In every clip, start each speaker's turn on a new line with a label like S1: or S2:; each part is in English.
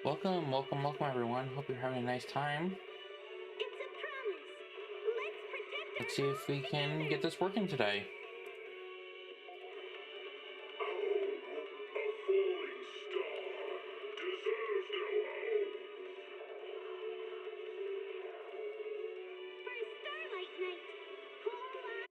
S1: Welcome everyone. Hope you're having a nice time.
S2: It's a promise. Let's protect
S1: Let's see if we can get this working today.
S2: for a starlight night. Hold on.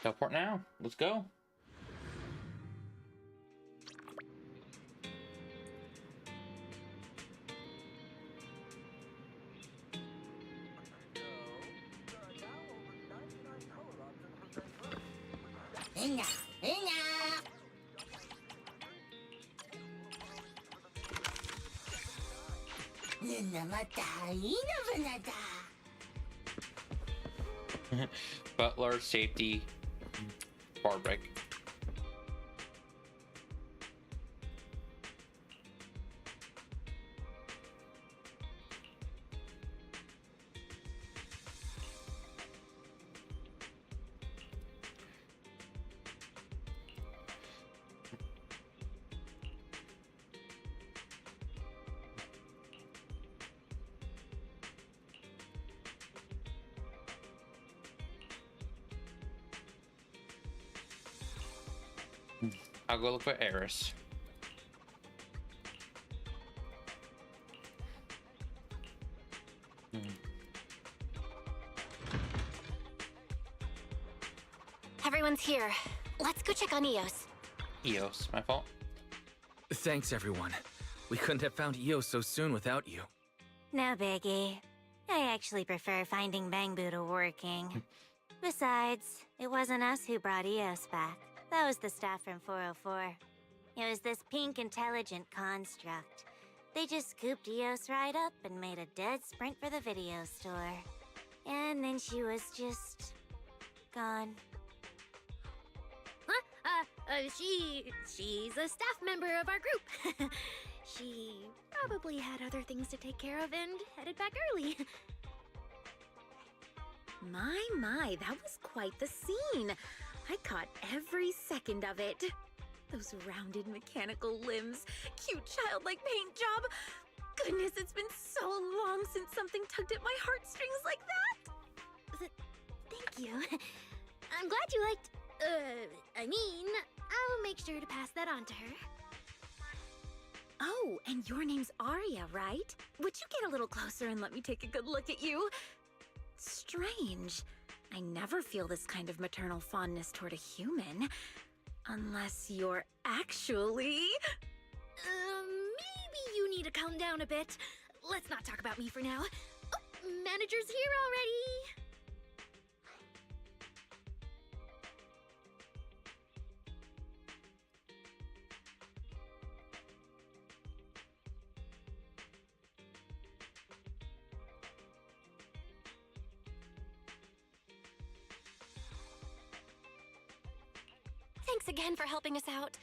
S1: Teleport now. Let's go. Butler, safety, bar break. I'll go look for Eris.
S3: Everyone's here. Let's go check on Eos.
S1: Eos, my fault.
S4: Thanks, everyone. We couldn't have found Eos so soon without you.
S3: No biggie. I actually prefer finding Bang Buddha working. Besides, it wasn't us who brought Eos back. That was the staff from 404. It was this pink intelligent construct. They just scooped Eos right up and made a dead sprint for the video store. And then she was just... gone.
S5: She's a staff member of our group. She probably had other things to take care of and headed back early. My, that was quite the scene. I caught every second of it. Those rounded mechanical limbs, cute childlike paint job. Goodness, it's been so long since something tugged at my heartstrings like that. Thank you. I'm glad you liked... I'll make sure to pass that on to her. Oh, and your name's Arya, right? Would you get a little closer and let me take a good look at you? Strange. I never feel this kind of maternal fondness toward a human. Unless you're actually... Maybe you need to calm down a bit. Let's not talk about me for now. Oh, manager's here already!
S3: Thanks again for helping us out.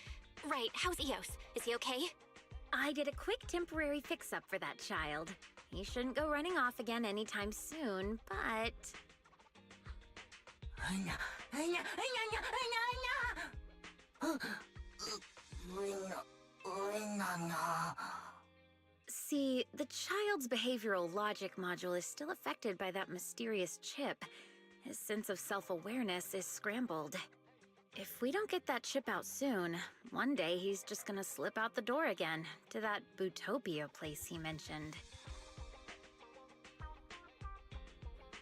S3: Right, how's Eos? Is he okay?
S5: I did a quick temporary fix-up for that child. He shouldn't go running off again anytime soon, but... see, the child's behavioral logic module is still affected by that mysterious chip. His sense of self-awareness is scrambled. If we don't get that chip out soon, one day he's just gonna slip out the door again, to that Bootopia place he mentioned.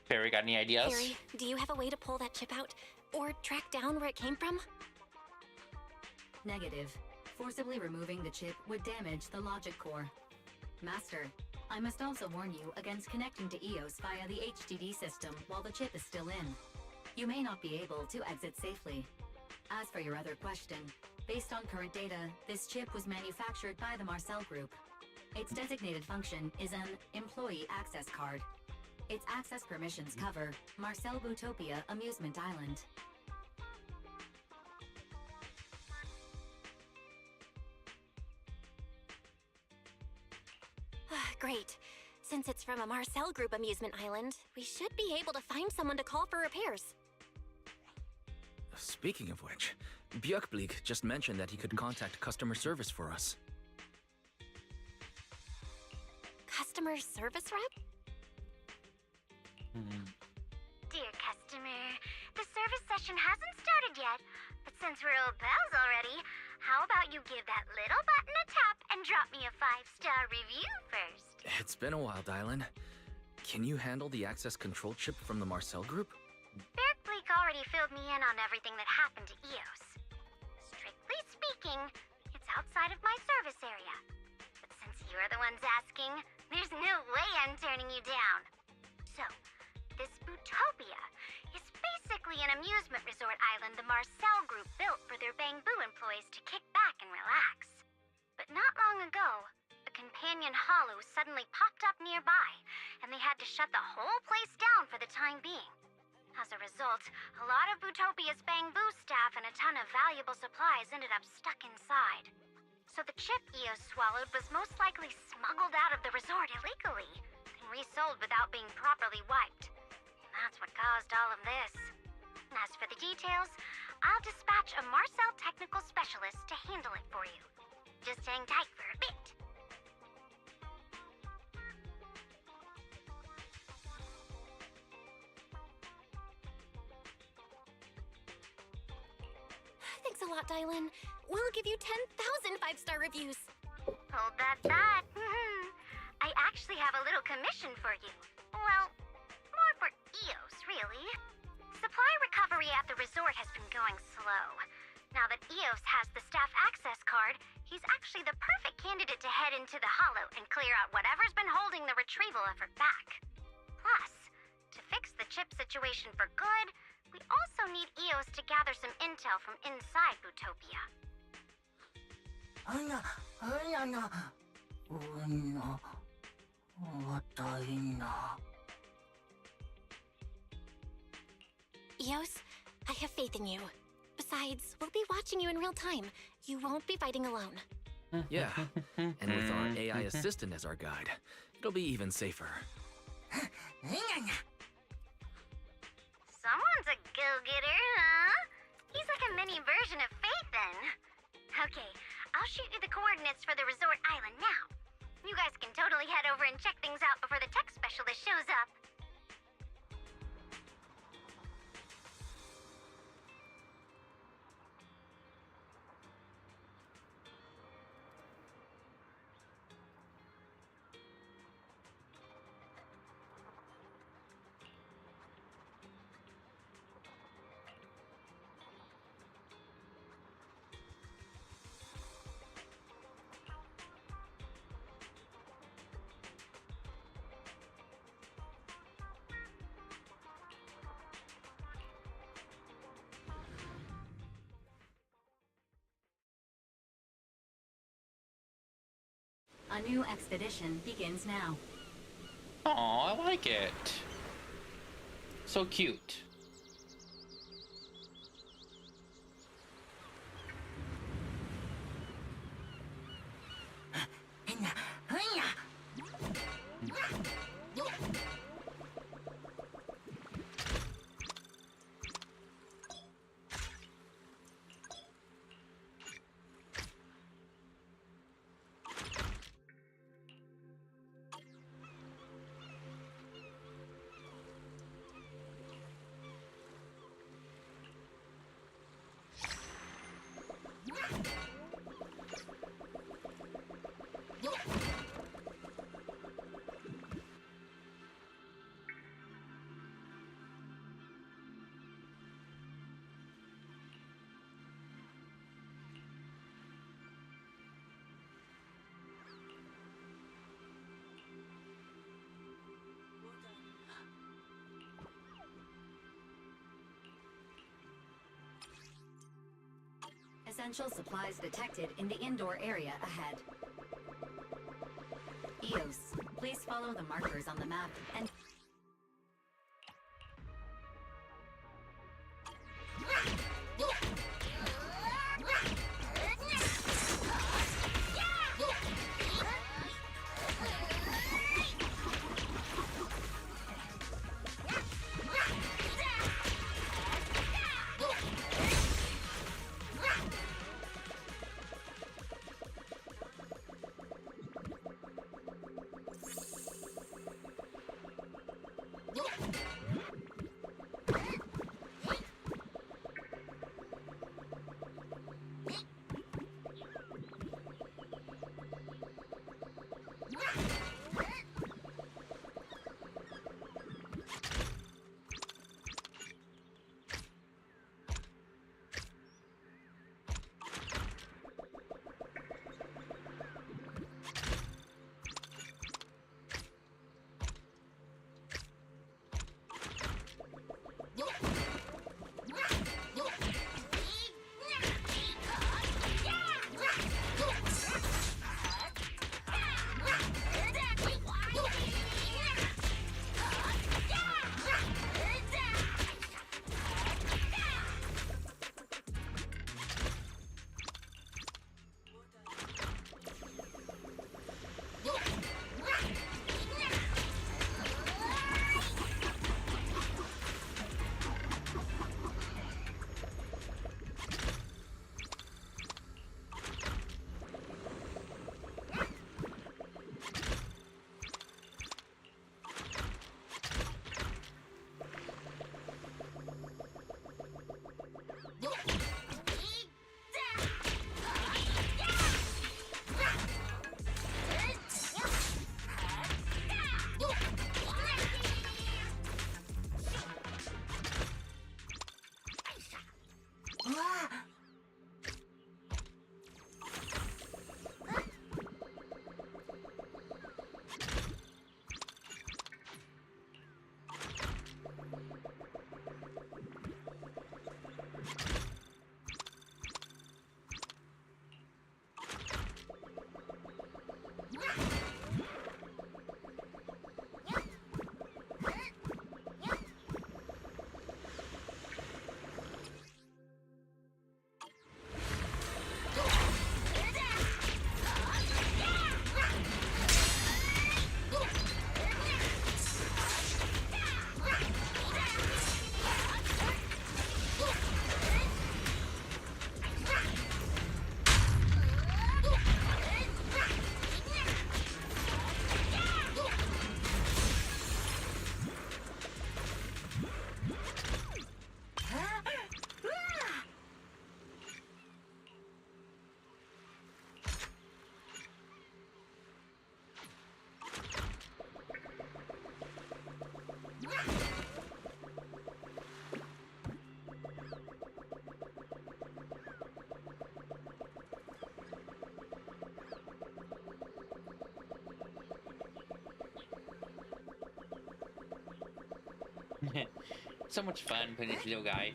S1: Perry, got any ideas?
S6: Harry, do you have a way to pull that chip out? Or track down where it came from?
S7: Negative. Forcibly removing the chip would damage the logic core. Master, I must also warn you against connecting to EOS via the HDD system while the chip is still in. You may not be able to exit safely. As for your other question, based on current data, this chip was manufactured by the Marcel Group. Its designated function is an Employee Access Card. Its access permissions cover Marcel Bootopia Amusement Island.
S6: Great. Since it's from a Marcel Group amusement island, we should be able to find someone to call for repairs.
S4: Speaking of which, Björkbleek just mentioned that he could contact customer service for us.
S6: Customer service rep?
S2: Dear customer, the service session hasn't started yet, but since we're old pals already, how about you give that little button a tap and drop me a 5-star review first?
S4: It's been a while, Dylan. Can you handle the access control chip from the Marcel Group?
S2: Berkleek already filled me in on everything that happened to EOS. Strictly speaking, it's outside of my service area. But since you're the ones asking, there's no way I'm turning you down. So, this Bootopia is basically an amusement resort island the Marcel Group built for their Bamboo employees to kick back and relax. But not long ago, a companion hollow suddenly popped up nearby, and they had to shut the whole place down for the time being. As a result, a lot of Bootopia's Bamboo staff and a ton of valuable supplies ended up stuck inside. So the chip EOS swallowed was most likely smuggled out of the resort illegally, then resold without being properly wiped. And that's what caused all of this. And as for the details, I'll dispatch a Marcel technical specialist to handle it for you. Just hang tight for a bit.
S6: Thanks a lot, Dylan. We'll give you 10,000 5-star reviews.
S2: Hold that thought. I actually have a little commission for you. Well, more for EOS, really. Supply recovery at the resort has been going slow. Now that EOS has the staff access card, he's actually the perfect candidate to head into the hollow and clear out whatever's been holding the retrieval effort back. Plus, to fix the chip situation for good, we also need EOS to gather some intel from inside Bootopia.
S6: Eos, I have faith in you. Besides, we'll be watching you in real time. You won't be fighting alone.
S4: Yeah, and with our AI assistant as our guide, it'll be even safer.
S2: Someone's a go-getter, huh? He's like a mini version of Faith, then. Okay, I'll shoot you the coordinates for the resort island now. You guys can totally head over and check things out before the tech specialist shows up.
S7: A new expedition begins now.
S1: Aw, I like it. So cute.
S7: Essential supplies detected in the indoor area ahead. Eos, please follow the markers on the map and...
S1: So much fun putting this little guy.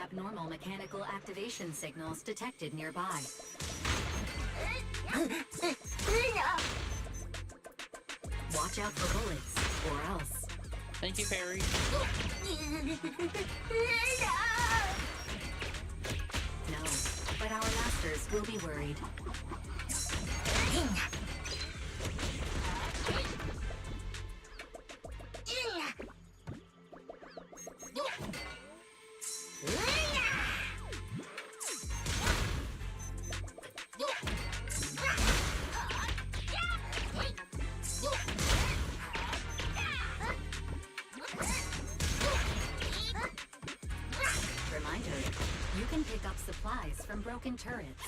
S7: abnormal mechanical activation signals detected nearby. Watch out for bullets, or else.
S1: Thank you, Perry.
S7: No, but our masters will be worried. Reminder, you can pick up supplies from broken turrets.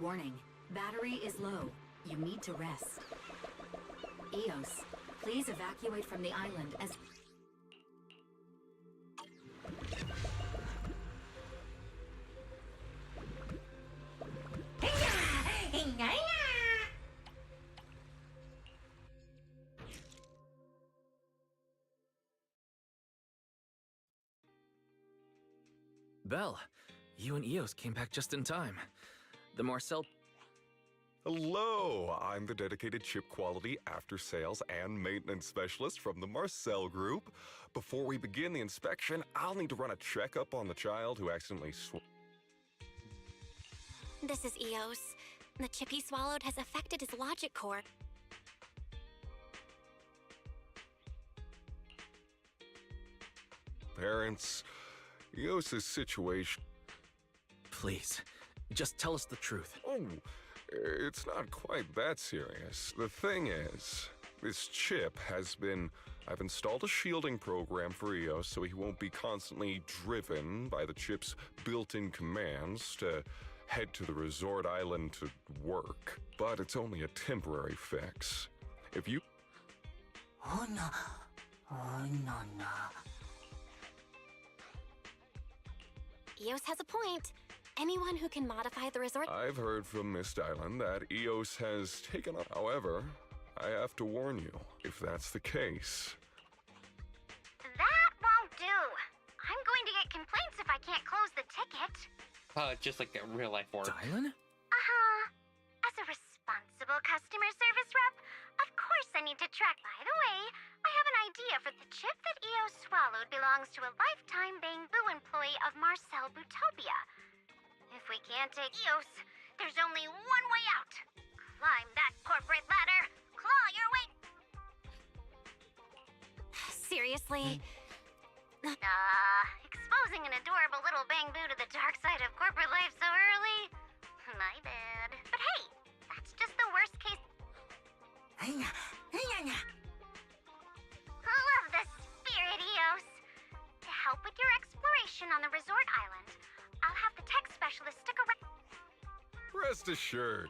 S7: Warning, battery is low. You need to rest. Eos, please evacuate from the island as...
S4: Belle, you and Eos came back just in time. The Marcel...
S8: Hello, I'm the dedicated chip quality after sales and maintenance specialist from the Marcel Group. Before we begin the inspection, I'll need to run a checkup on the child who accidentally
S6: This is Eos. The chip he swallowed has affected his logic core.
S8: Parents, Eos's situation...
S4: Please, just tell us the truth.
S8: Oh, it's not quite that serious. The thing is, this chip has been... I've installed a shielding program for Eos so he won't be constantly driven by the chip's built-in commands to head to the resort island to work. But it's only a temporary fix. If you...
S3: Oh no. Oh no no.
S6: Eos has a point. Anyone who can modify the resort...
S8: I've heard from Mist Island that Eos has taken up. However, I have to warn you, if that's the case...
S2: That won't do. I'm going to get complaints if I can't close the ticket.
S1: Just like a real life work.
S4: Dylan?
S2: Uh-huh. As a responsible customer service rep, of course I need to track. By the way, I have an idea for the chip that Eos swallowed belongs to a lifetime Bangbu employee of Marcel Bootopia. If we can't take Eos, there's only one way out. Climb that corporate ladder. Claw your way.
S6: Seriously?
S2: Exposing an adorable little Bangbu to the dark side of corporate life so early? My bad. But hey, that's just the worst case. I love the spirit, Eos. To help with your exploration on the resort island, I'll have the tech specialist stick around.
S8: Rest assured.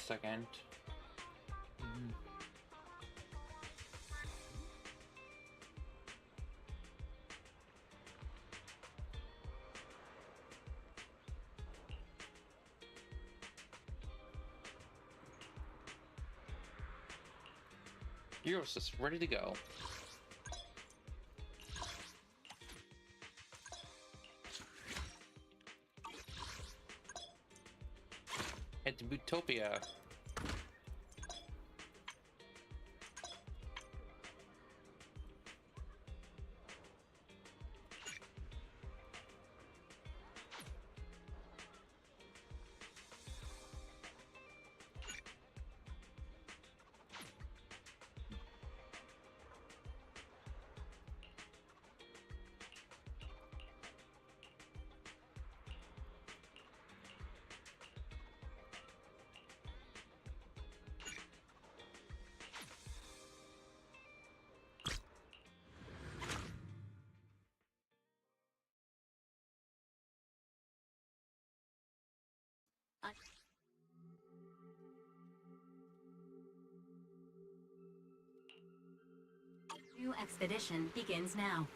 S1: second. Eos is ready to go. Head to Bootopia.
S7: New expedition begins now.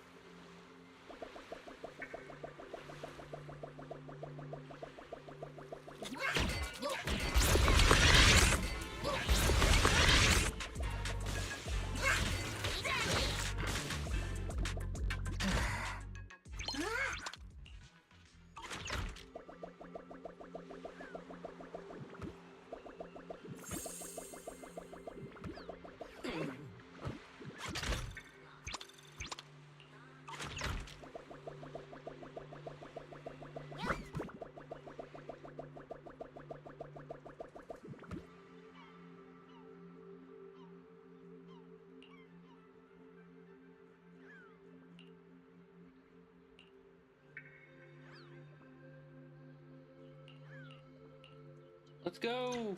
S1: Let's go!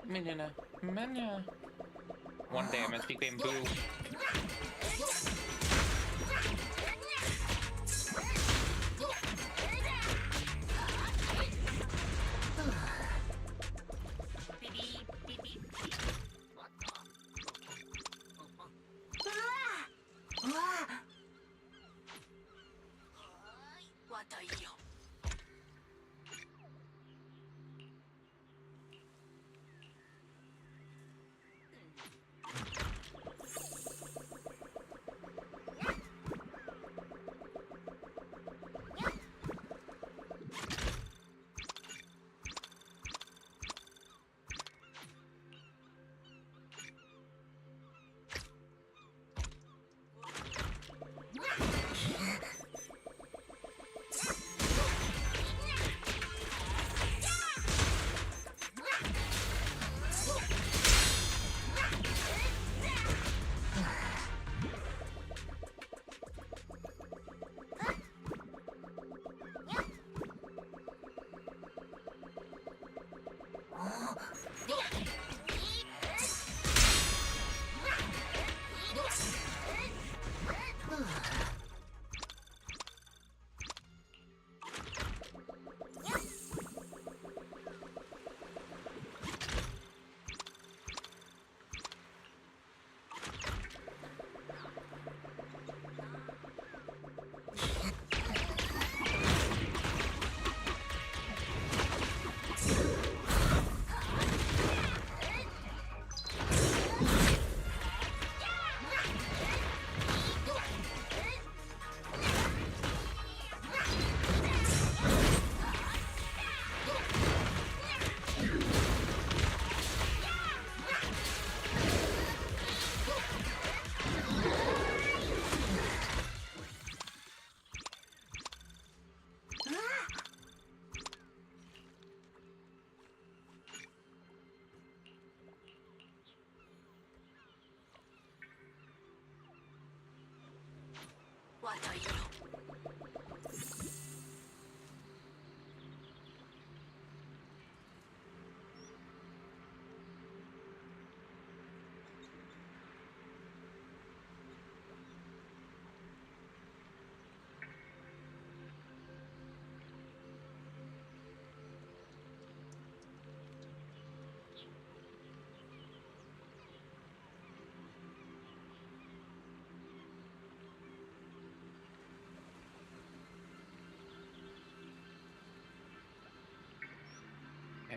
S1: Manana, mana. One day I'm gonna speak bamboo.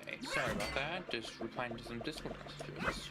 S1: Okay, sorry about that. Just replying to some Discord messages.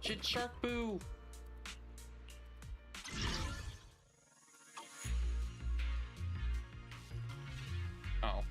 S1: Shit, shark boo! Oh.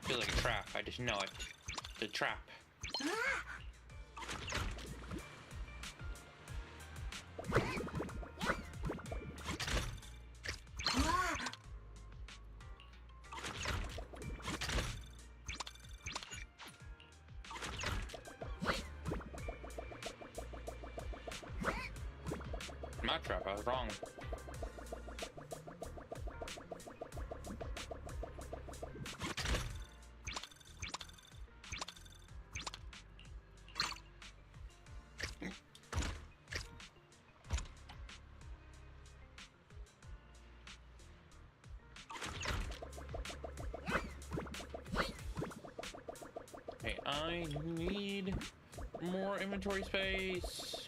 S1: Feel like a trap, I just know it. The trap. trap. I was wrong. Hey, I need more inventory space.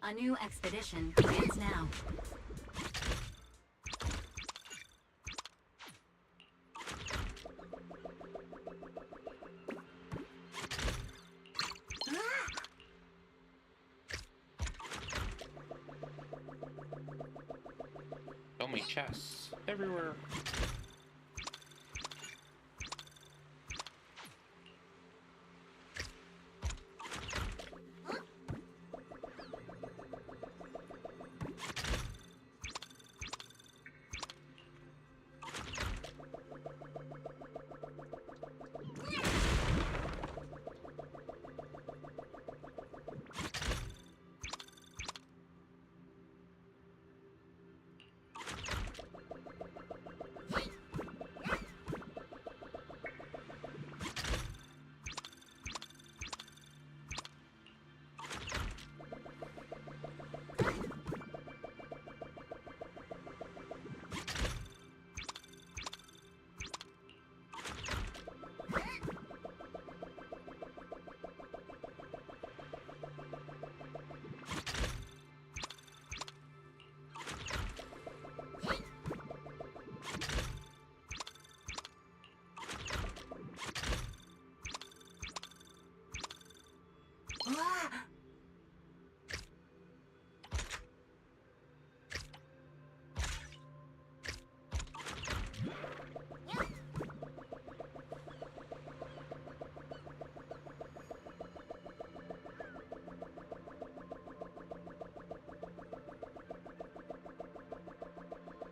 S7: A new expedition begins now.
S1: So many chests everywhere.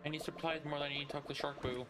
S1: I need supplies more than I need to talk to Shark Boo.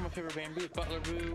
S1: My favorite bamboo, Butler Boo.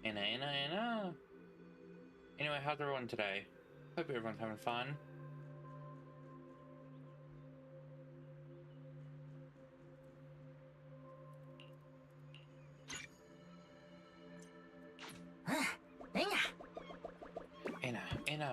S1: Ana. Ana. Anyway, how's everyone today? Hope everyone's having fun. Ana.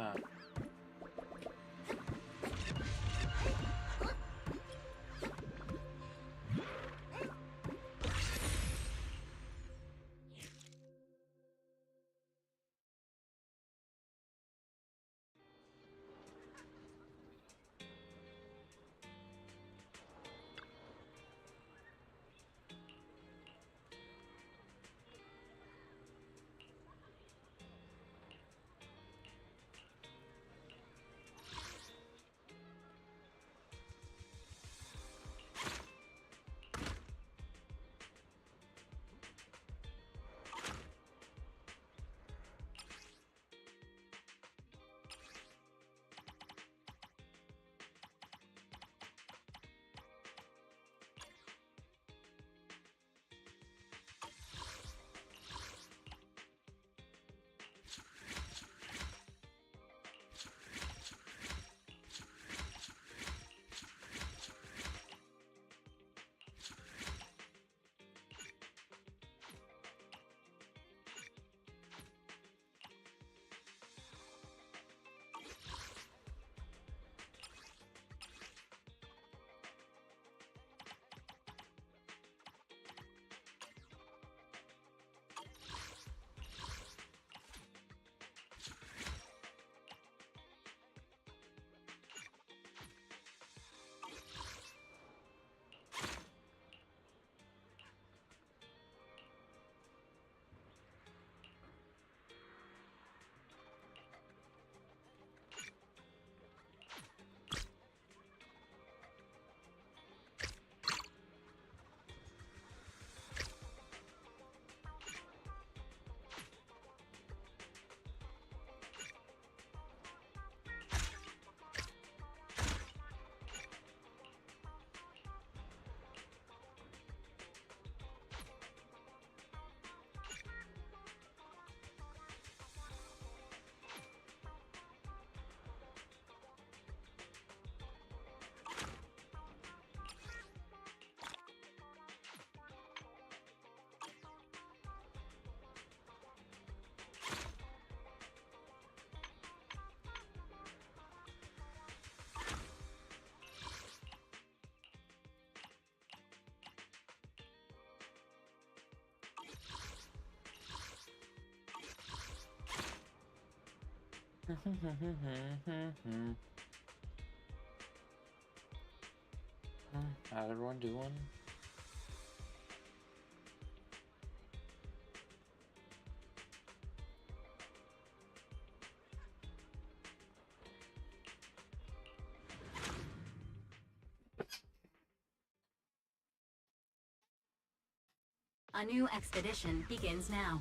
S1: How's everyone doing?
S7: A new expedition begins now.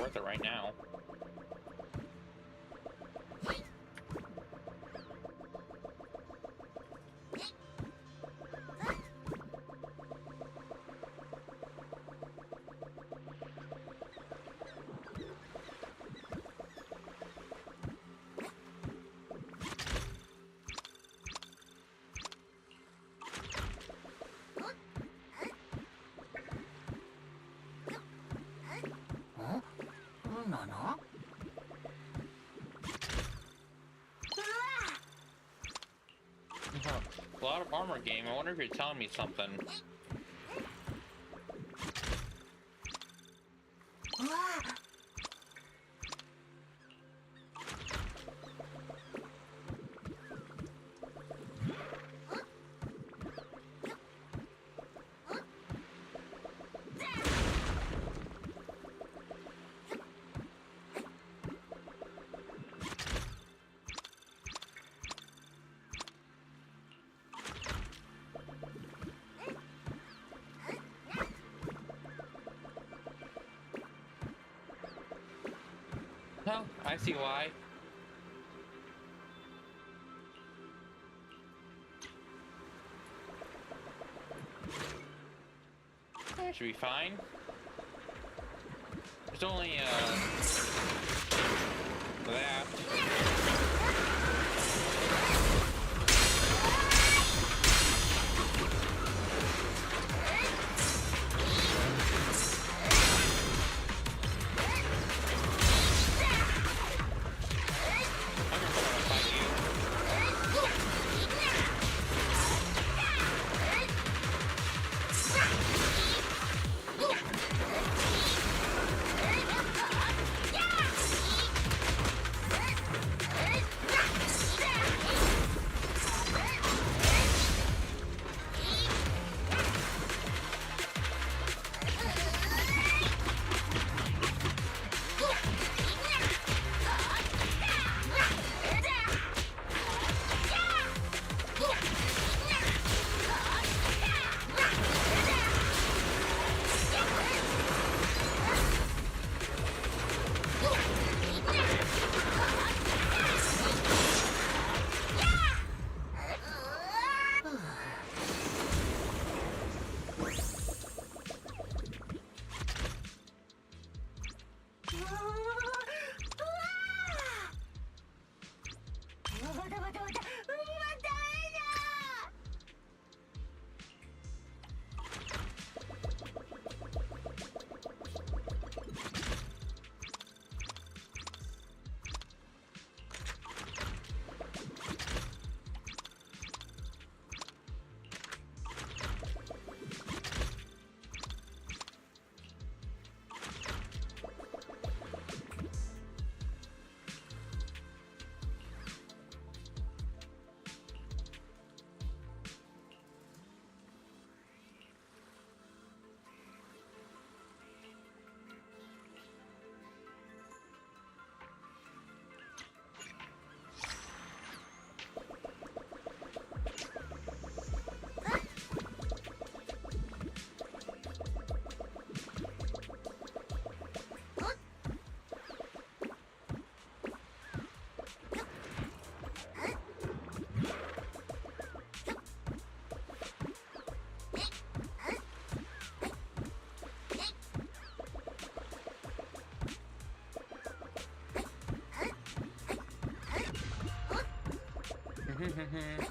S1: worth it right now. A lot of armor game. I wonder if you're telling me something. No, I see why. That should be fine. There's only, that.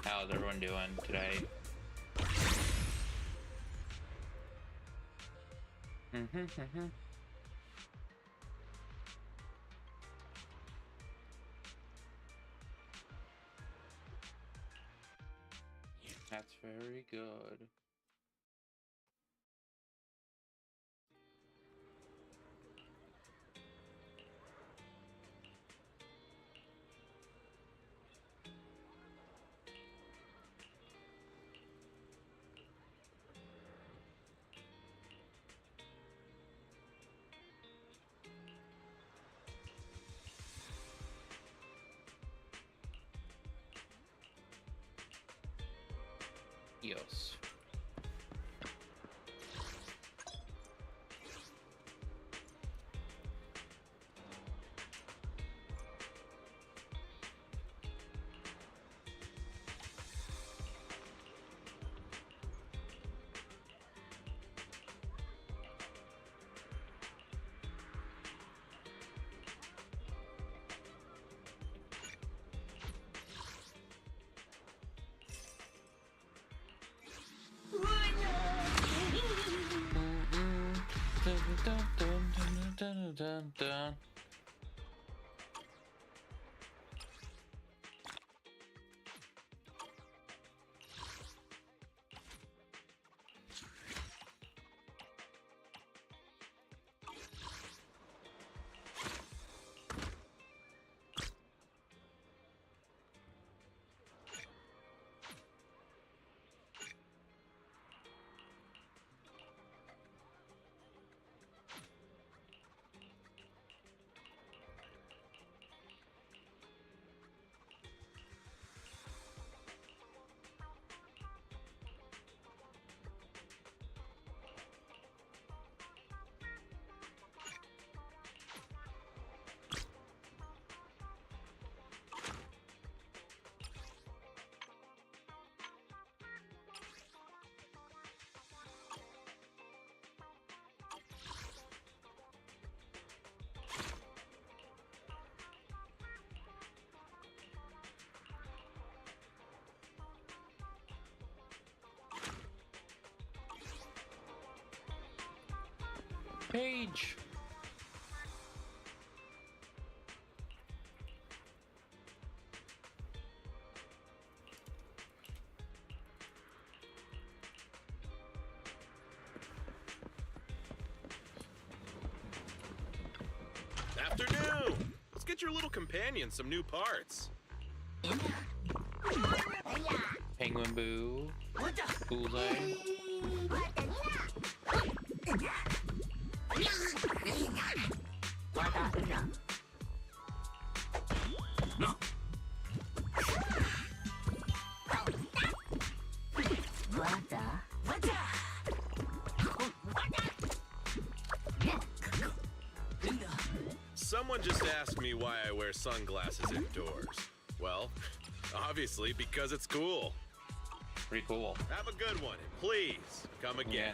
S1: How's everyone doing today? That's very good. Yes. Page!
S9: Afternoon! Let's get your little companion some new parts.
S1: Penguin Boo. Bullseye.
S9: Someone just asked me why I wear sunglasses indoors. Well, obviously because it's cool.
S1: Pretty cool.
S9: Have a good one, and please come again.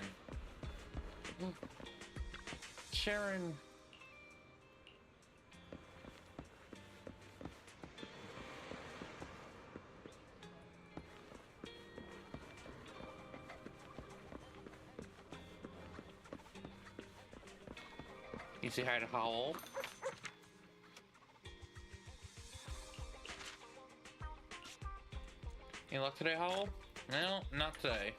S1: Sharon. You say hi to Howl. Any luck today, Howl? No, not today.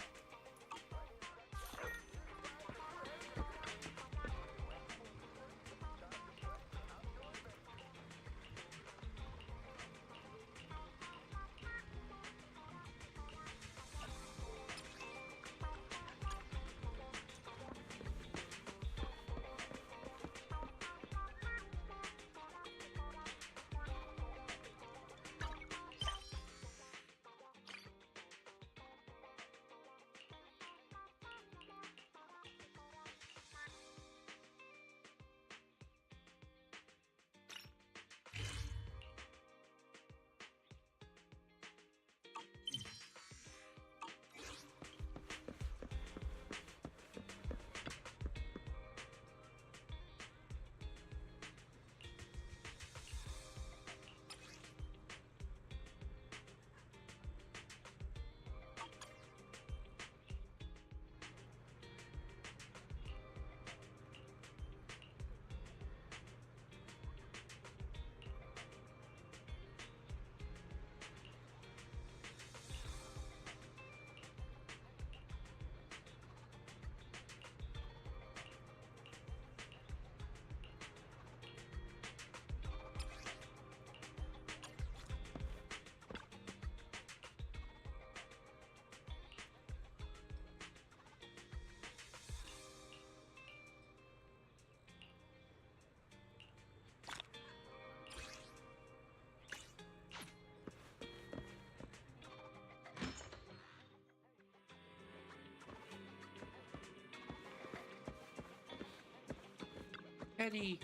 S1: Eddie.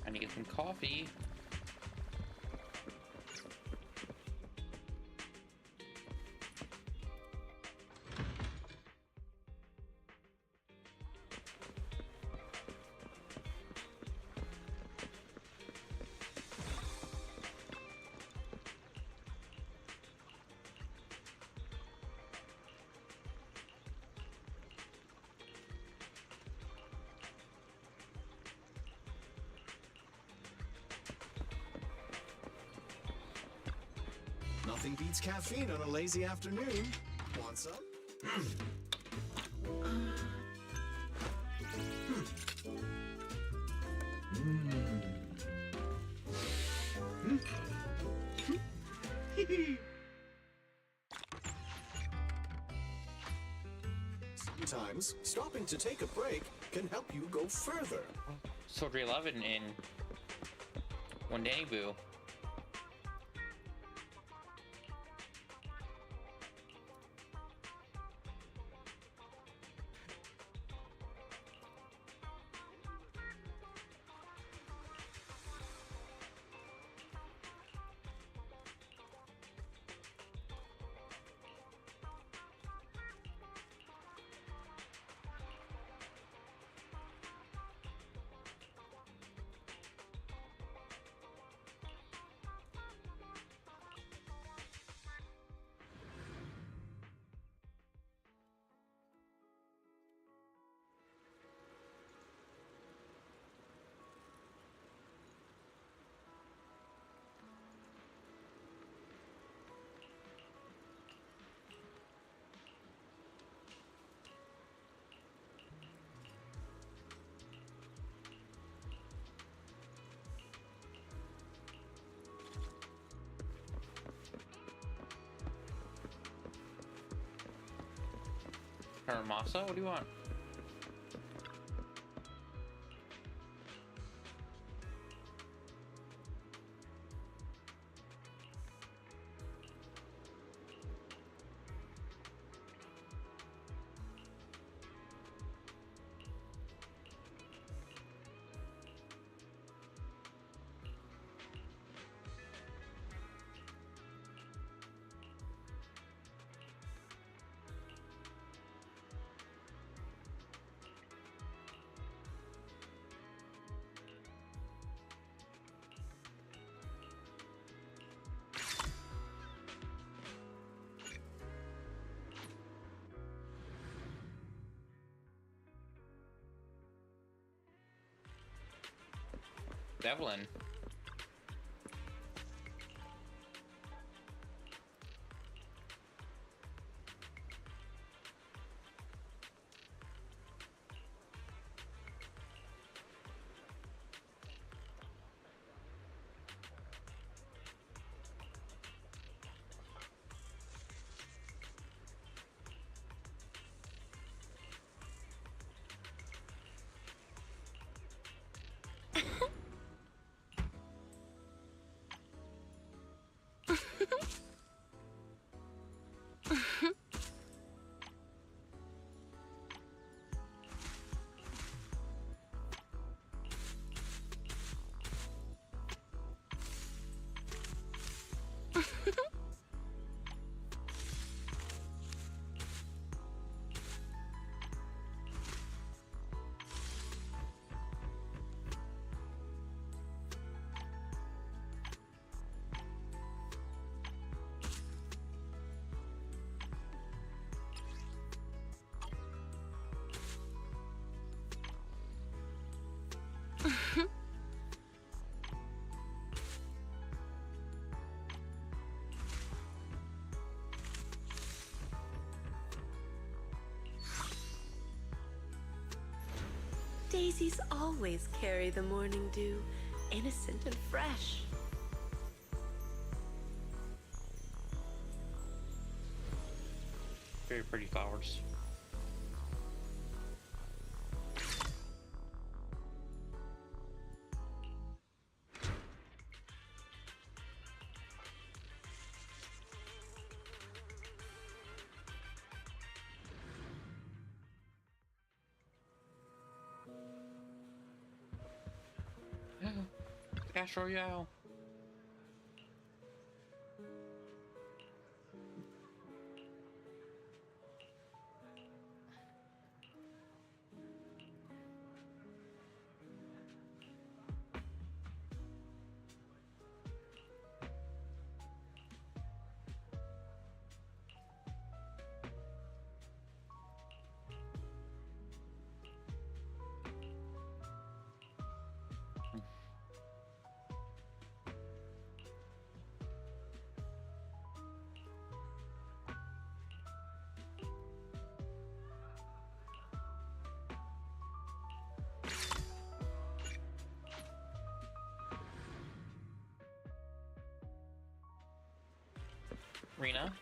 S1: I need to get some coffee.
S10: Nothing beats caffeine on a lazy afternoon. Want some? Sometimes, stopping to take a break can help you go further.
S1: Soldier 11 in One Danny Boo. Masa, what do you want? Devlin.
S11: Daisies always carry the morning dew, innocent and fresh.
S1: Very pretty flowers. Cash Royale. Rena?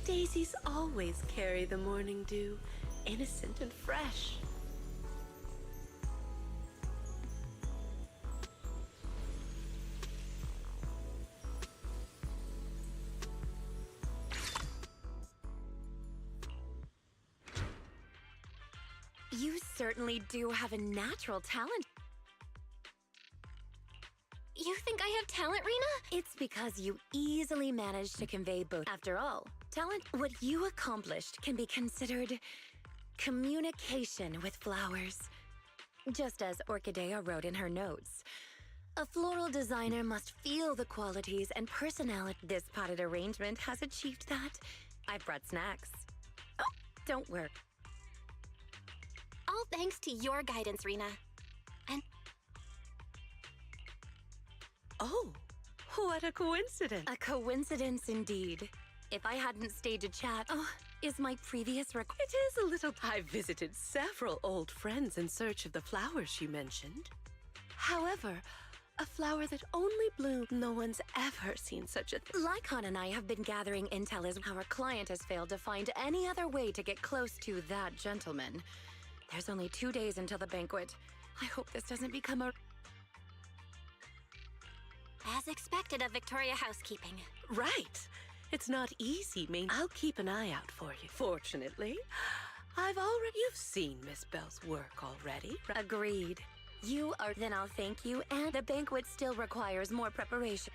S11: Daisies always carry the morning dew, innocent and fresh.
S5: You certainly do have a natural talent.
S6: You think I have talent, Rena?
S5: It's because you easily manage to convey both. After all, talent, what you accomplished can be considered communication with flowers. Just as Orchidea wrote in her notes, a floral designer must feel the qualities and personality. This potted arrangement has achieved that. I've brought snacks. Oh, don't worry.
S6: All thanks to your guidance, Rena. And
S11: Oh, what a coincidence.
S5: A coincidence indeed. If I hadn't stayed to chat, is my previous
S11: It is a little. I visited several old friends in search of the flowers you mentioned. However, a flower that only bloomed. No one's ever seen such a thing.
S5: Lycon and I have been gathering intel as our client has failed to find any other way to get close to that gentleman. There's only 2 days until the banquet. I hope this doesn't become a...
S6: as expected of Victoria Housekeeping.
S11: Right. It's not easy, I'll keep an eye out for you. Fortunately, you've seen Miss Bell's work already.
S5: Agreed. You are... Then I'll thank you, and the banquet still requires more preparation.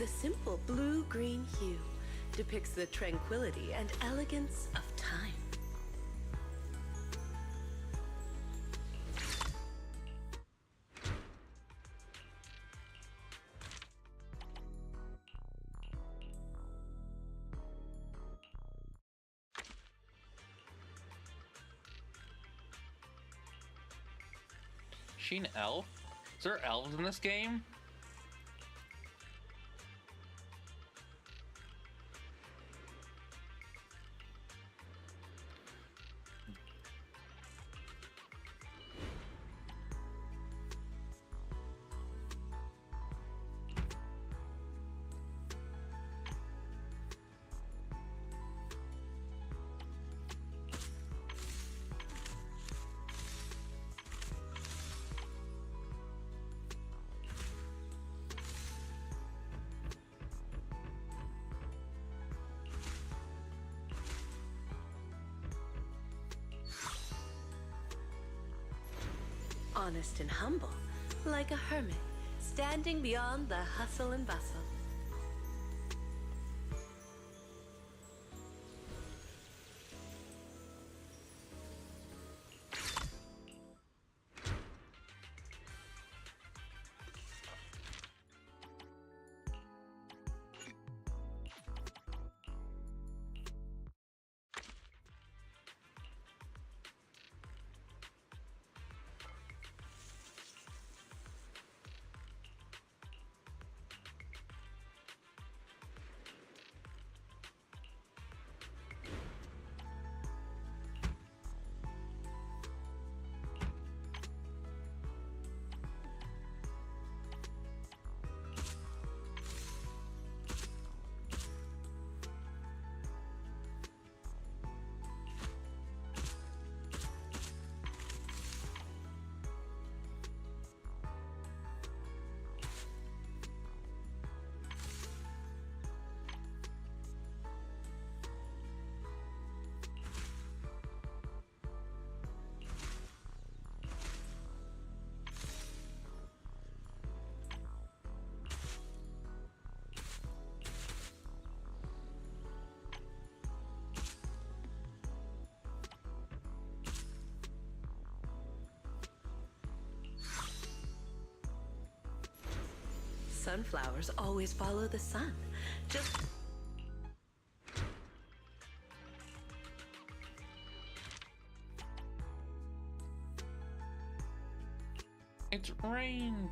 S11: The simple blue-green hue depicts the tranquility and elegance of time.
S1: Is she an elf? Is there elves in this game?
S11: Honest and humble, like a hermit, standing beyond the hustle and bustle. Sunflowers always follow the sun. Just
S1: It's rain.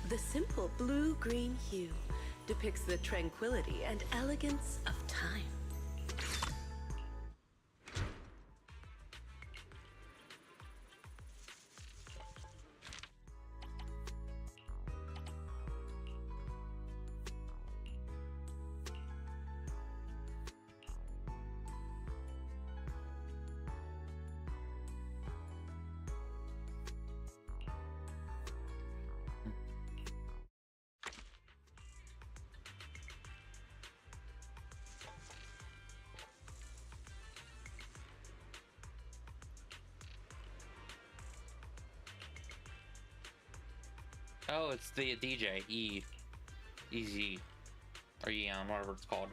S11: the simple blue-green hue depicts the tranquility and elegance of time.
S1: Oh, it's the DJ, EZ, or Eon, whatever it's called.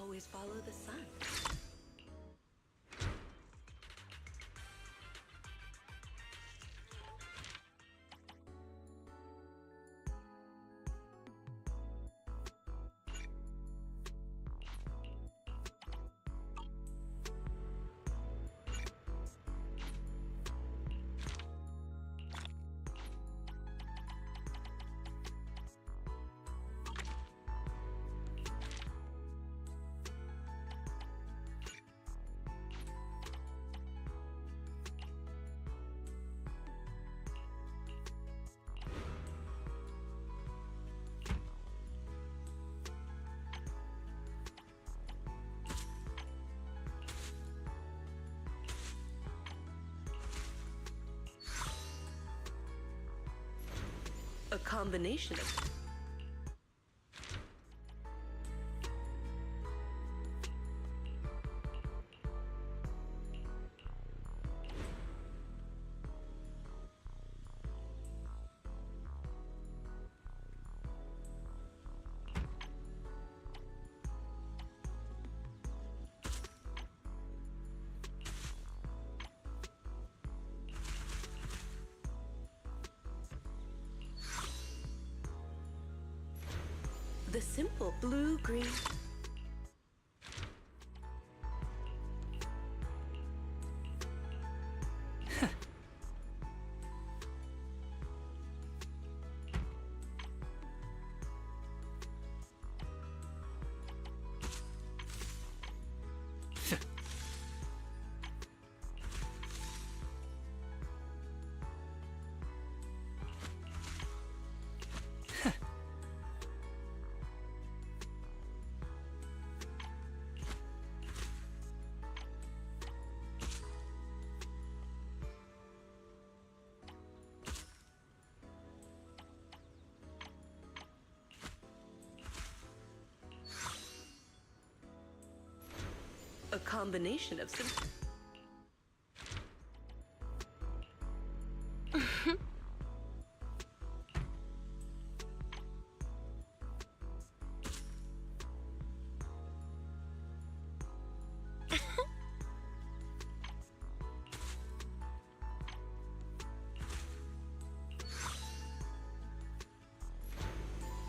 S11: always follow the sun. A combination of... The simple blue-green... A combination of some...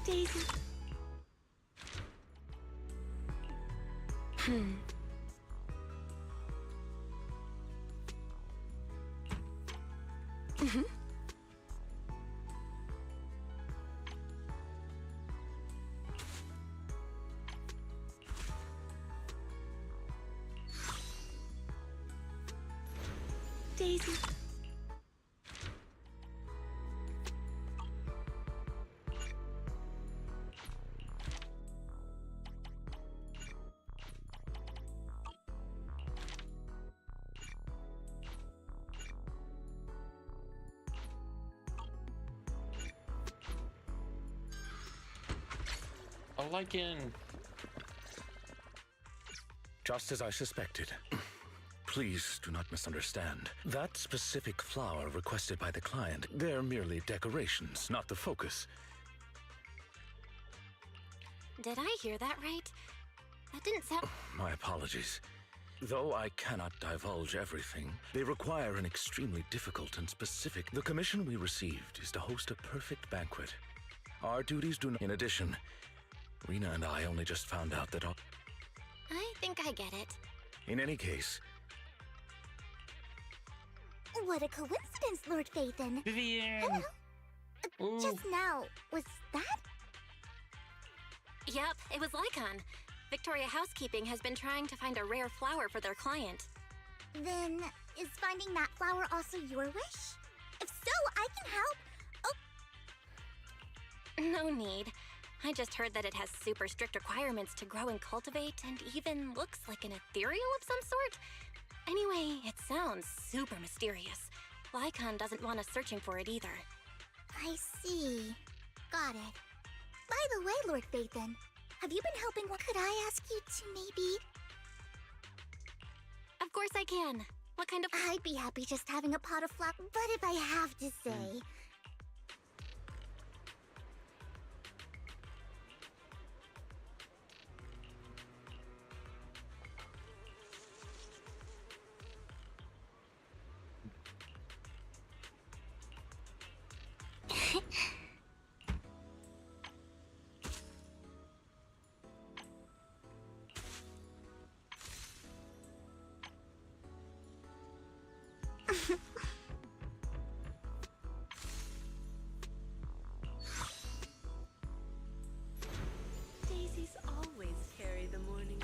S11: Daisy. Daisy.
S1: A lichen.
S12: Just as I suspected. Please do not misunderstand. That specific flower requested by the client, they're merely decorations, not the focus.
S6: Did I hear that right? That didn't sound...
S12: My apologies. Though I cannot divulge everything, they require an extremely difficult and specific... The commission we received is to host a perfect banquet. Our duties do not... In addition, Rena and I only just found out that...
S6: I think I get it.
S12: In any case...
S2: What a coincidence, Lord Phaethon.
S1: Vivian!
S2: Hello. Just now, was that?
S6: Yep, it was Lycon. Victoria Housekeeping has been trying to find a rare flower for their client.
S2: Then, is finding that flower also your wish? If so, I can help.
S6: No need. I just heard that it has super strict requirements to grow and cultivate, and even looks like an ethereal of some sort. Anyway, it sounds super mysterious. Lycon doesn't want us searching for it either.
S2: I see. Got it. By the way, Lord Phaethon, have you been helping? What could I ask you to maybe...
S6: Of course I can. What kind of...
S2: I'd be happy just having a pot of flower, but if I have to say...
S11: Daisies always carry the morning.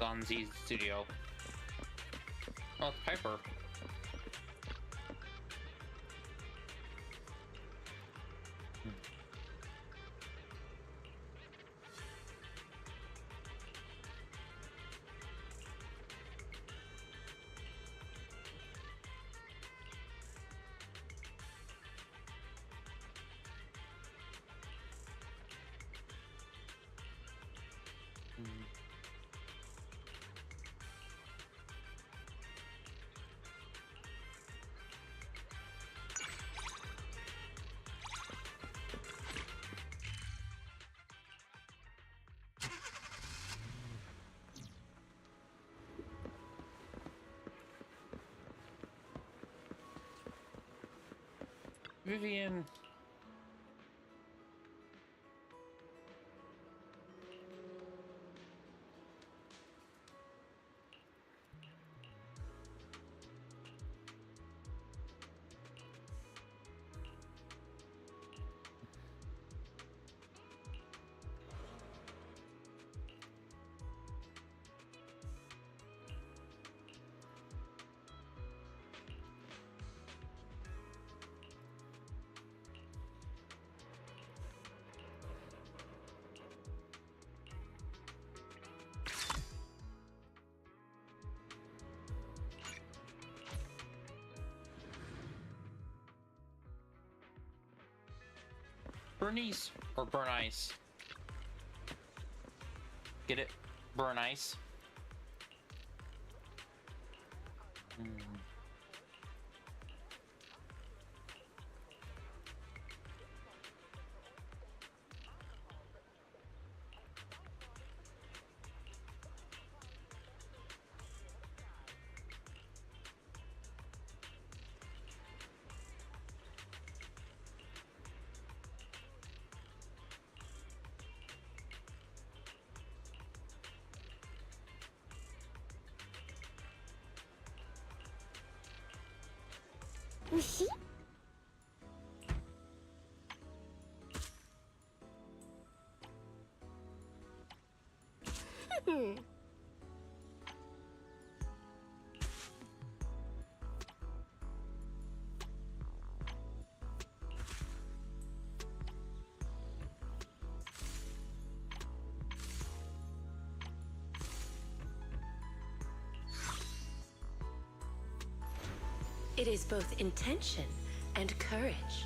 S1: On Z Studio. Oh, it's Piper. Vivian. Bernice or Burn Ice? Get it? Burn Ice.
S3: Ushi?
S11: It is both intention and courage.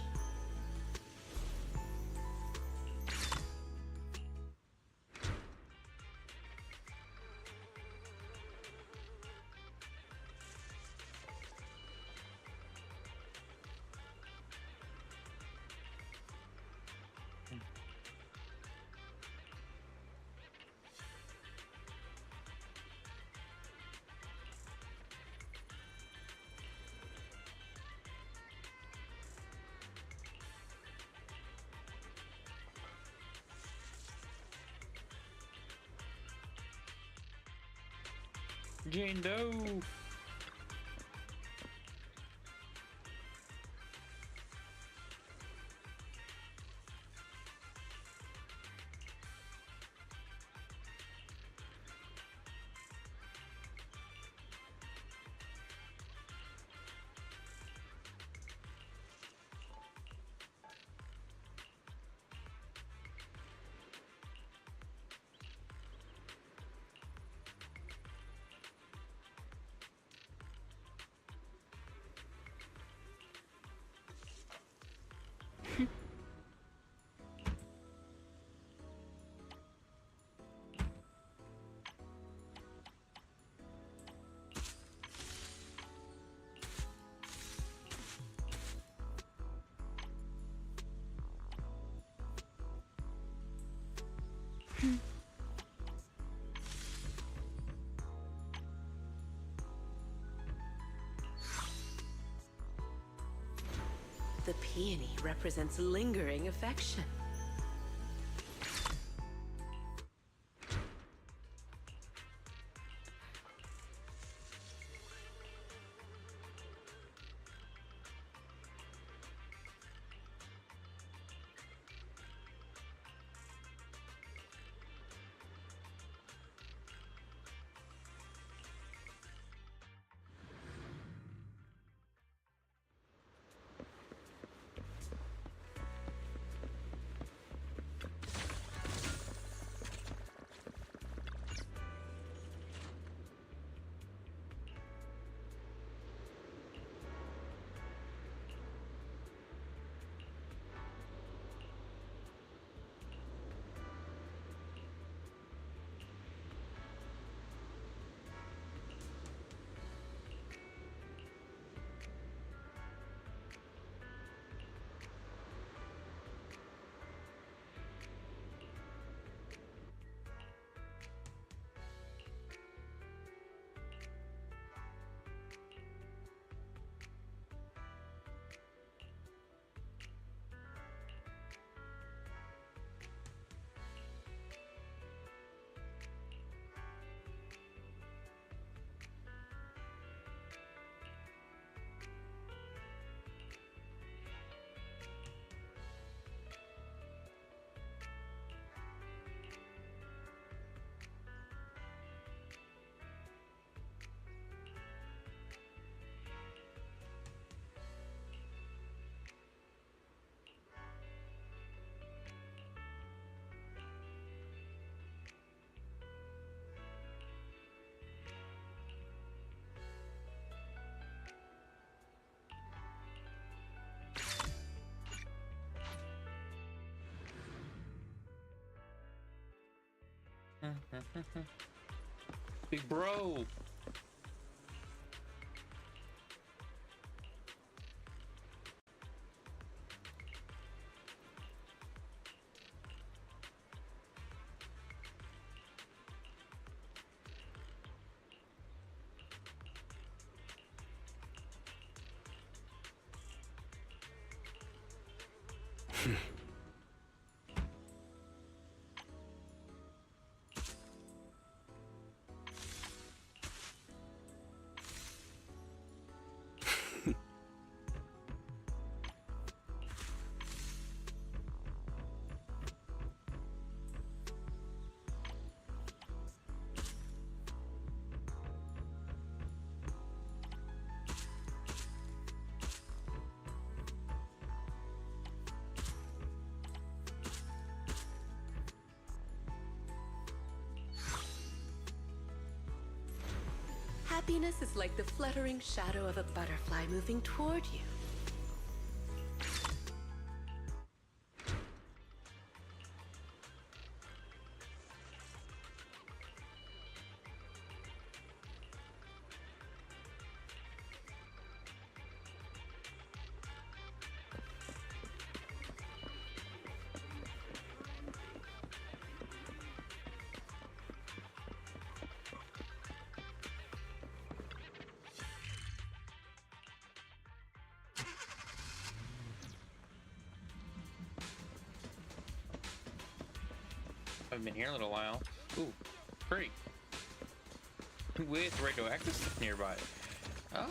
S1: Jane Doe.
S11: peony represents lingering affection.
S1: Big bro.
S11: Happiness is like the fluttering shadow of a butterfly moving toward you.
S1: I've been here a little while. Ooh, great. With radioactive stuff nearby. Oh.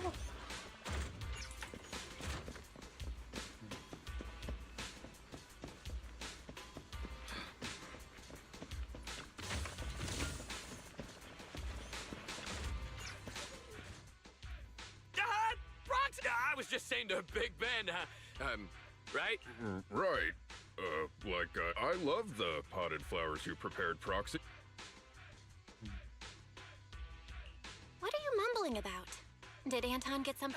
S13: Proxy! I was just saying to Big Ben, right?
S8: Right. I love the potted flowers you prepared, Proxy.
S6: What are you mumbling about? Did Anton get some?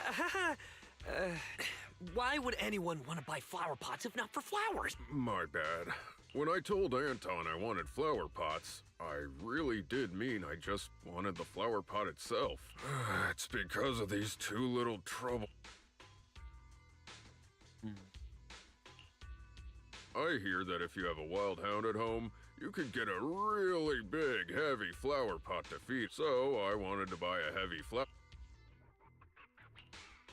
S13: Why would anyone want to buy flower pots if not for flowers?
S8: My bad. When I told Anton I wanted flower pots, I really did mean I just wanted the flower pot itself. It's because of these two little trouble. I hear that if you have a wild hound at home, you could get a really big, heavy flower pot to feed. So I wanted to buy a heavy flower.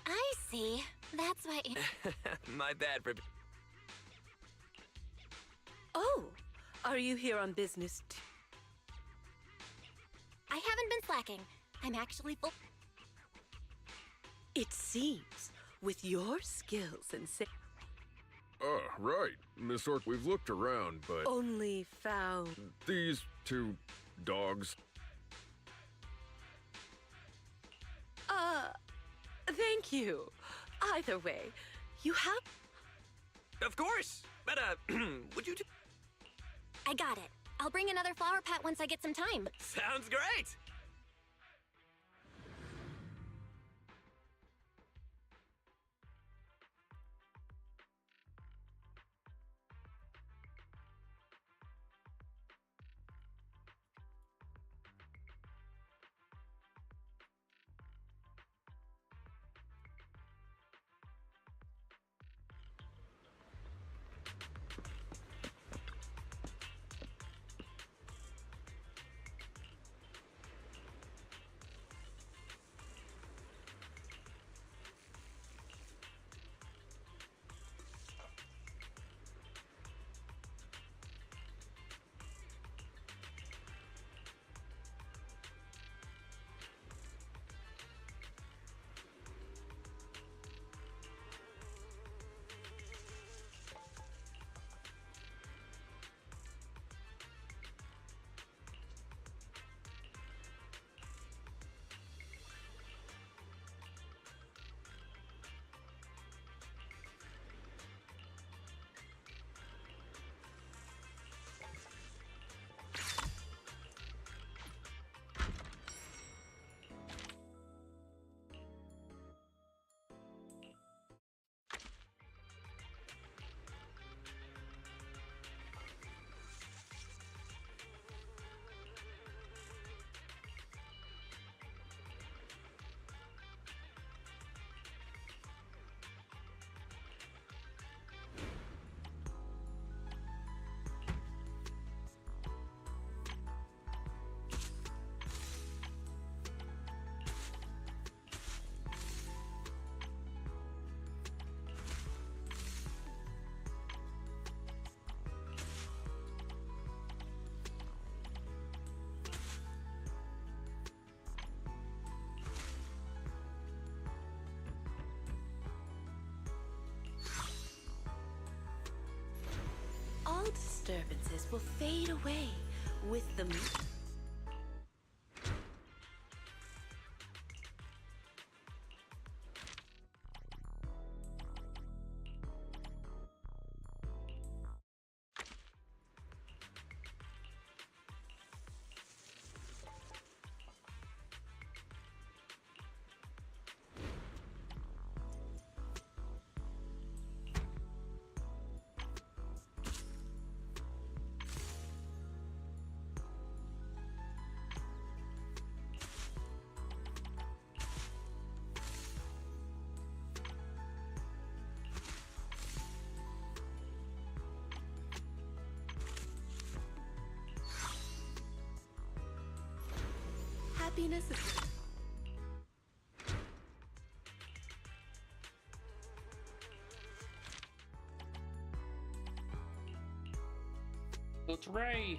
S6: I see. That's why.
S13: My bad for.
S11: Oh, are you here on business too?
S6: I haven't been slacking. I'm actually full.
S11: It seems, with your skills and
S14: Right. Miss Orc, we've looked around, but...
S11: only found...
S14: these two dogs.
S11: Thank you. Either way, you have...
S13: Of course! But, would you
S6: I got it. I'll bring another flower pot once I get some time.
S13: Sounds great!
S11: All disturbances will fade away with the... Happiness is...
S1: It's Ray!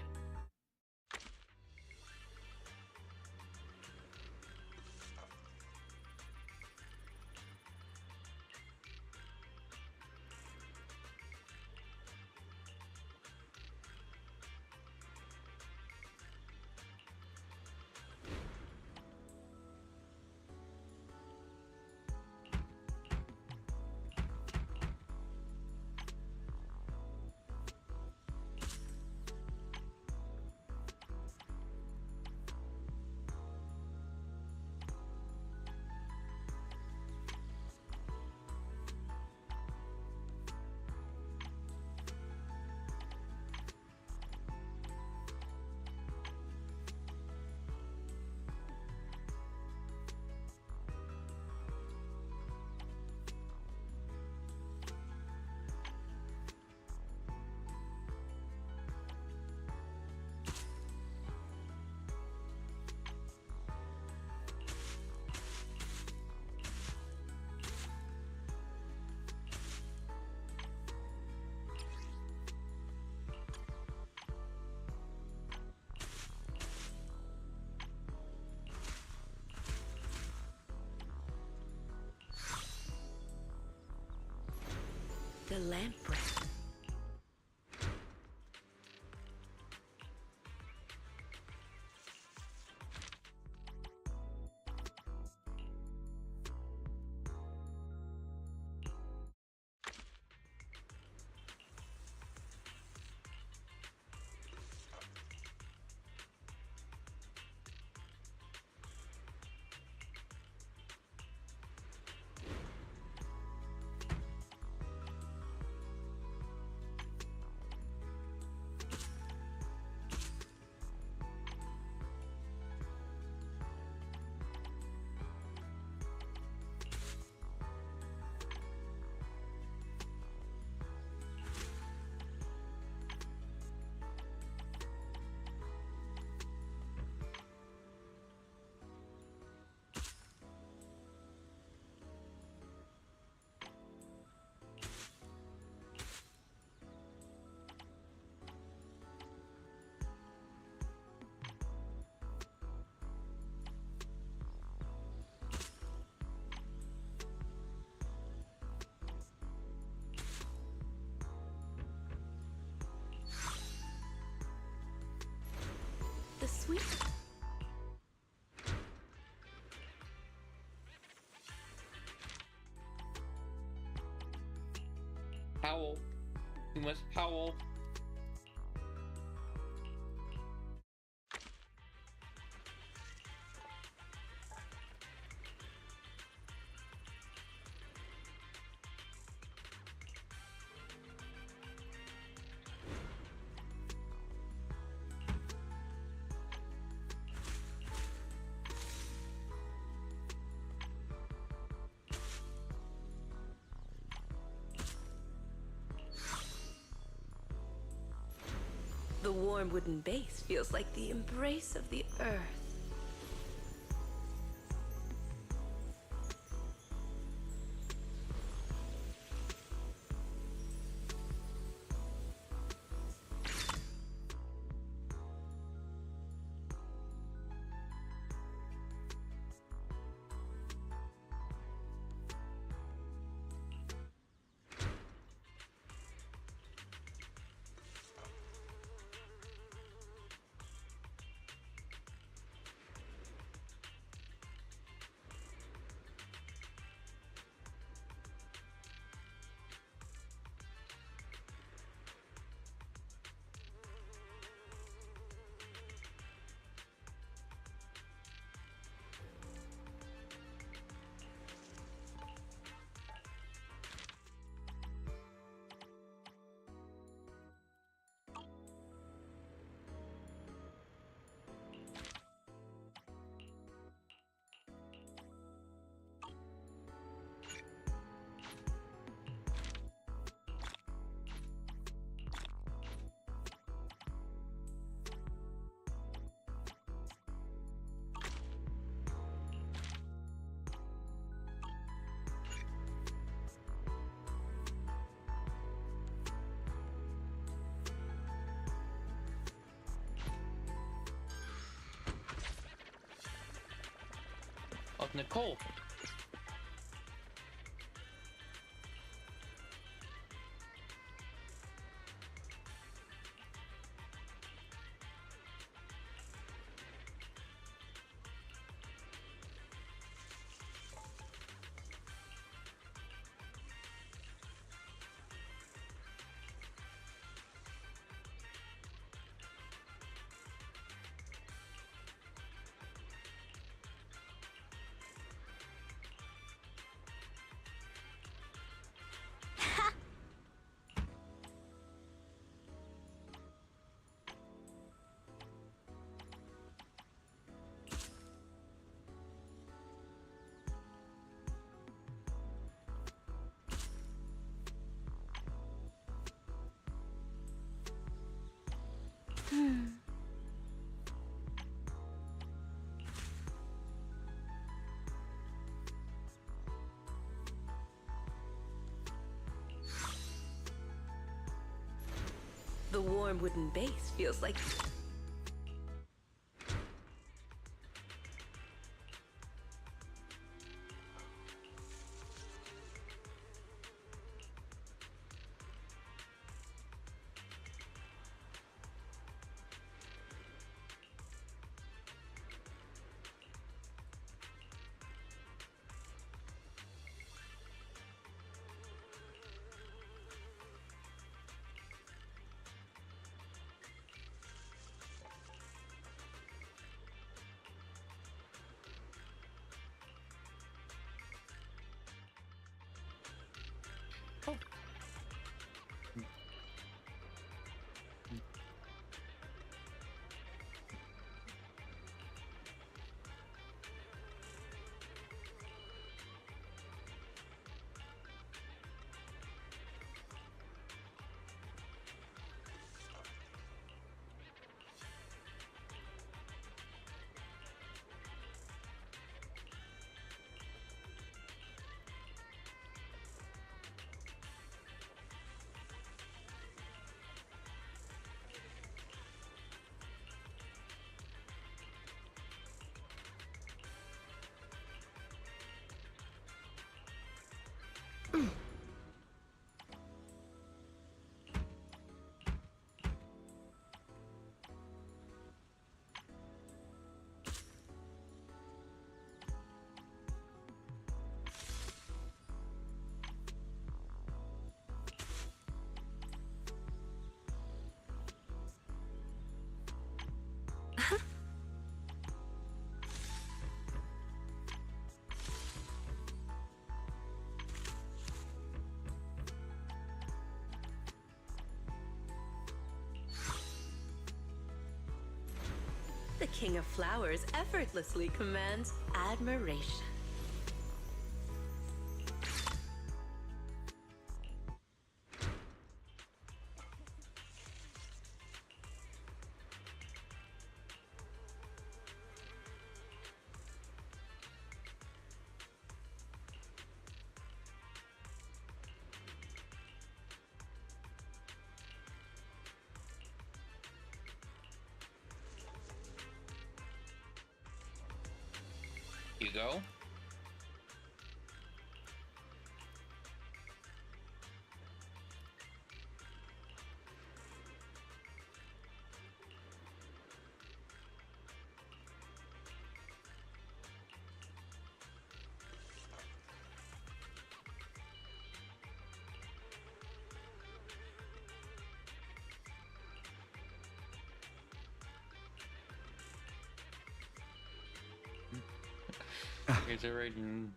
S11: a lamp breath. The sweet.
S1: Howl. You must howl.
S11: The warm wooden base feels like the embrace of the earth.
S1: Oh, Nicole.
S11: The warm wooden base feels like... king of flowers effortlessly commands admiration.
S1: You go. Is it right in...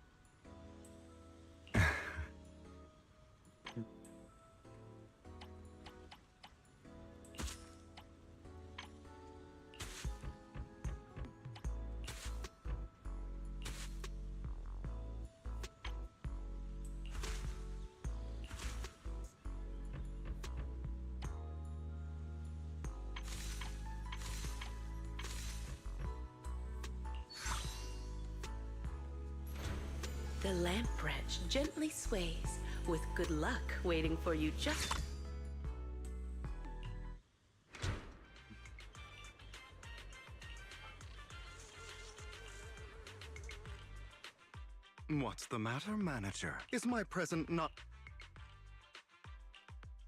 S11: The lamp branch gently sways, with good luck waiting for you just...
S15: What's the matter, manager? Is my present not...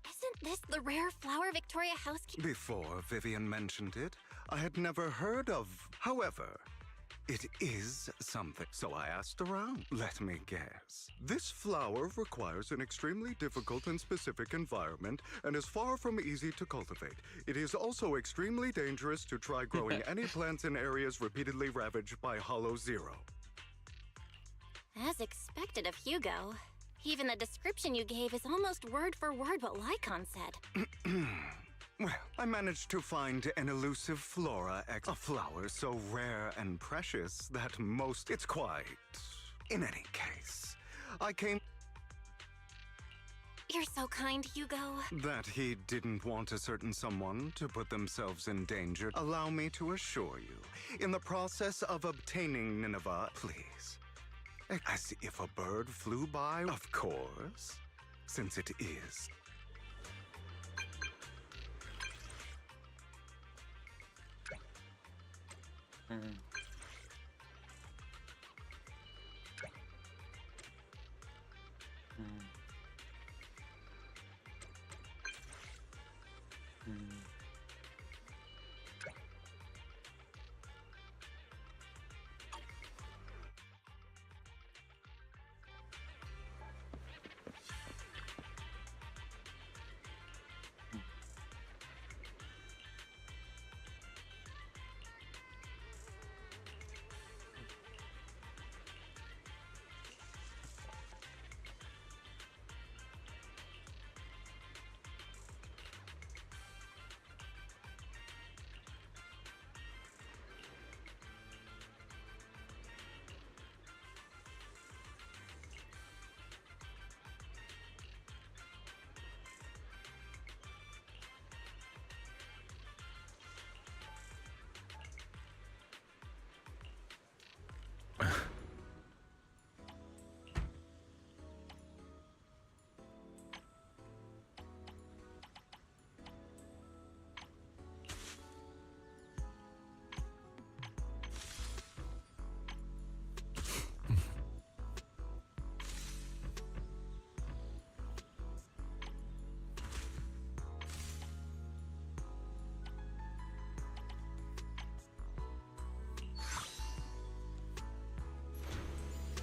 S6: Isn't this the rare flower Victoria housekeeper?
S15: Before Vivian mentioned it, I had never heard of... However, it is something, so I asked around. Let me guess. This flower requires an extremely difficult and specific environment and is far from easy to cultivate. It is also extremely dangerous to try growing any plants in areas repeatedly ravaged by Hollow Zero.
S6: As expected of Hugo. Even the description you gave is almost word for word what Lycon said.
S15: Well, I managed to find an elusive flora a flower so rare and precious that most... It's quite... In any case, I came...
S6: You're so kind, Hugo.
S15: That he didn't want a certain someone to put themselves in danger. Allow me to assure you, in the process of obtaining Nineveh, please... As if a bird flew by, of course, since it is.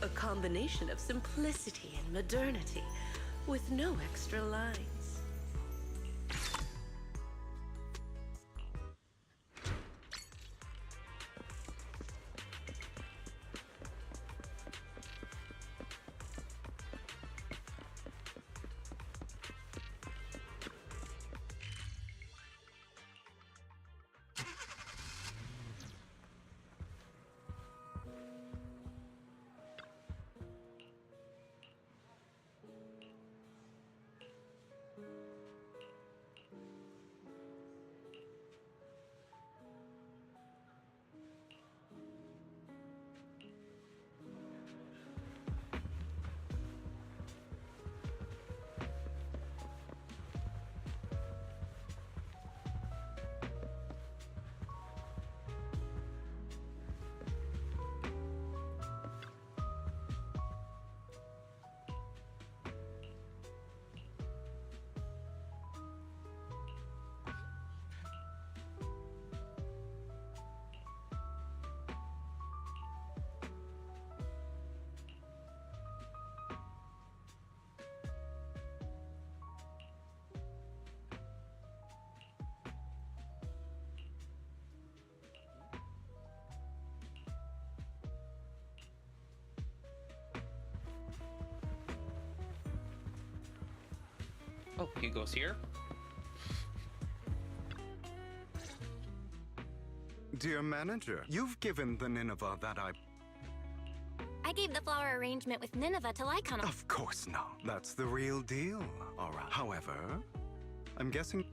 S11: A combination of simplicity and modernity, with no extra lines.
S1: Oh, Hugo's here.
S15: Dear manager, you've given the Nineveh that
S6: I gave the flower arrangement with Nineveh to Lycon.
S15: Of course not. That's the real deal. All right. However, I'm guessing...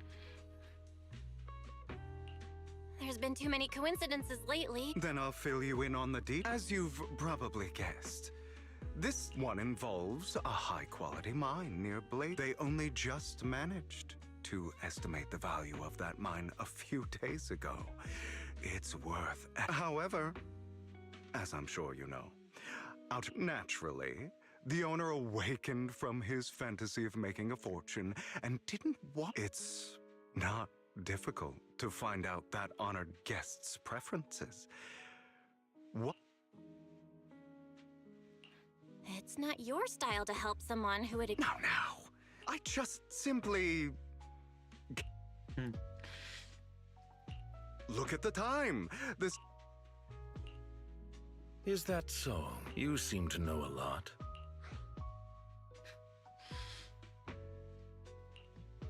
S6: There's been too many coincidences lately.
S15: Then I'll fill you in on the details. As you've probably guessed, this one involves a high-quality mine near Blade. They only just managed to estimate the value of that mine a few days ago. It's worth... However, as I'm sure you know, naturally, the owner awakened from his fantasy of making a fortune and didn't want... It's not difficult to find out that honored guest's preferences. What?
S6: It's not your style to help someone who would...
S15: Now. I just simply... Look at the time. This...
S12: Is that so? You seem to know a lot.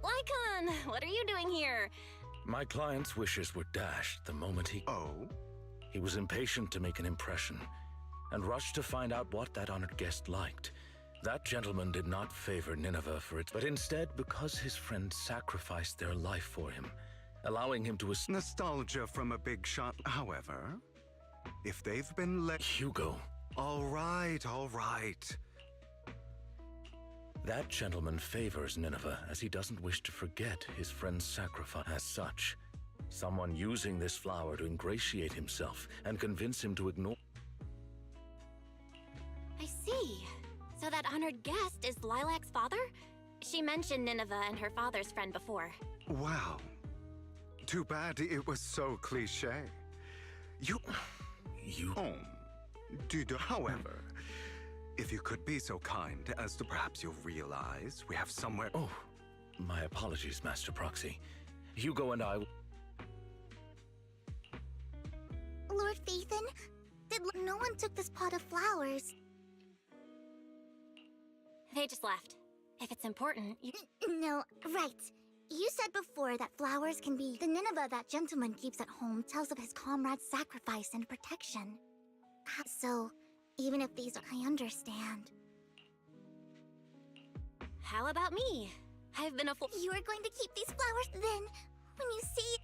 S6: Lycon, what are you doing here?
S12: My client's wishes were dashed the moment he...
S15: Oh?
S12: He was impatient to make an impression, and rushed to find out what that honored guest liked. That gentleman did not favor Nineveh for it, but instead because his friend sacrificed their life for him, allowing him to...
S15: Nostalgia from a big shot, however. If they've been let...
S12: Hugo.
S15: All right.
S12: That gentleman favors Nineveh as he doesn't wish to forget his friend's sacrifice. As such, someone using this flower to ingratiate himself and convince him to ignore...
S6: I see. So that honored guest is Lilac's father? She mentioned Nineveh and her father's friend before.
S15: Wow. Too bad it was so cliché. You... However, if you could be so kind as to perhaps you'll realize we have somewhere...
S12: Oh, my apologies, Master Proxy. Hugo and I...
S2: Lord Phaethon, no one took this pot of flowers.
S6: They just left. If it's important, you...
S2: No, right. You said before that flowers can be... The Nineveh that gentleman keeps at home tells of his comrade's sacrifice and protection. So, even if these are... I understand.
S6: How about me? I've been a fool...
S2: You are going to keep these flowers then, when you see...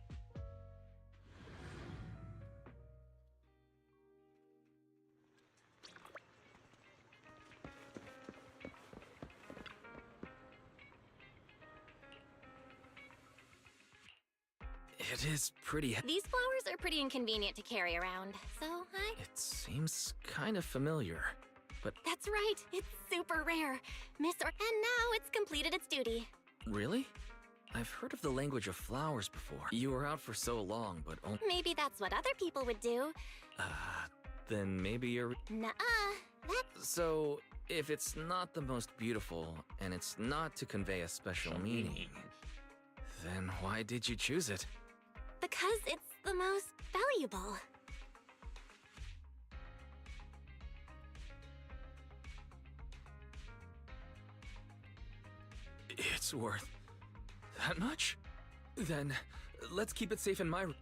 S4: It is pretty...
S6: These flowers are pretty inconvenient to carry around, so
S4: It seems kind of familiar, but...
S6: That's right, it's super rare. And now it's completed its duty.
S4: Really? I've heard of the language of flowers before. You were out for so long, but only...
S6: Maybe that's what other people would do.
S4: Then maybe you're...
S6: Nuh-uh.
S4: So, if it's not the most beautiful, and it's not to convey a special meaning, then why did you choose it?
S6: Because it's the most valuable.
S4: It's worth... that much? Then, let's keep it safe in my room.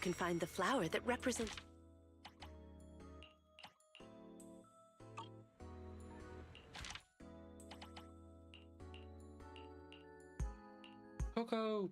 S11: can find the flower that represents...
S1: Coco!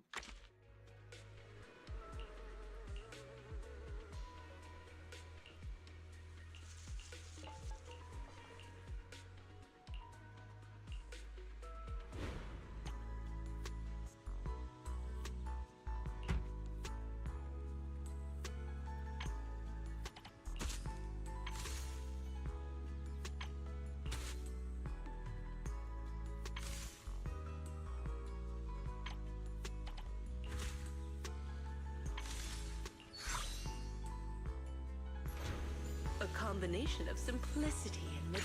S11: A combination of simplicity and...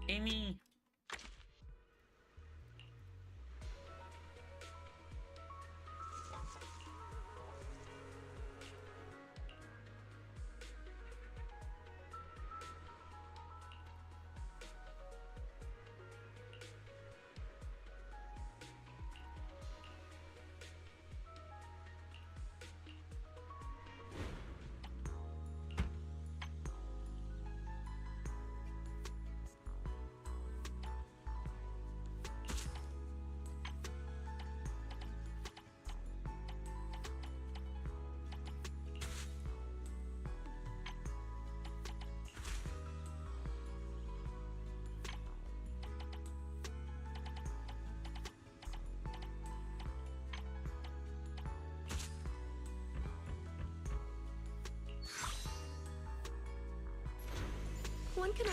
S1: Amy!
S11: One can...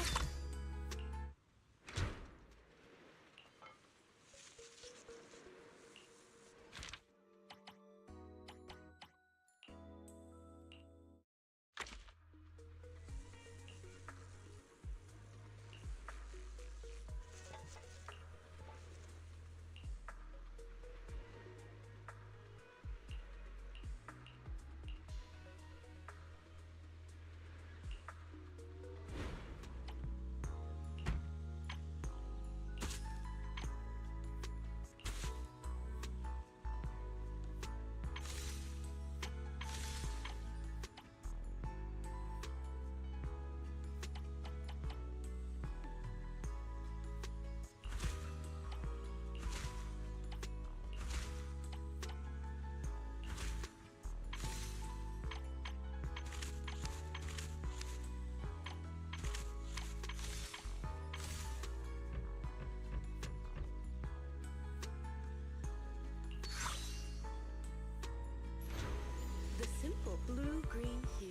S11: The simple blue-green hue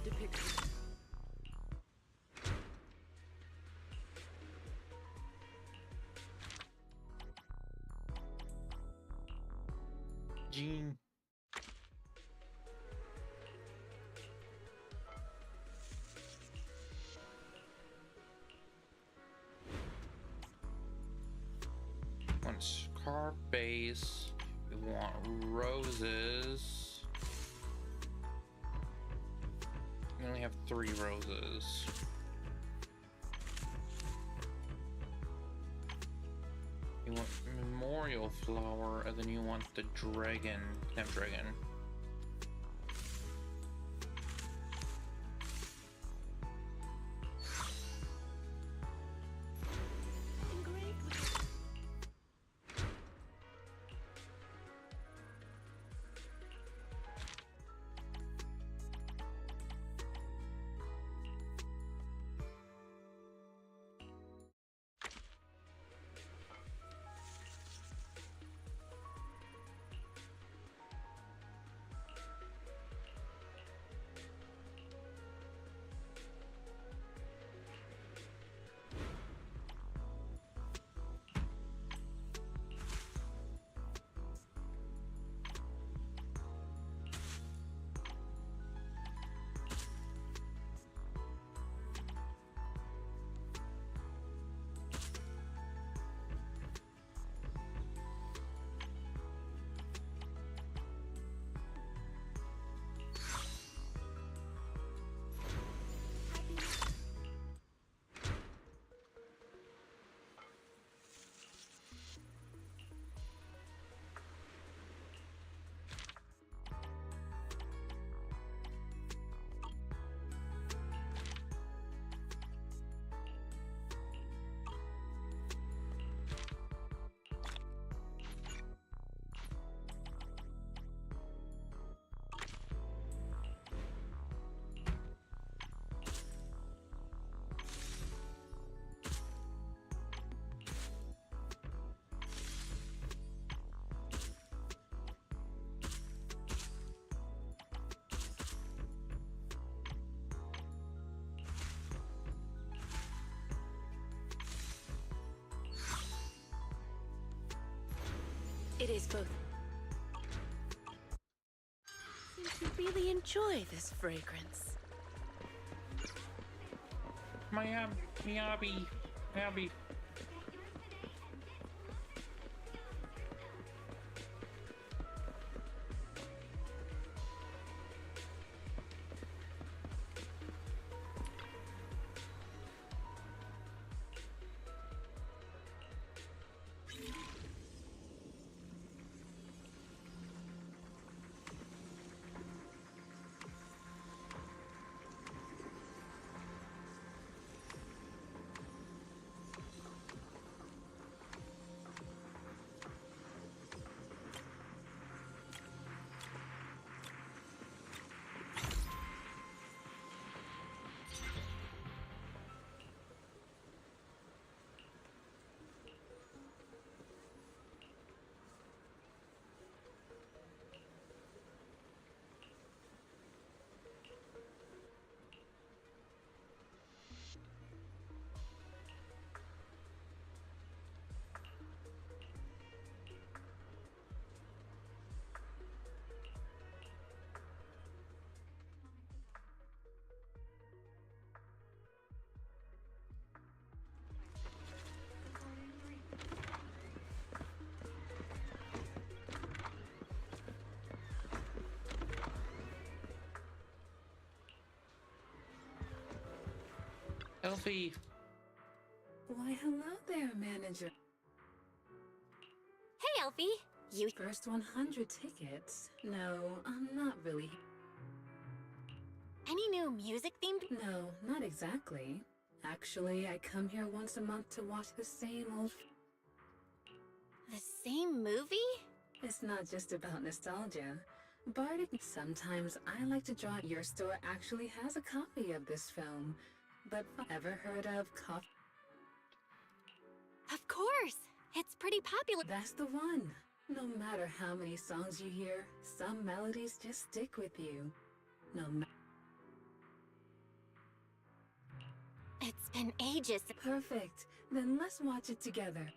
S11: depicts...
S1: Jean. Want scar base. We want roses. We only have 3 roses. You want memorial flower, and then you want the dragon, snapdragon.
S11: It is both. Seem to really enjoy this fragrance.
S1: Miyabi. Elfie.
S16: Why, hello there, manager.
S6: Hey, Elfie. You
S16: First 100 tickets. No, I'm not really.
S6: Any new music themed?
S16: No, not exactly. Actually, I come here once a month to watch the same old.
S6: The same movie?
S16: It's not just about nostalgia. Bardic, sometimes I like to draw. Your store actually has a copy of this film. But ever heard of Coffee?
S6: Of course! It's pretty popular.
S16: That's the one. No matter how many songs you hear, some melodies just stick with you. No matter.
S6: It's been ages.
S16: Perfect. Then let's watch it together.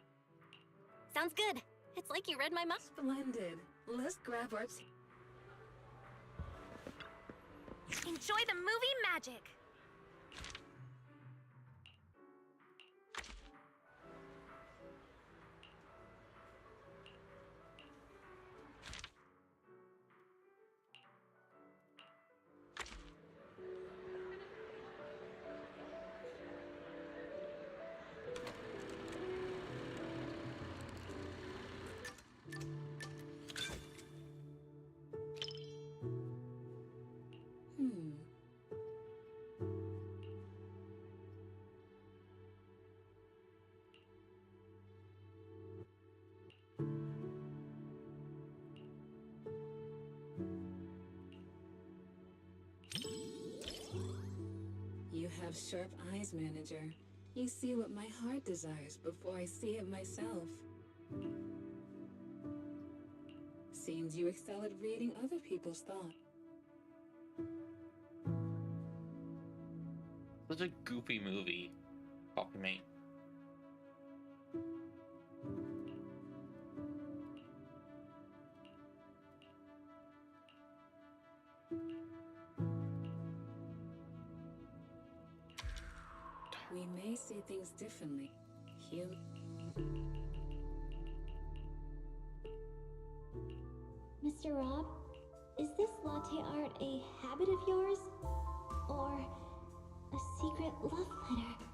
S6: Sounds good. It's like you read my mind.
S16: Splendid. Let's grab our
S2: Enjoy the movie magic!
S16: You have sharp eyes, manager. You see what my heart desires before I see it myself. Seems you excel at reading other people's thoughts.
S1: Such a goofy movie. Copy me.
S16: We may see things differently.
S17: Mr. Rob, is this latte art a habit of yours? Or a secret love letter?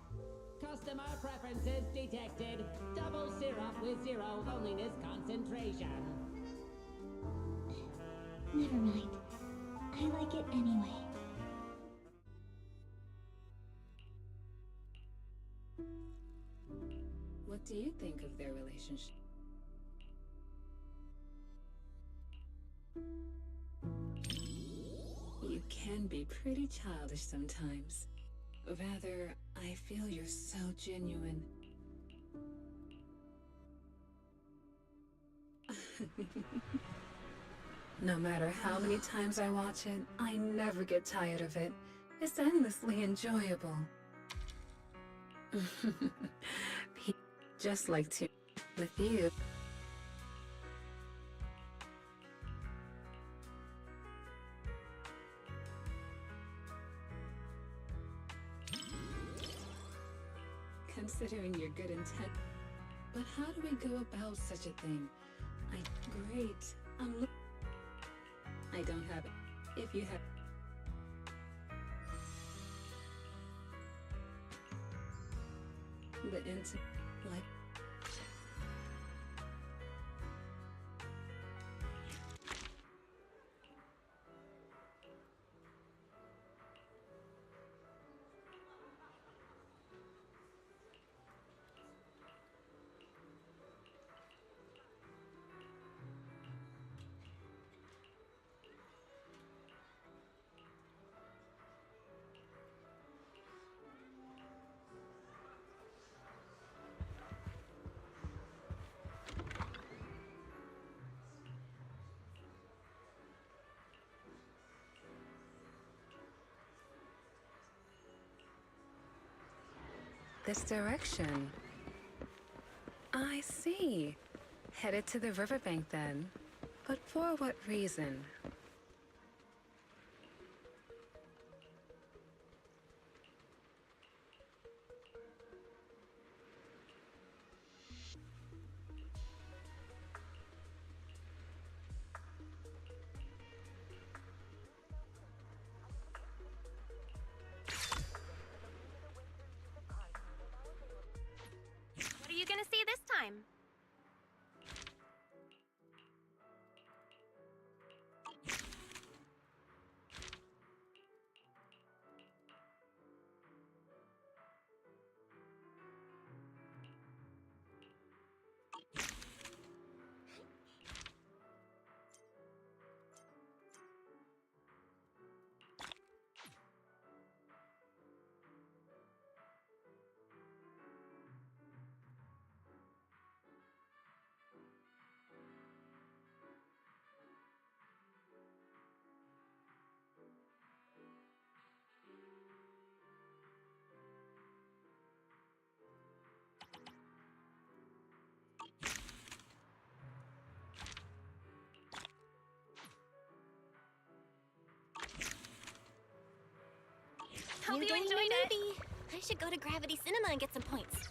S18: Customer preferences detected. Double syrup with 0 loneliness concentration.
S17: Never mind. I like it anyway.
S16: What do you think of their relationship? You can be pretty childish sometimes. Rather, I feel you're so genuine. No matter how many times I watch it, I never get tired of it. It's endlessly enjoyable. Just like to with you. considering your good intent. But how do we go about such a thing? Great. I don't have it. If you have... The like... This direction. I see. Headed to the riverbank then. But for what reason?
S6: What are you gonna see this time? Hope you enjoyed it. I should go to Gravity Cinema and get some points.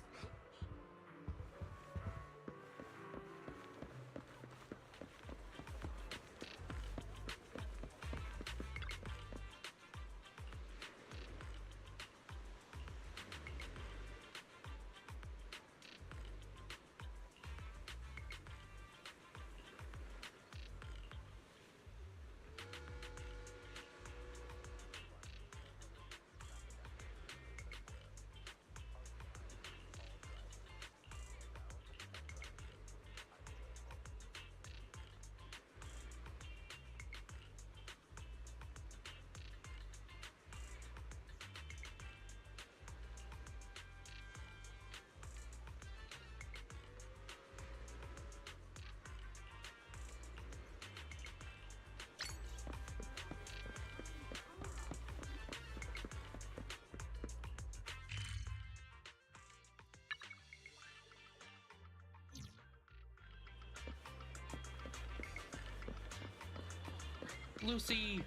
S1: Lucy!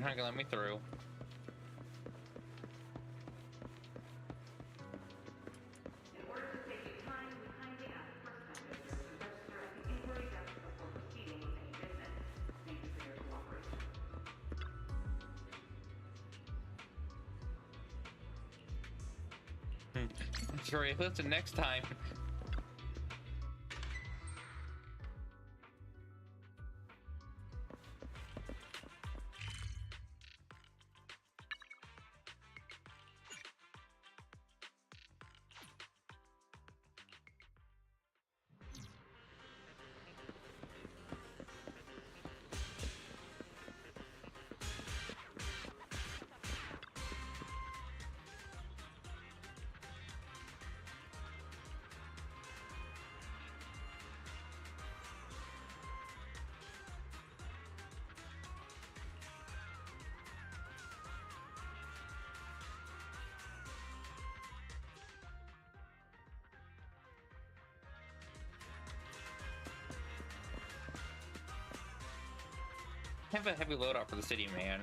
S1: You're not gonna let me through. Sorry, listen next time. Have a heavy loadout for the city, man.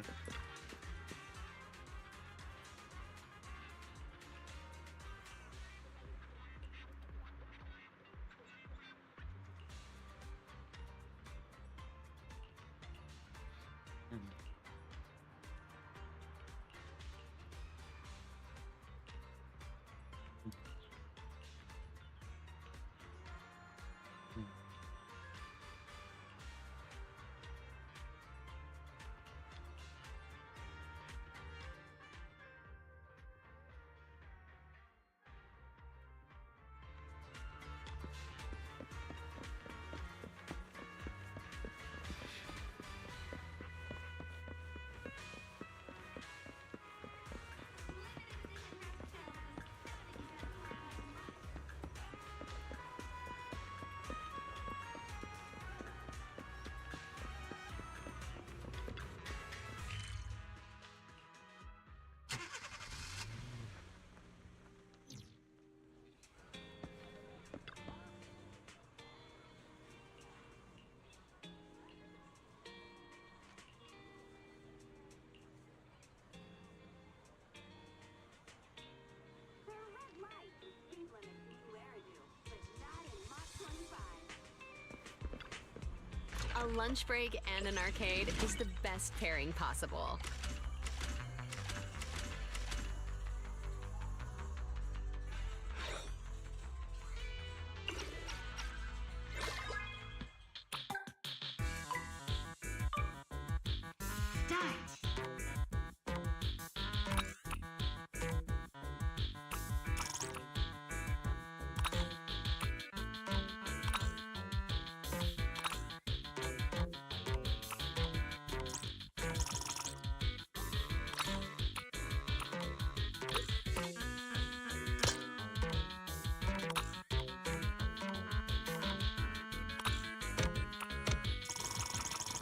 S19: A lunch break and an arcade is the best pairing possible.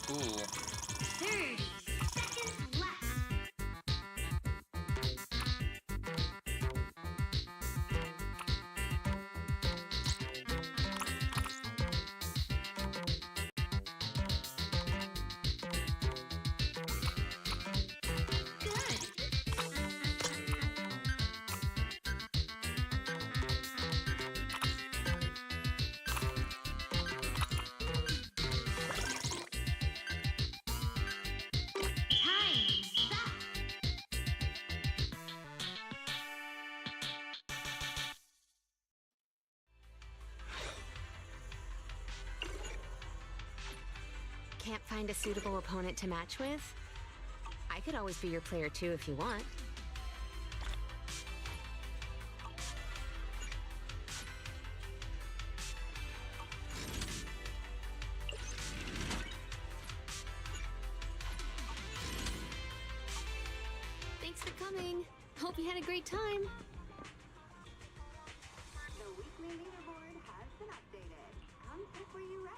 S1: Ooh.
S2: 30 seconds left.
S19: Can't find a suitable opponent to match with? I could always be your player too if you want. Thanks for coming. Hope you had a great time.
S20: The weekly leaderboard has been updated. Come pick where you rank.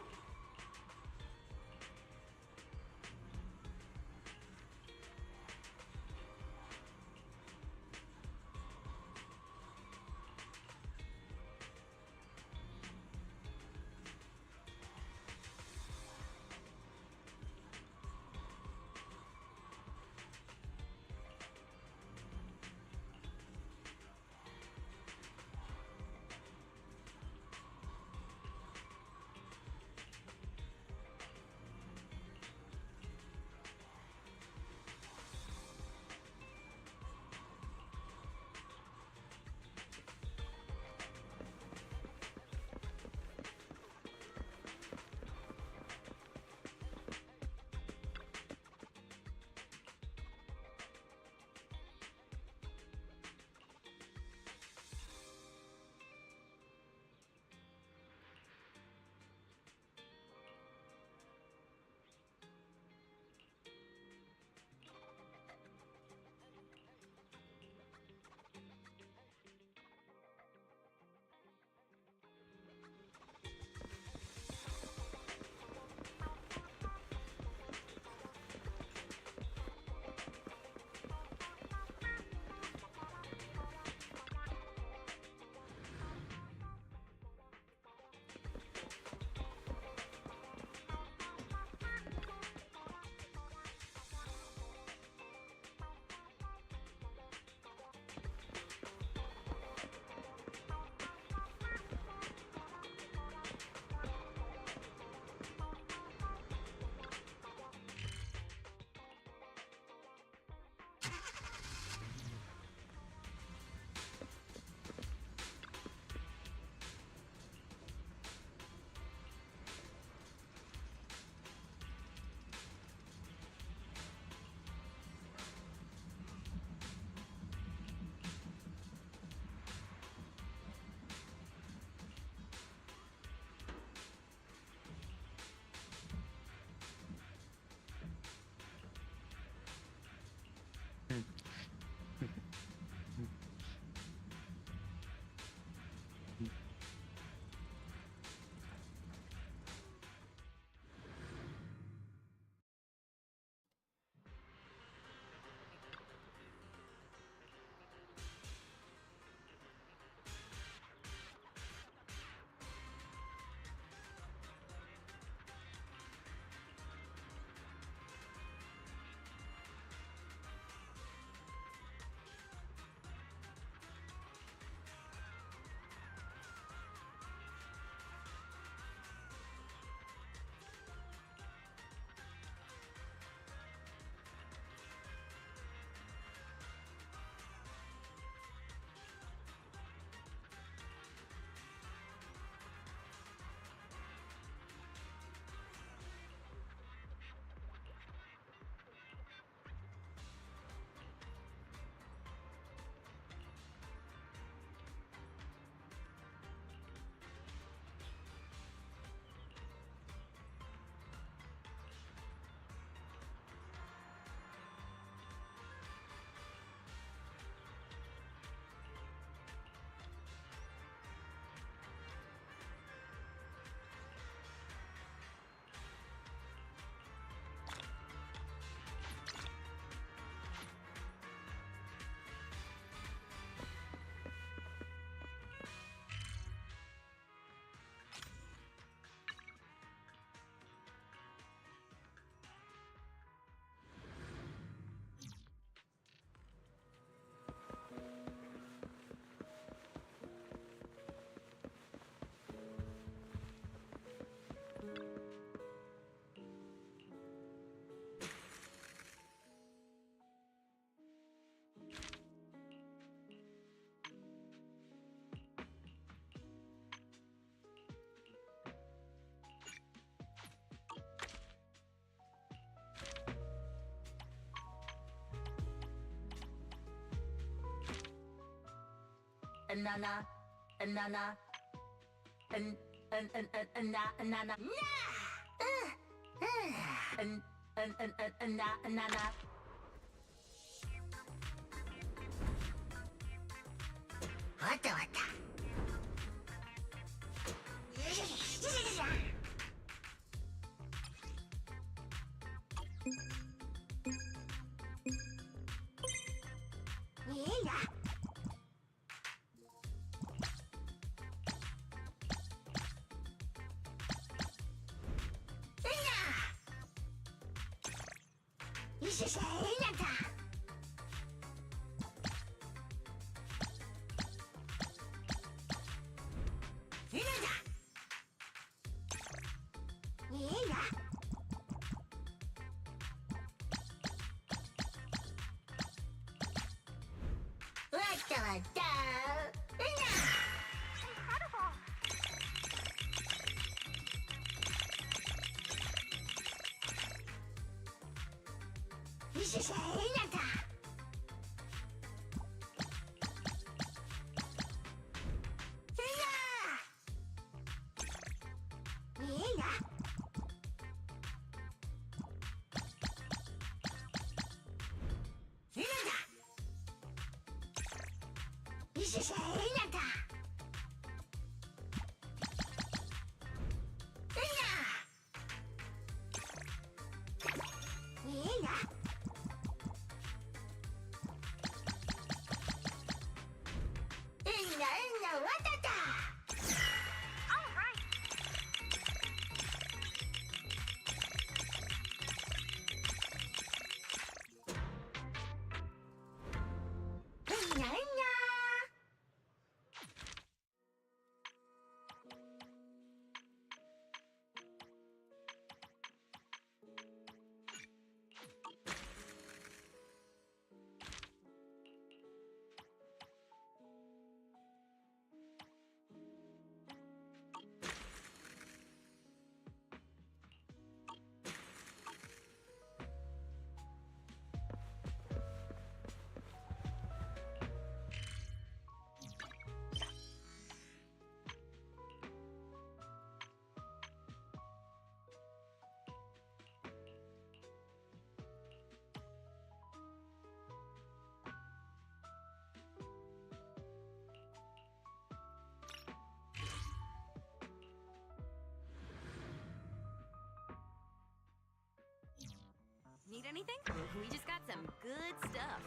S19: Need anything? We just got some good stuff.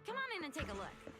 S19: Come on in and take a look.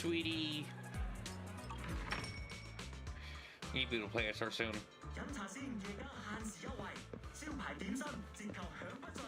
S1: sweetie. Need you to play us soon.
S21: 飲茶先，夜間限時優惠，招牌點心折扣享不盡。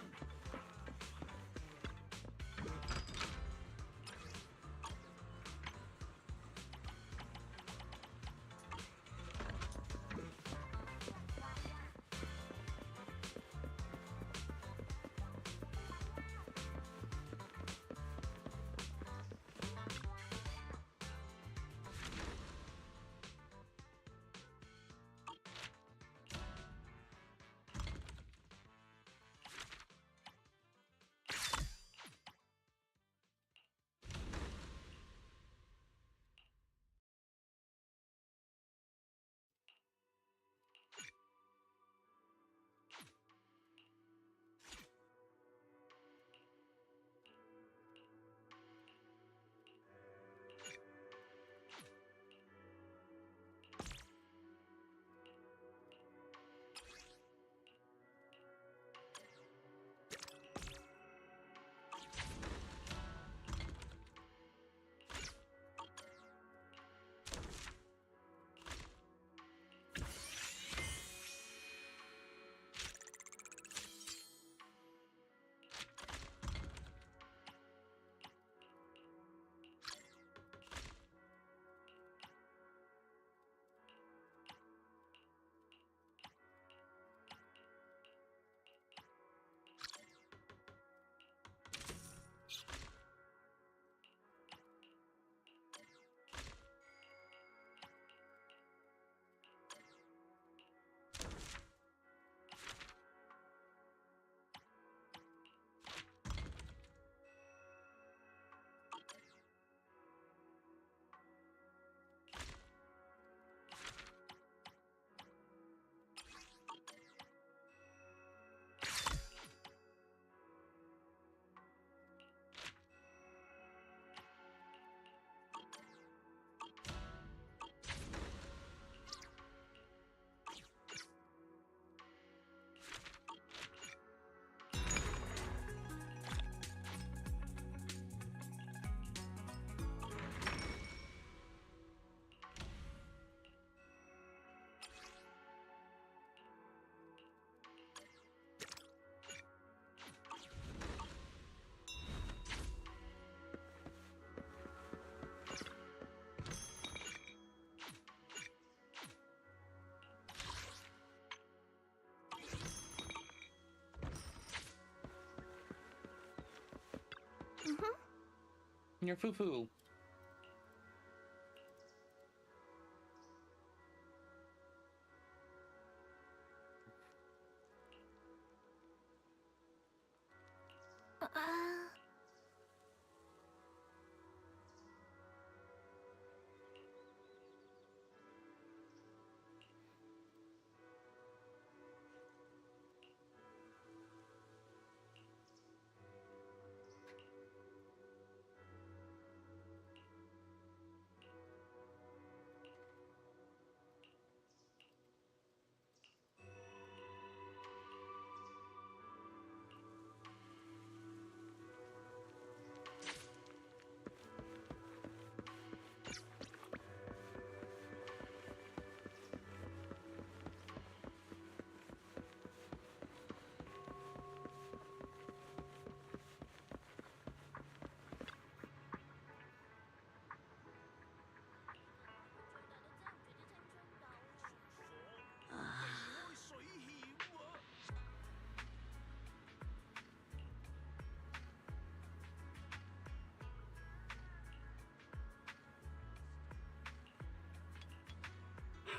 S1: Your foo-foo.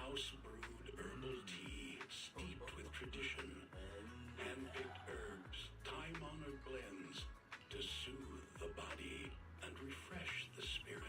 S22: House-brewed herbal tea steeped with tradition, hand-picked herbs, time-honored blends to soothe the body and refresh the spirit.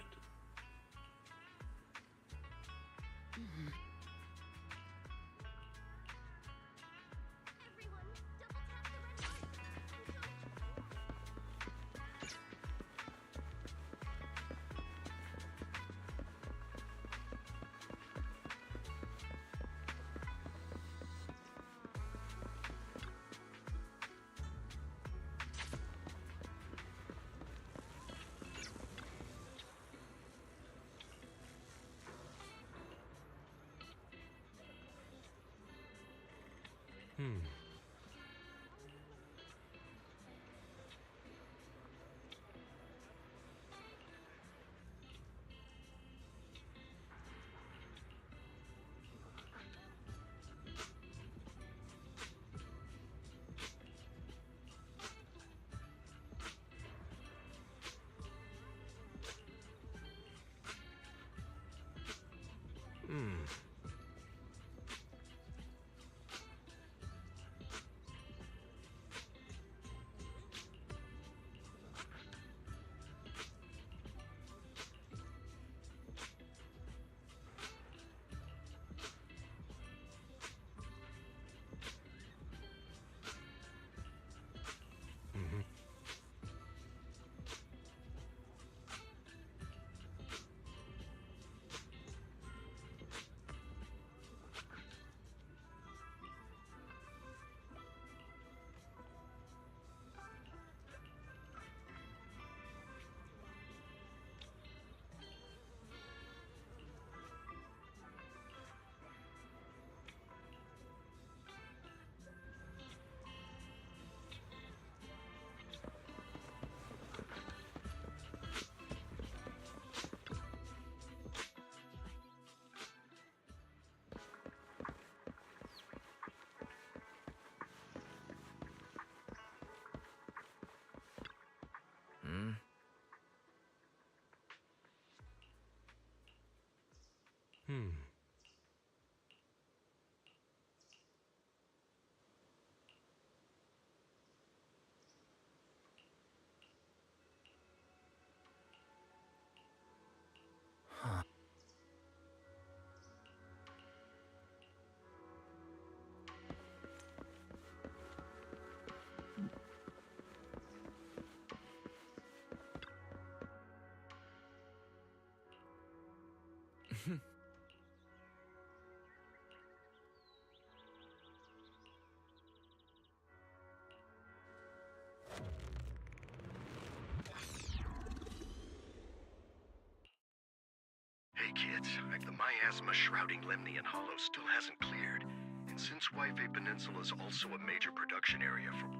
S7: Hey kids, the miasma shrouding Lemnian Hollow still hasn't cleared. And since Wi-Fi Peninsula is also a major production area for...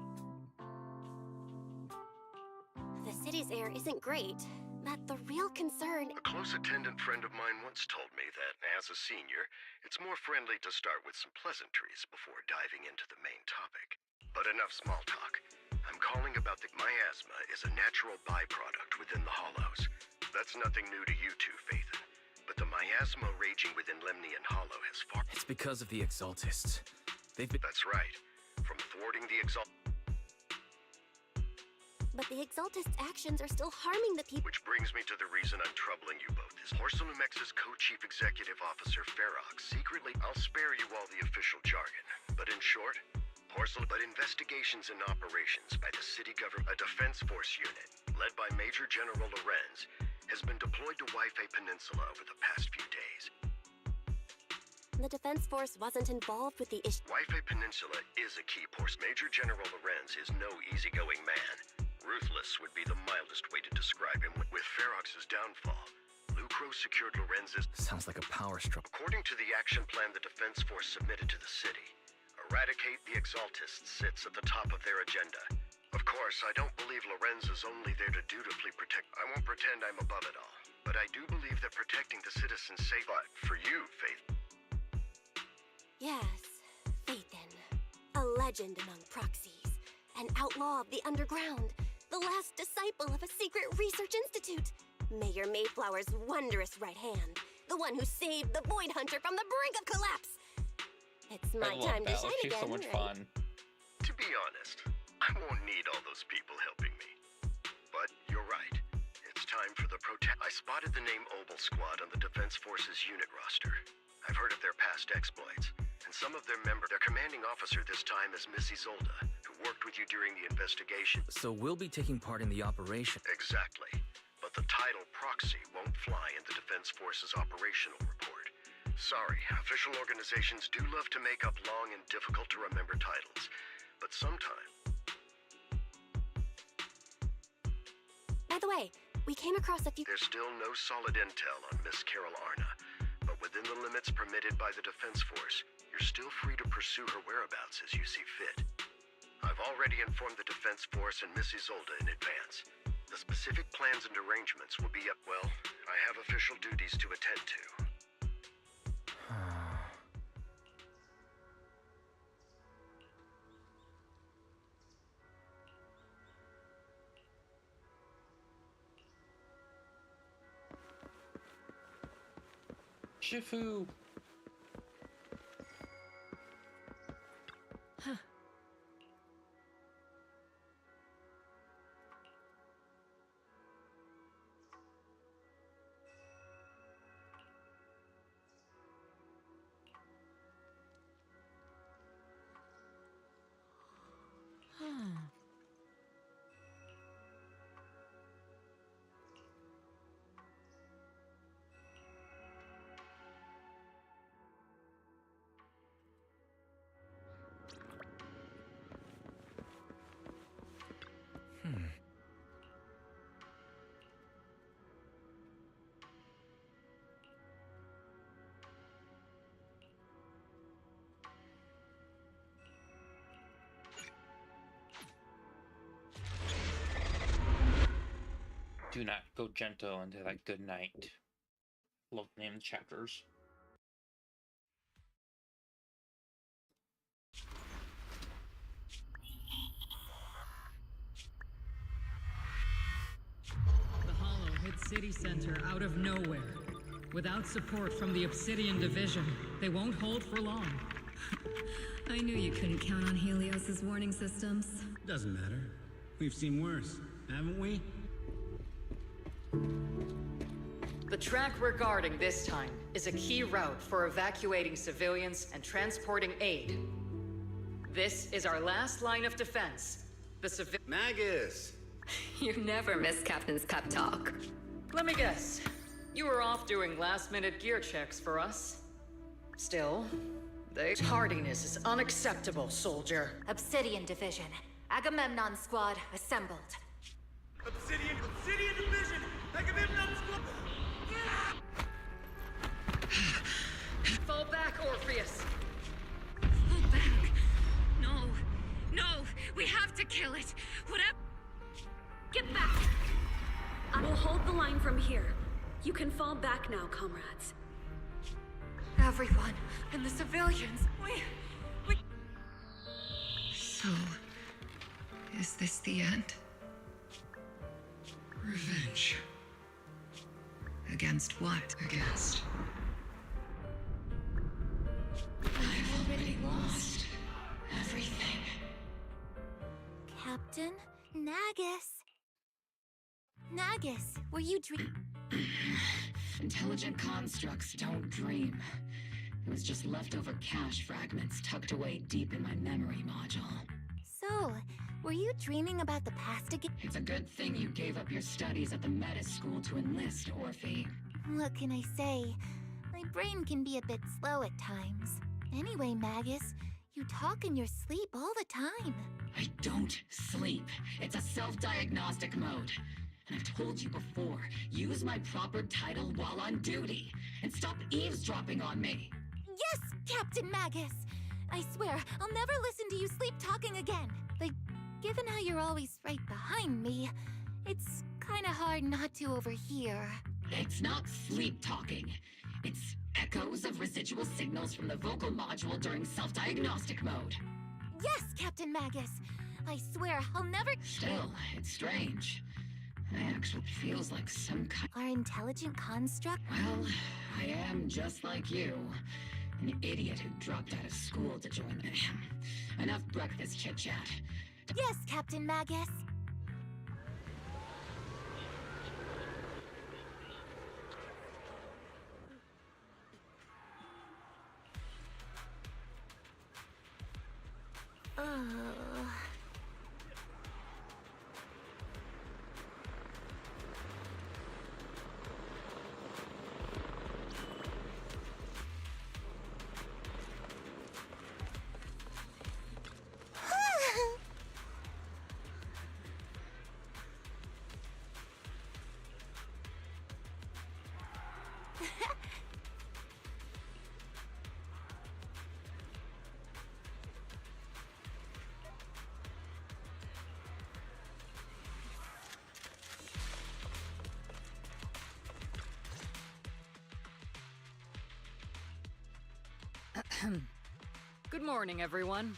S6: The city's air isn't great, but the real concern...
S7: A close attendant friend of mine once told me that, as a senior, it's more friendly to start with some pleasantries before diving into the main topic. But enough small talk. I'm calling about the miasma is a natural byproduct within the Hollows. That's nothing new to you two, Phaethon. But the miasma raging within Lemnian Hollow has far...
S4: It's because of the Exaltists. They've been...
S7: That's right. From thwarting the
S6: But the Exaltists' actions are still harming the people...
S7: Which brings me to the reason I'm troubling you both. Is Horsalumex's co-chief executive officer, Ferox, secretly... I'll spare you all the official jargon. But in short, But investigations and operations by the city government, a defense force unit, led by Major General Lorenz, has been deployed to Wi-Fi Peninsula over the past few days.
S6: The defense force wasn't involved with the issue.
S7: Wi-Fi Peninsula is a key force. Major General Lorenz is no easygoing man. Ruthless would be the mildest way to describe him. With Ferox's downfall, Lucro secured Lorenz's...
S4: Sounds like a power struggle.
S7: According to the action plan the defense force submitted to the city, eradicate the Exaltists sits at the top of their agenda. Of course, I don't believe Lorenz is only there to dutifully protect... I won't pretend I'm above it all, but I do believe that protecting the citizens' safe... But for you, Faith...
S6: Yes, Phaethon. A legend among proxies. An outlaw of the underground. The last disciple of a secret research institute. Mayor Mayflower's wondrous right hand. The one who saved the Void Hunter from the brink of collapse. It's my time to shine
S1: She's
S6: again,
S1: so much
S6: right?
S1: fun.
S7: To be honest, I won't need all those people helping me. But you're right. It's time for the protest. I spotted the name Obel Squad on the Defense Force's unit roster. I've heard of their past exploits, and some of their their commanding officer this time is Miss Isolde, who worked with you during the investigation.
S4: So we'll be taking part in the operation.
S7: Exactly. But the title Proxy won't fly in the Defense Force's operational report. Sorry, official organizations do love to make up long and difficult to remember titles, but sometimes...
S6: By the way, we came across a few...
S7: There's still no solid intel on Miss Carol Arna, but within the limits permitted by the Defense Force, you're still free to pursue her whereabouts as you see fit. I've already informed the Defense Force and Miss Isolde in advance. The specific plans and arrangements will be up... Well, I have official duties to attend to.
S1: Shifu!
S5: Huh.
S1: Do not go gentle into that good night. Love the name of the chapters.
S9: The Hollow hit city center out of nowhere. Without support from the Obsidian Division, they won't hold for long.
S16: I knew you couldn't count on Helios's warning systems.
S10: Doesn't matter. We've seen worse, haven't we?
S23: The track we're guarding this time is a key route for evacuating civilians and transporting aid. This is our last line of defense. The
S24: Magus!
S23: You never miss Captain's pep talk. Let me guess. You were off doing last-minute gear checks for us. Still, the tardiness is unacceptable, soldier.
S25: Obsidian Division. Agamemnon Squad assembled.
S21: Obsidian Division! Agamemnon Squad!
S23: Fall back, Orpheus!
S5: Fall back! No, we have to kill it. Whatever. Get back!
S26: I will hold the line from here. You can fall back now, comrades.
S25: Everyone, and the civilians, we...
S27: So, is this the end? Revenge. Against what? Against? I've already lost everything.
S3: Captain Nagus. Nagus, were you
S27: Intelligent constructs don't dream. It was just leftover cache fragments tucked away deep in my memory module.
S3: So, were you dreaming about the past again?
S27: It's a good thing you gave up your studies at the Meta School to enlist, Orphe.
S3: What can I say? My brain can be a bit slow at times. Anyway, Magus, you talk in your sleep all the time.
S27: I don't sleep. It's a self-diagnostic mode. And I've told you before, use my proper title while on duty, and stop eavesdropping on me.
S3: Yes, Captain Magus! I swear, I'll never listen to you sleep talking again. But given how you're always right behind me, it's kinda hard not to overhear.
S27: It's not sleep talking. It's echoes of residual signals from the vocal module during self-diagnostic mode.
S3: Yes, Captain Magus! I swear, I'll never—
S27: Still, it's strange. I actually feels like some kind—
S3: Our intelligent construct?
S27: Well, I am just like you. An idiot who dropped out of school to join them. Enough breakfast chit-chat.
S3: Yes, Captain Magus.
S23: Good morning, everyone.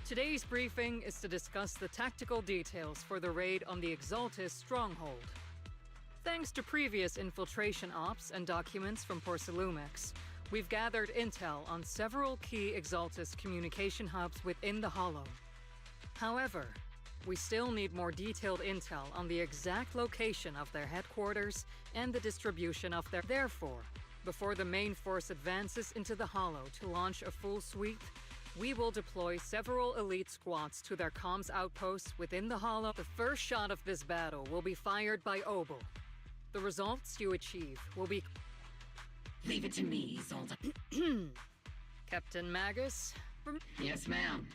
S23: Today's briefing is to discuss the tactical details for the raid on the Exaltus stronghold. Thanks to previous infiltration ops and documents from Porcelumex, we've gathered intel on several key Exaltus communication hubs within the Hollow. However, we still need more detailed intel on the exact location of their headquarters and the distribution of their— Therefore, before the main force advances into the Hollow to launch a full sweep, we will deploy several elite squads to their comms outposts within the Hollow. The first shot of this battle will be fired by Obel. The results you achieve will be—
S27: Leave it to me, Zolda.
S23: Captain Magus?
S27: Yes, ma'am.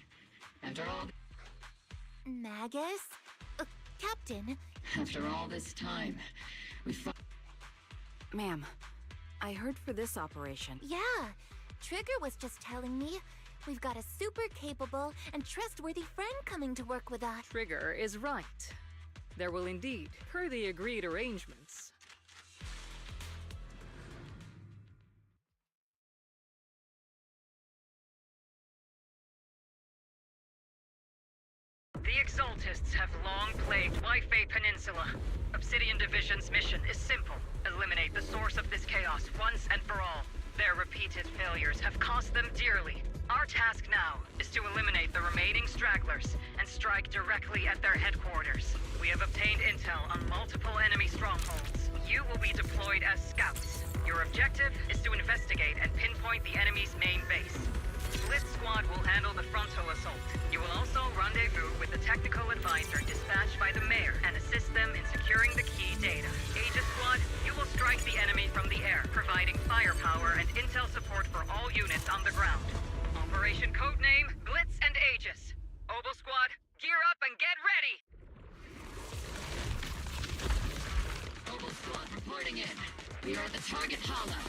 S27: After all—
S3: Magus? Captain?
S27: After all this time, we
S28: Ma'am, I heard for this operation.
S3: Yeah, Trigger was just telling me we've got a super capable and trustworthy friend coming to work with us.
S23: Trigger is right. There will indeed, per the agreed arrangements. The Exaltists have long plagued Wi-Fi Peninsula. Obsidian Division's mission is simple. Eliminate the source of this chaos.
S8: chaos once and for all. Their repeated failures have cost them dearly. Our task now is to eliminate the remaining stragglers and strike directly at their headquarters. We have obtained intel on multiple enemy strongholds. You will be deployed as scouts. Your objective is to investigate and pinpoint the enemy's main base. Blitz Squad will handle the frontal assault. You will also rendezvous with the technical advisor dispatched by the mayor and assist them in securing the key data. Aegis Squad, you will strike the enemy from the air, providing firepower and intel support for all units on the ground. Operation codename Blitz and Aegis. Obel Squad, gear up and get ready!
S27: Obel Squad reporting in. We are at the target hollow.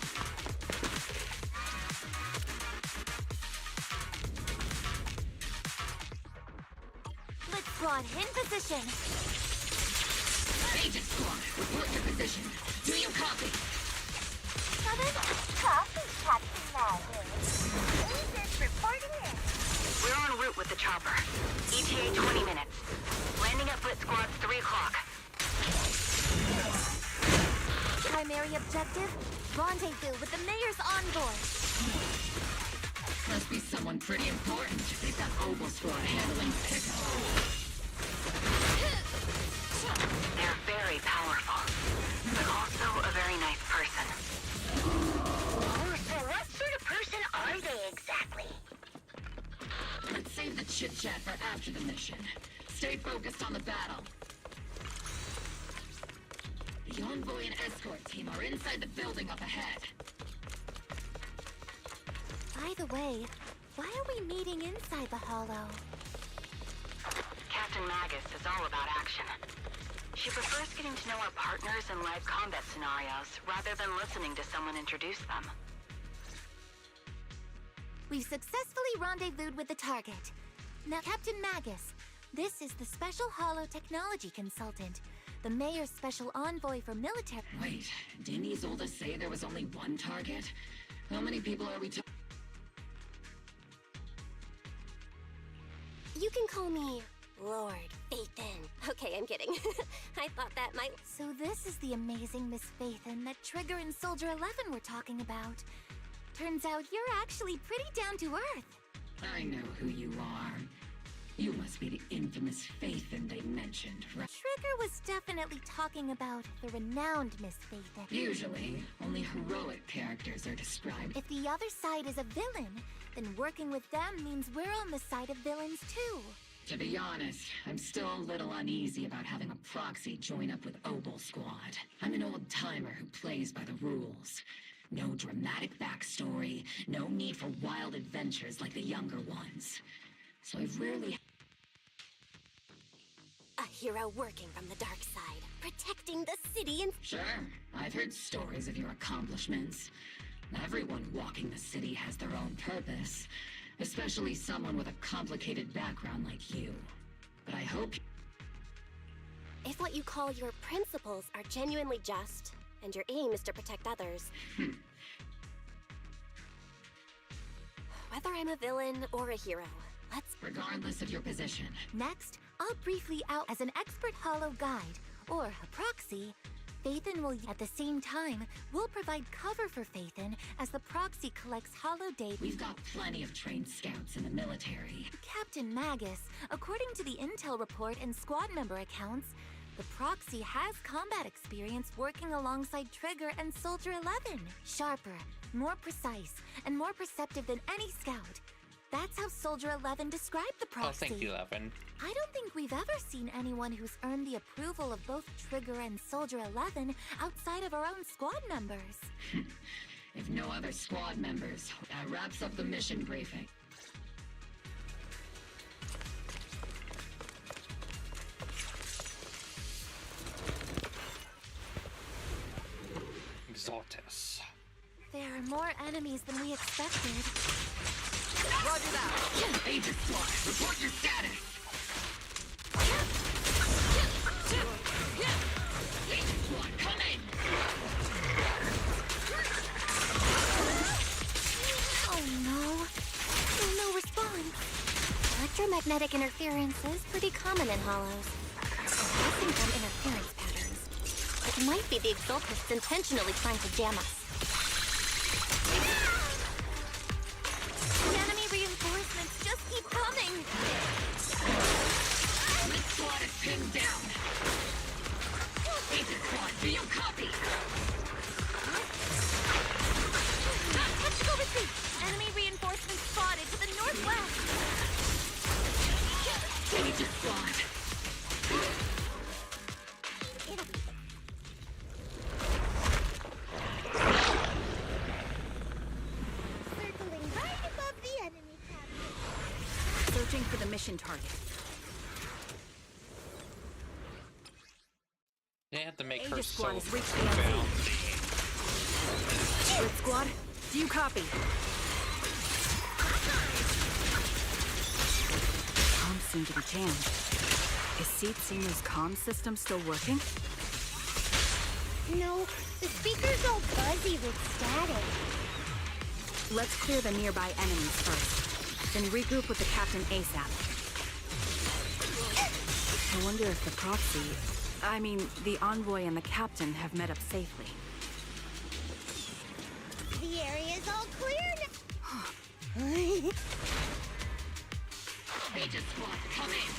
S3: Blitz Squad, in position.
S27: Aegis Squad, report your position. Do you copy?
S2: Copy, Captain Magus. Aegis reporting in.
S25: We're en route with the chopper. ETA 20 minutes. Landing at Blitz Squad's 3 o'clock.
S3: Primary objective, rendezvous with the mayor's envoy.
S27: Must be someone pretty important. They've got Obel Squad handling pickup.
S25: They're very powerful, but also a very nice person.
S2: Oh, so what sort of person are they exactly?
S27: Let's save the chit-chat for after the mission. Stay focused on the battle. The envoy and escort team are inside the building up ahead.
S3: By the way, why are we meeting inside the hollow?
S25: Captain Magus is all about action. She prefers getting to know our partners in live combat scenarios, rather than listening to someone introduce them.
S3: We've successfully rendezvoused with the target. Now, Captain Magus, this is the Special Hollow Technology Consultant, the Mayor's Special Envoy for Military...
S27: Wait, didn't Isolde say there was only one target? How many people are we talking?
S6: You can call me Lord Phaethon. Okay, I'm kidding. I thought that might...
S3: So this is the amazing Miss Phaethon that Trigger and Soldier 11 were talking about. Turns out you're actually pretty down to earth.
S27: I know who you are. You must be the infamous Phaethon they mentioned, right?
S3: Trigger was definitely talking about the renowned Miss Phaethon.
S27: Usually, only heroic characters are described.
S3: If the other side is a villain, then working with them means we're on the side of villains too.
S27: To be honest, I'm still a little uneasy about having a proxy join up with Obel Squad. I'm an old-timer who plays by the rules. No dramatic backstory, no need for wild adventures like the younger ones. So I've rarely...
S6: A hero working from the dark side, protecting the city and...
S27: Sure, I've heard stories of your accomplishments. Everyone walking the city has their own purpose, especially someone with a complicated background like you. But I hope...
S6: If what you call your principles are genuinely just, and your aim is to protect others... Whether I'm a villain or a hero, let's...
S27: Regardless of your position.
S3: Next, I'll briefly out as an expert hollow guide, or a proxy. Phaethon will, at the same time, we'll provide cover for Phaethon as the proxy collects hollow data.
S27: We've got plenty of trained scouts in the military.
S3: Captain Magus, according to the intel report and squad member accounts, the proxy has combat experience working alongside Trigger and Soldier 11. Sharper, more precise, and more perceptive than any scout. That's how Soldier 11 described the proxy.
S1: Oh, thank you, 11.
S3: I don't think we've ever seen anyone who's earned the approval of both Trigger and Soldier 11 outside of our own squad members.
S27: If no other squad members, that wraps up the mission briefing.
S1: Exaltus.
S3: There are more enemies than we expected.
S27: Roger that! Aegis Squad, report your status! Aegis Squad, come in!
S3: Oh no. Still no response.
S6: Electromagnetic interference is pretty common in hollows. Guessing from interference patterns. It might be the Exaltists intentionally trying to jam us.
S3: The enemy reinforcements just keep coming!
S27: This squad is pinned down. Agent squad, do you copy?
S3: Tactical retreat! Enemy reinforcements spotted to the northwest!
S27: Agent squad.
S2: Circling right above the enemy captain.
S28: Searching for the mission target.
S1: They have to make her
S28: Aegis squad
S1: so
S28: has reached the
S1: bound.
S28: Blitz squad, do you copy? Comms seem to be jammed. Is Seed Senior's comm system still working?
S2: No, the speaker's all buzzy with static.
S28: Let's clear the nearby enemies first, then regroup with the captain ASAP. I wonder if the proxy, the envoy and the captain have met up safely.
S2: The area's all clear now.
S27: Agent squad, come in.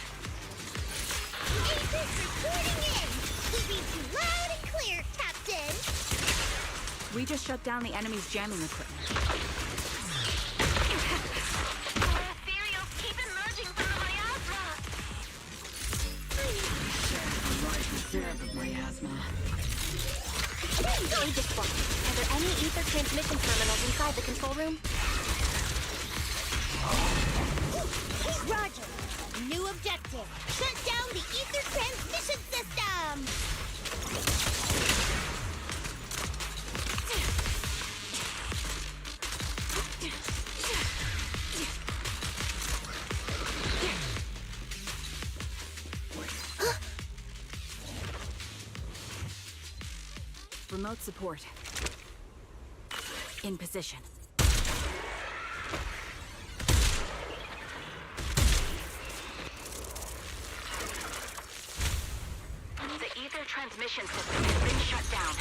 S2: Agent reporting in. We read you loud and clear, Captain.
S28: We just shut down the enemy's jamming equipment.
S2: Ethereals keep emerging from the miasma.
S27: Large reserve of miasma.
S3: Aegis squad, are there any ether transmission terminals inside the control room?
S2: Roger. New objective. Shut down the ether transmission system.
S28: Remote support. In position.
S25: The ether transmission system has been shut down.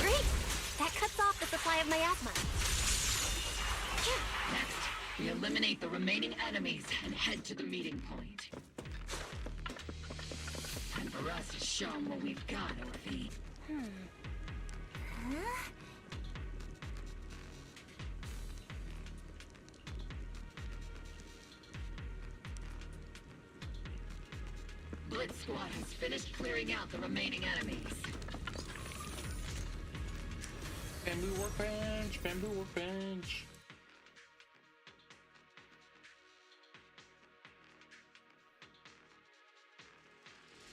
S3: Great! That cuts off the supply of miasma.
S27: Next, we eliminate the remaining enemies and head to the meeting point. Time for us to show them what we've got, Orphe. Blitz squad has finished clearing out the remaining enemies.
S1: Bamboo workbench, bamboo workbench.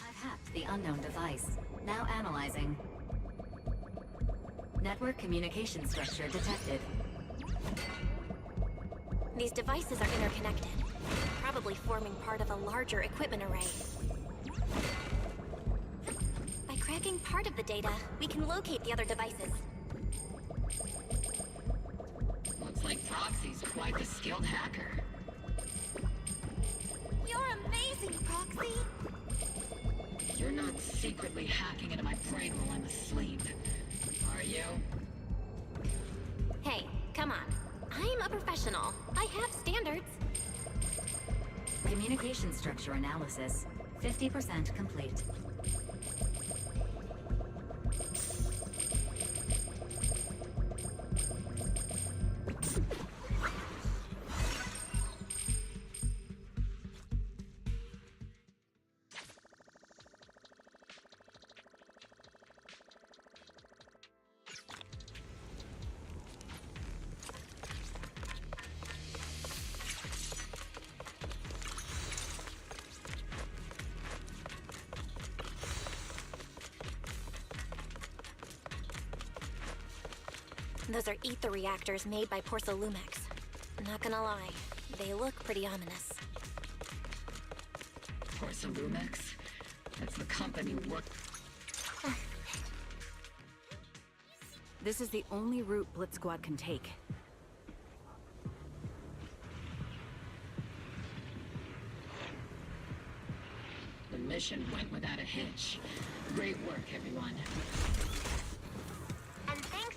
S11: I've hacked the unknown device. Now analyzing. Network communication structure detected.
S3: These devices are interconnected, probably forming part of a larger equipment array. By cracking part of the data, we can locate the other devices.
S27: Looks like Proxy's quite the skilled hacker.
S3: You're amazing, Proxy!
S27: You're not secretly hacking into my brain while I'm asleep, are you?
S3: Hey, come on. I'm a professional. I have standards.
S11: Communication structure analysis. 50% complete.
S3: Those are ether reactors made by Porcelumex. Not gonna lie, they look pretty ominous.
S27: Porcelumex? That's the company work.
S28: This is the only route Blitz Squad can take.
S27: The mission went without a hitch. Great work, everyone.
S2: And thanks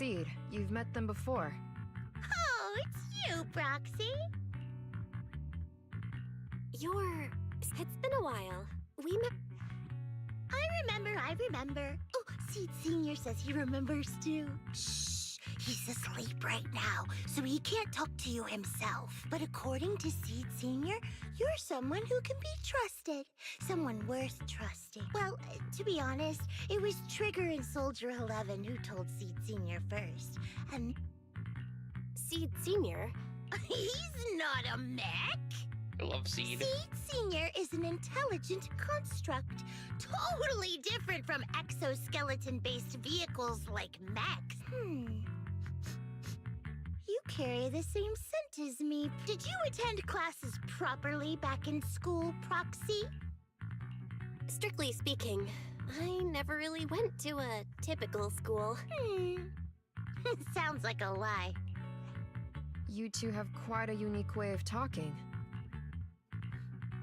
S19: Seed, you've met them before.
S3: Oh, it's you, Proxy.
S6: It's been a while. We met.
S3: I remember. Oh, Seed Senior says he remembers too. Shh, he's asleep right now, so he can't talk to you himself. But according to Seed Senior, you're someone who can be trusted. Someone worth trusting. Well, to be honest, it was Trigger and Soldier 11 who told Seed Senior first. And
S6: Seed Senior?
S3: He's not a mech!
S1: I love Seed.
S3: Seed Senior is an intelligent construct, totally different from exoskeleton-based vehicles like mechs. You carry the same scent as me. Did you attend classes properly back in school, Proxy?
S6: Strictly speaking, I never really went to a typical school.
S3: Sounds like a lie.
S19: You two have quite a unique way of talking.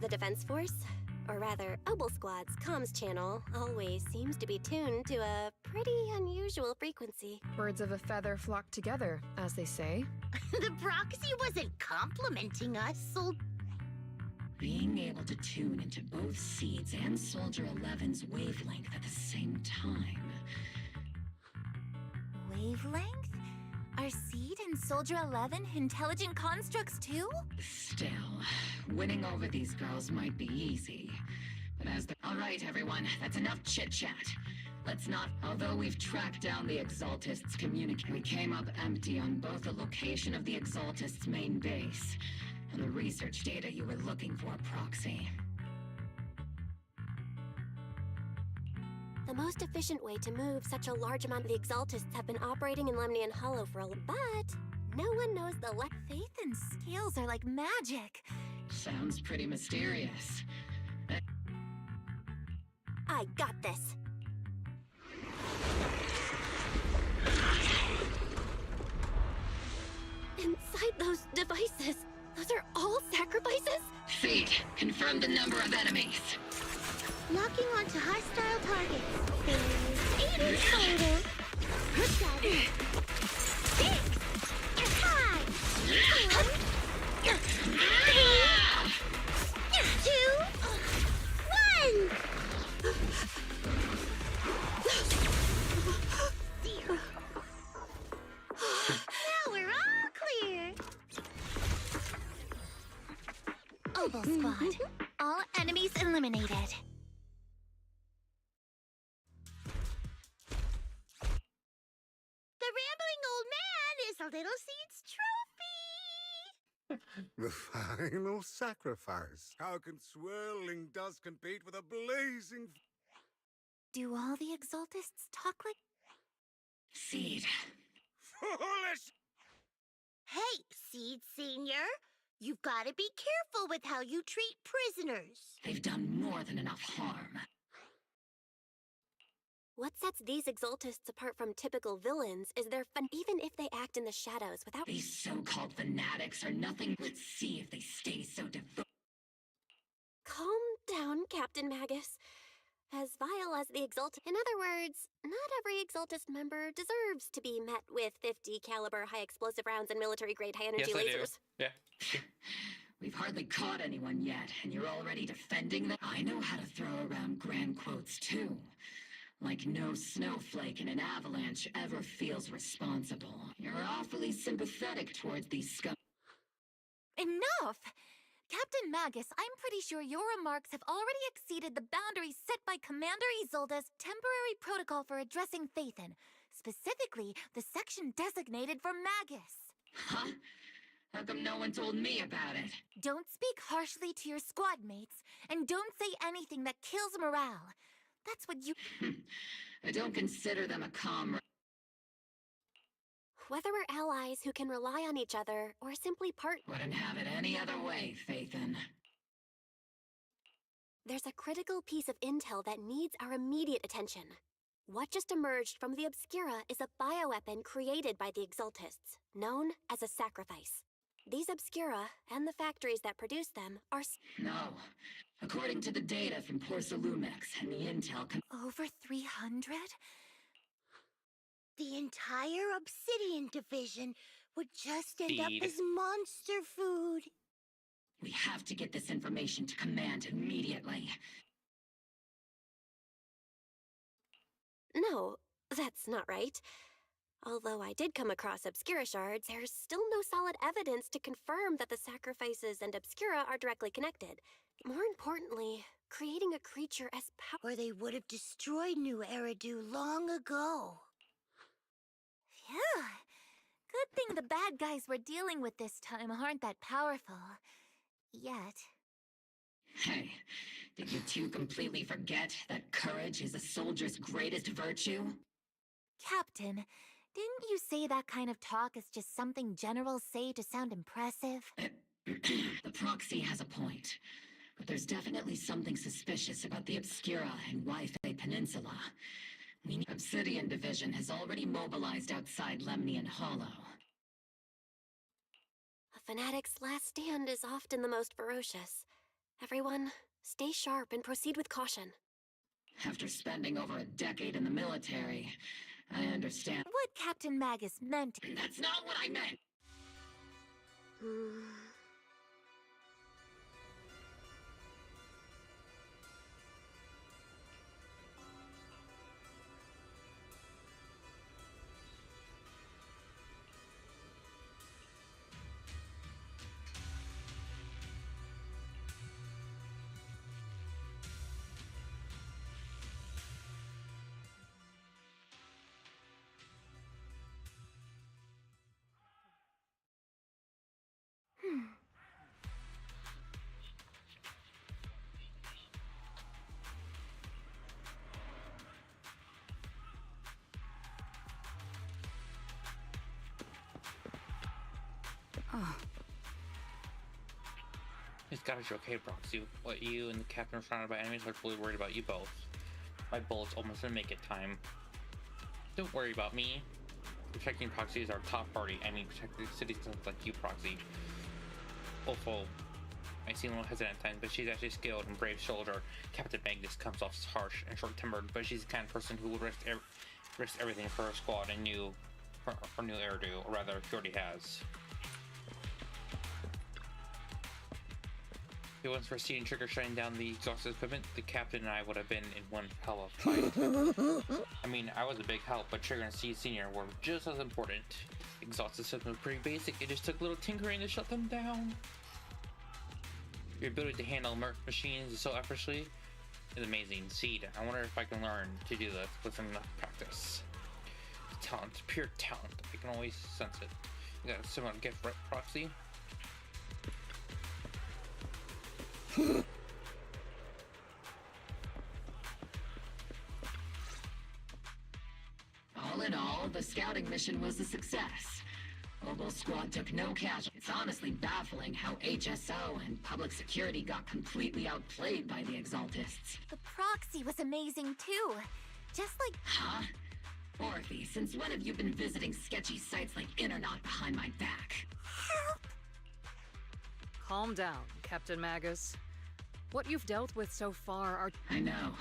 S6: The Defense Force, or rather, Obel Squad's comms channel, always seems to be tuned to a pretty unusual frequency.
S19: Birds of a feather flock together, as they say.
S3: The Proxy wasn't complimenting us,
S27: Being able to tune into both Seeds and Soldier 11's wavelength at the same time.
S3: Wavelength? Are Seed and Soldier 11 intelligent constructs too?
S27: Still, winning over these girls might be easy. But all right, everyone, that's enough chit-chat. Let's not... Although we've tracked down the Exaltists' communique, we came up empty on both the location of the Exaltists' main base and the research data you were looking for, Proxy.
S6: The most efficient way to move such a large amount of the Exaltists have been operating in Lemnian Hollow for but no one knows the
S3: Faith and scales are like magic.
S27: Sounds pretty mysterious.
S6: I got this. Inside those devices, those are all sacrifices?
S27: Seed, confirm the number of enemies.
S3: Locking onto hostile targets. There's 8 in total. 7, 6, 5, 4, 3, 2, 1. 0. Now we're all clear. Obel Squad. All enemies eliminated. Little Seed's trophy!
S12: The final sacrifice. How can swirling dust compete with a blazing...
S3: Do all the Exaltists talk like...
S27: Seed.
S12: Foolish!
S3: Hey, Seed Senior! You've got to be careful with how you treat prisoners.
S27: They've done more than enough harm.
S6: What sets these Exaltists apart from typical villains is their fun, even if they act in the shadows without—
S27: These so-called fanatics are nothing. Let's see if they stay so devoted.
S6: Calm down, Captain Magus. As vile as the In other words, not every Exaltist member deserves to be met with 50 caliber high explosive rounds and military-grade high-energy lasers.
S1: Yeah.
S27: We've hardly caught anyone yet, and you're already defending them? I know how to throw around grand quotes, too. Like no snowflake in an avalanche ever feels responsible. You're awfully sympathetic towards these scum—
S3: Enough! Captain Magus, I'm pretty sure your remarks have already exceeded the boundaries set by Commander Isolde's temporary protocol for addressing Phaethon, specifically the section designated for Magus.
S27: Huh? How come no one told me about it?
S3: Don't speak harshly to your squad mates, and don't say anything that kills morale. That's what you—
S27: I don't consider them a comrade.
S6: Whether we're allies who can rely on each other, or simply
S27: Wouldn't have it any other way, Phaethon.
S6: There's a critical piece of intel that needs our immediate attention. What just emerged from the Obscura is a bioweapon created by the Exaltists, known as a sacrifice. These Obscura, and the factories that produce them, are—
S27: No. According to the data from Porcelumex and the intel—
S3: Over 300?
S13: the entire Obsidian Division would just end up
S1: Feed.
S13: as monster food.
S27: We have to get this information to Command immediately.
S6: No, that's not right. Although I did come across Obscura shards, there's still no solid evidence to confirm that the sacrifices and Obscura are directly connected. More importantly, creating a creature as powerful...
S13: Or they would have destroyed New Eridu long ago.
S14: Phew. Good thing the bad guys we're dealing with this time aren't that powerful. Yet.
S27: Hey, did you two completely forget that courage is a soldier's greatest virtue?
S14: Captain, didn't you say that kind of talk is just something generals say to sound impressive?
S27: The proxy has a point, but there's definitely something suspicious about the Obscura and Waifei Peninsula. Obsidian Division has already mobilized outside Lemnian Hollow.
S6: A fanatic's last stand is often the most ferocious. Everyone, stay sharp and proceed with caution.
S27: After spending over a decade in the military, I understand.
S14: What Captain Magus meant...
S27: That's not what I meant!
S1: It's gotta be okay, Proxy. What, you and the captain are surrounded by enemies are fully worried about you both. My bullets almost didn't make it time. Don't worry about me. Protecting Proxy is our top priority. I mean, protecting citizens like you, Proxy. Awful. I seem a little hesitant at times, but she's actually a skilled and brave soldier. Captain Magnus comes off as harsh and short-tempered, but she's the kind of person who will risk everything for her squad and for New Eridu, or rather, she already has. If it wasn't for Seed and Trigger shutting down the exhausted equipment, the captain and I would have been in one hell of a fight. I mean, I was a big help, but Trigger and Seed Senior were just as important. Exhausted system was pretty basic, it just took a little tinkering to shut them down. Your ability to handle machines so effortlessly is amazing. Seed, I wonder if I can learn to do this with enough practice. Talent, pure talent. I can always sense it. You got a similar gift, right, Proxy?
S27: All in all, the scouting mission was a success. Obel Squad took no casualties. It's honestly baffling how HSO and public security got completely outplayed by the Exaltists.
S14: The proxy was amazing too. Just like...
S27: Huh? Orphe, since when have you been visiting sketchy sites like Internaut behind my back?
S14: Help!
S23: Calm down, Captain Magus. What you've dealt with so far are...
S27: I know.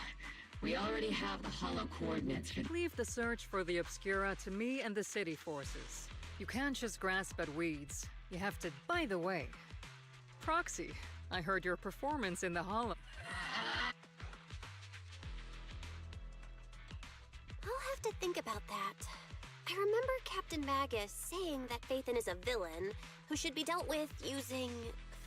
S27: We already have the hollow coordinates for...
S23: Leave the search for the Obscura to me and the city forces. You can't just grasp at weeds. You have to... By the way, Proxy, I heard your performance in the hollow.
S6: I'll have to think about that. I remember Captain Magus saying that Phaethon is a villain who should be dealt with using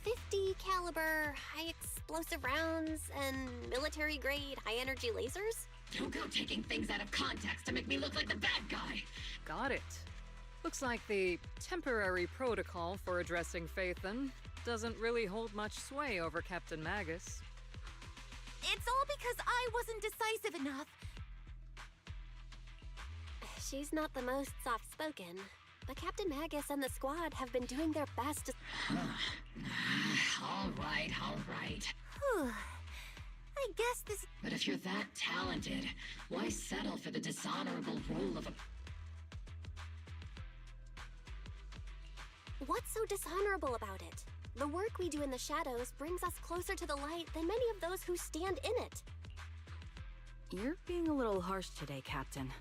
S6: 50 caliber high explosive rounds and military grade high energy lasers?
S27: Don't go taking things out of context to make me look like the bad guy.
S23: Got it. Looks like the temporary protocol for addressing Phaethon doesn't really hold much sway over Captain Magus.
S14: It's all because I wasn't decisive enough.
S6: She's not the most soft-spoken, but Captain Magus and the squad have been doing their best to...
S27: All right.
S14: Whew. I guess this...
S27: But if you're that talented, why settle for the dishonorable role of a...
S6: What's so dishonorable about it? The work we do in the shadows brings us closer to the light than many of those who stand in it.
S28: You're being a little harsh today, Captain.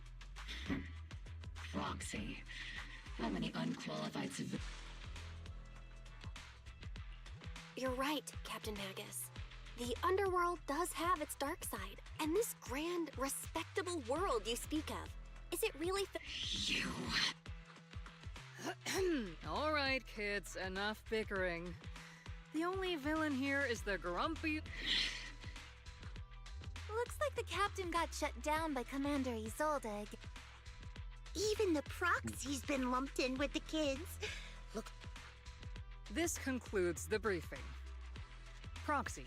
S27: proxy. How many unqualified civilians?
S6: You're right, Captain Magus. The underworld does have its dark side, and this grand, respectable world you speak of, is it really
S27: You...
S23: All right, kids, enough bickering. The only villain here is the grumpy...
S14: Looks like the captain got shut down by Commander Isolde.
S13: Even the proxy's been lumped in with the kids. Look.
S23: This concludes the briefing. Proxy.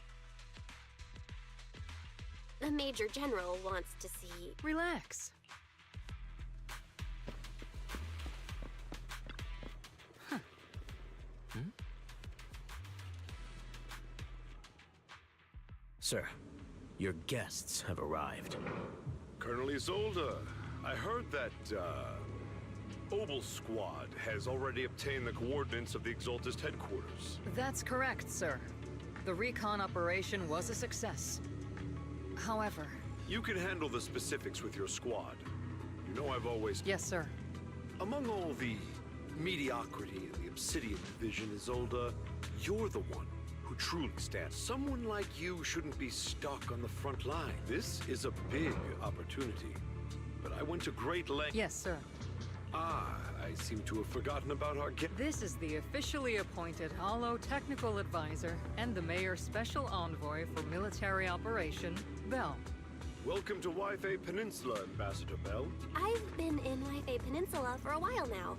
S6: The Major General wants to see...
S23: Relax. Huh.
S4: Sir, your guests have arrived.
S7: Colonel Isolde, I heard that, Obel Squad has already obtained the coordinates of the Exaltist headquarters.
S23: That's correct, sir. The recon operation was a success. However...
S7: You can handle the specifics with your squad. You know I've always...
S23: Yes, sir.
S7: Among all the mediocrity in the Obsidian Division, Isolde, you're the one who truly stands. Someone like you shouldn't be stuck on the front line. This is a big opportunity. But I went to great lengths...
S23: Yes, sir.
S7: Ah, I seem to have forgotten about our guest.
S23: This is the officially appointed Hollow Technical Advisor and the Mayor's Special Envoy for Military Operation, Bell.
S7: Welcome to Wi-Fi Peninsula, Ambassador Bell.
S6: I've been in Wi-Fi Peninsula for a while now.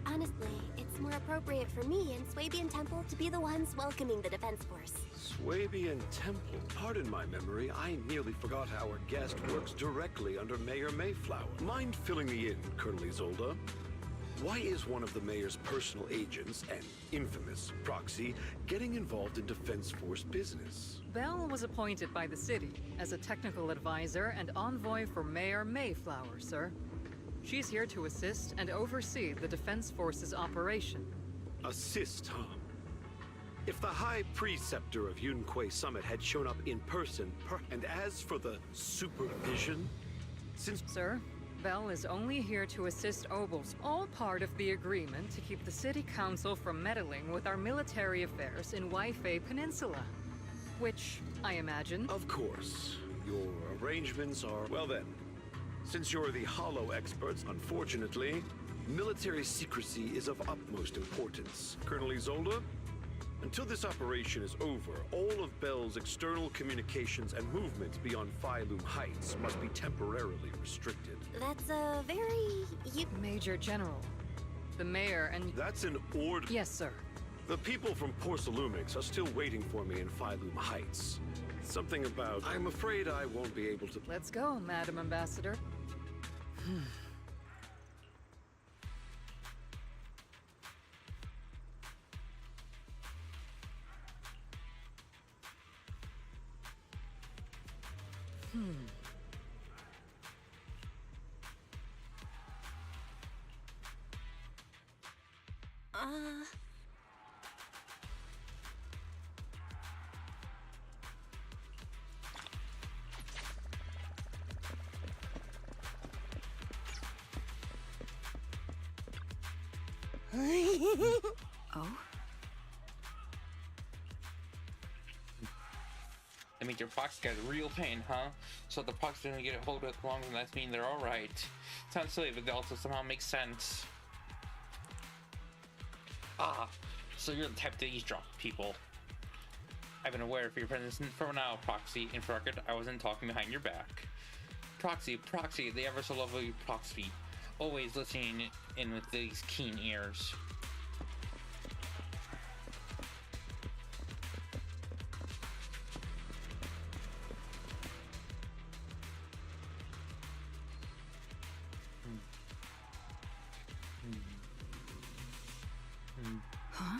S6: Honestly, it's more appropriate for me and Swabian Temple to be the ones welcoming the Defense Force.
S7: Swabian Temple? Pardon my memory, I nearly forgot our guest works directly under Mayor Mayflower. Mind filling me in, Colonel Isolde? Why is one of the Mayor's personal agents, an infamous proxy, getting involved in Defense Force business?
S23: Bell was appointed by the city as a technical advisor and envoy for Mayor Mayflower, sir. She's here to assist and oversee the Defense Force's operation.
S7: Assist, huh? If the High Preceptor of Yunque Summit had shown up in person, and as for the supervision, since...
S23: Sir, Bell is only here to assist Obels, all part of the agreement to keep the City Council from meddling with our military affairs in Wi-Fi Peninsula. Which, I imagine...
S7: Of course. Your arrangements are... Well then, since you're the Hollow experts, unfortunately, military secrecy is of utmost importance. Colonel Isolde, until this operation is over, all of Bell's external communications and movements beyond Phylum Heights must be temporarily restricted.
S6: That's a very...
S23: Major General, the Mayor and...
S7: That's an order...
S23: Yes, sir.
S7: The people from Porcelumix are still waiting for me in Phylum Heights. Something about... I'm afraid I won't be able to...
S23: Let's go, Madam Ambassador.
S28: Oh?
S1: That means your proxy guy's a real pain, huh? So the proxy didn't get a hold of it long, and that's mean they're alright. Sounds silly, but they also somehow make sense. Ah, so you're the type to eavesdrop people. I've been aware of your presence for now, Proxy, and for record, I wasn't talking behind your back. Proxy, the ever so lovely Proxy. Always listening in with these keen ears.
S28: Huh?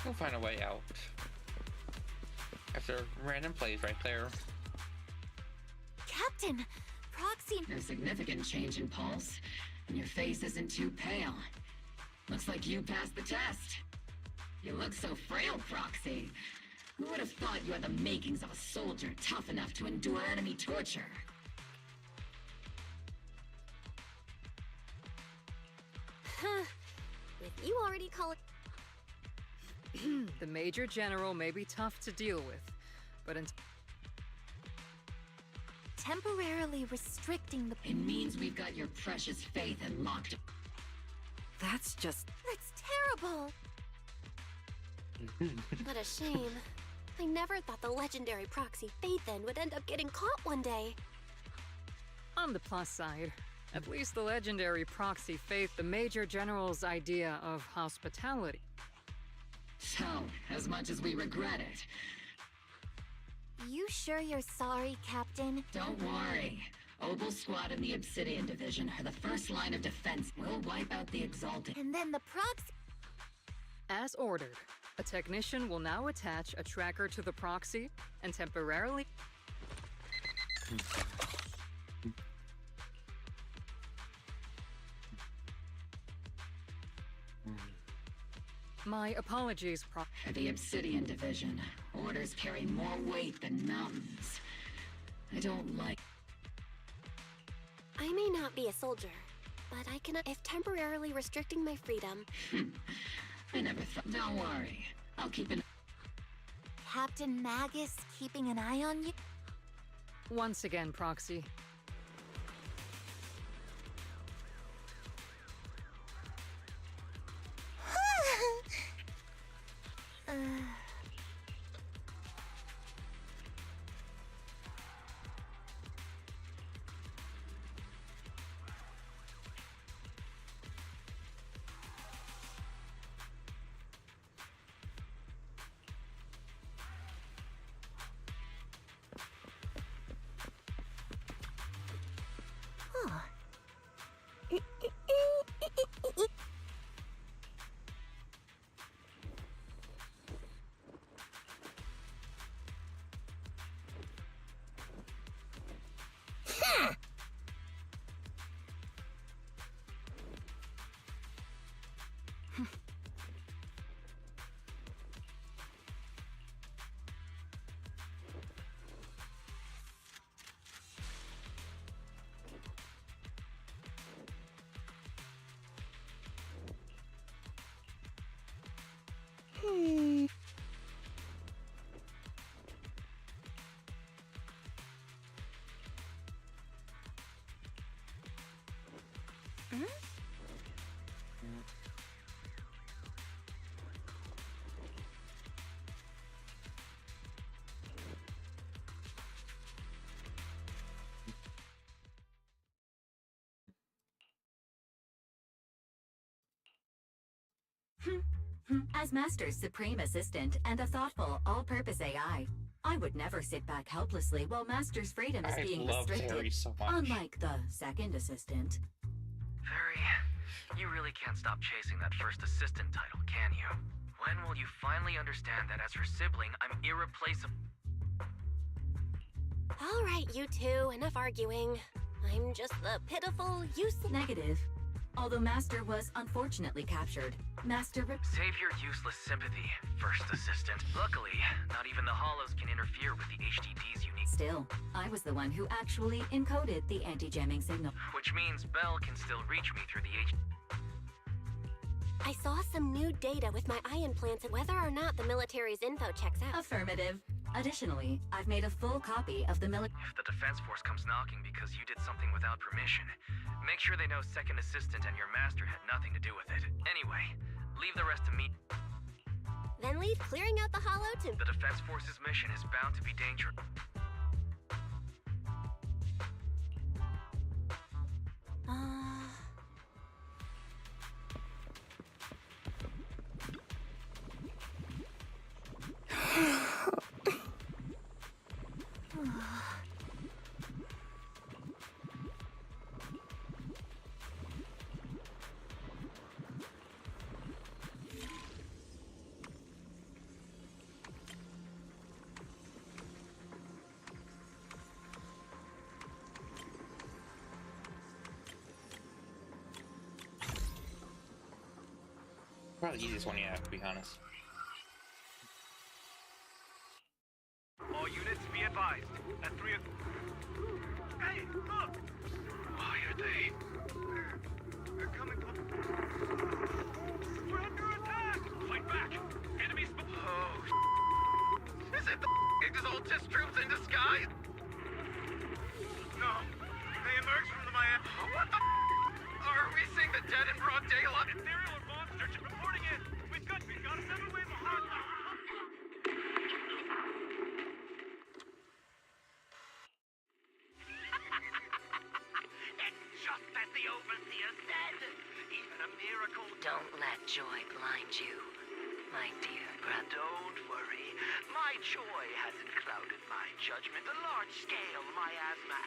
S1: We'll find a way out. After random plays right there.
S13: Captain
S14: Captain! Proxy...
S27: No significant change in pulse, and your face isn't too pale. Looks like you passed the test. You look so frail, Proxy. Who would have thought you had the makings of a soldier tough enough to endure enemy torture?
S6: With you already calling...
S23: The Major General may be tough to deal with, but
S14: temporarily restricting the...
S27: It means we've got your precious faith and locked...
S28: That's just...
S14: That's terrible!
S6: What a shame. I never thought the legendary proxy Faithen would end up getting caught one day.
S23: on the plus side, at least the legendary proxy Faith, the Major General's idea of hospitality.
S27: So, as much as we regret it...
S14: You sure you're sorry, Captain?
S27: Don't worry. Obel Squad and the Obsidian Division are the first line of defense. We'll wipe out the Exalted.
S14: And then the proxy...
S23: As ordered, a technician will now attach a tracker to the proxy and temporarily... My apologies,
S27: For the Obsidian Division, orders carry more weight than mountains. I don't like...
S6: I may not be a soldier, but I can... If temporarily restricting my freedom...
S27: I never thought... Don't worry. I'll keep an...
S14: Captain Magus keeping an eye on you?
S23: Once again, Proxy.
S11: As Master's supreme assistant and a thoughtful, all-purpose AI, I would never sit back helplessly while Master's freedom is being restricted,
S1: so much.
S11: unlike the second assistant.
S9: Fairy, you really can't stop chasing that first assistant title, can you? When will you finally understand that as her sibling, I'm irreplaceable?
S6: All right, you two, enough arguing. I'm just the pitiful, useless...
S11: Negative. Although Master was unfortunately captured,
S9: Save your useless sympathy, first assistant. Luckily, not even the Hollows can interfere with the HDD's unique...
S11: Still, I was the one who actually encoded the anti-jamming signal.
S9: Which means Belle can still reach me through the
S6: I saw some new data with my eye implants and whether or not the military's info checks out.
S11: Affirmative. Additionally, I've made a full copy of the
S9: If the defense force comes knocking because you did something without permission, make sure they know second assistant and your master had nothing to do with it. Anyway, leave the rest to me.
S6: Then leave clearing out the Hollow to...
S9: The defense force's mission is bound to be dangerous.
S1: probably the easiest one yet, to be honest.
S9: All units be advised. At 3 o'clock. Hey, look! Why are they? They're coming from... We're under attack! Fight back! Enemy oh, is it the Exaltus troops in disguise? No. They emerged from the Miami... What the are we seeing the dead in broad daylight? Ethereal or monster reporting in! We've got 7 waves of hard... Just as the Overseer said, even a miracle...
S25: Don't let joy blind you, my dear brother.
S9: Don't worry. My joy hasn't clouded my judgment. A large-scale miasma...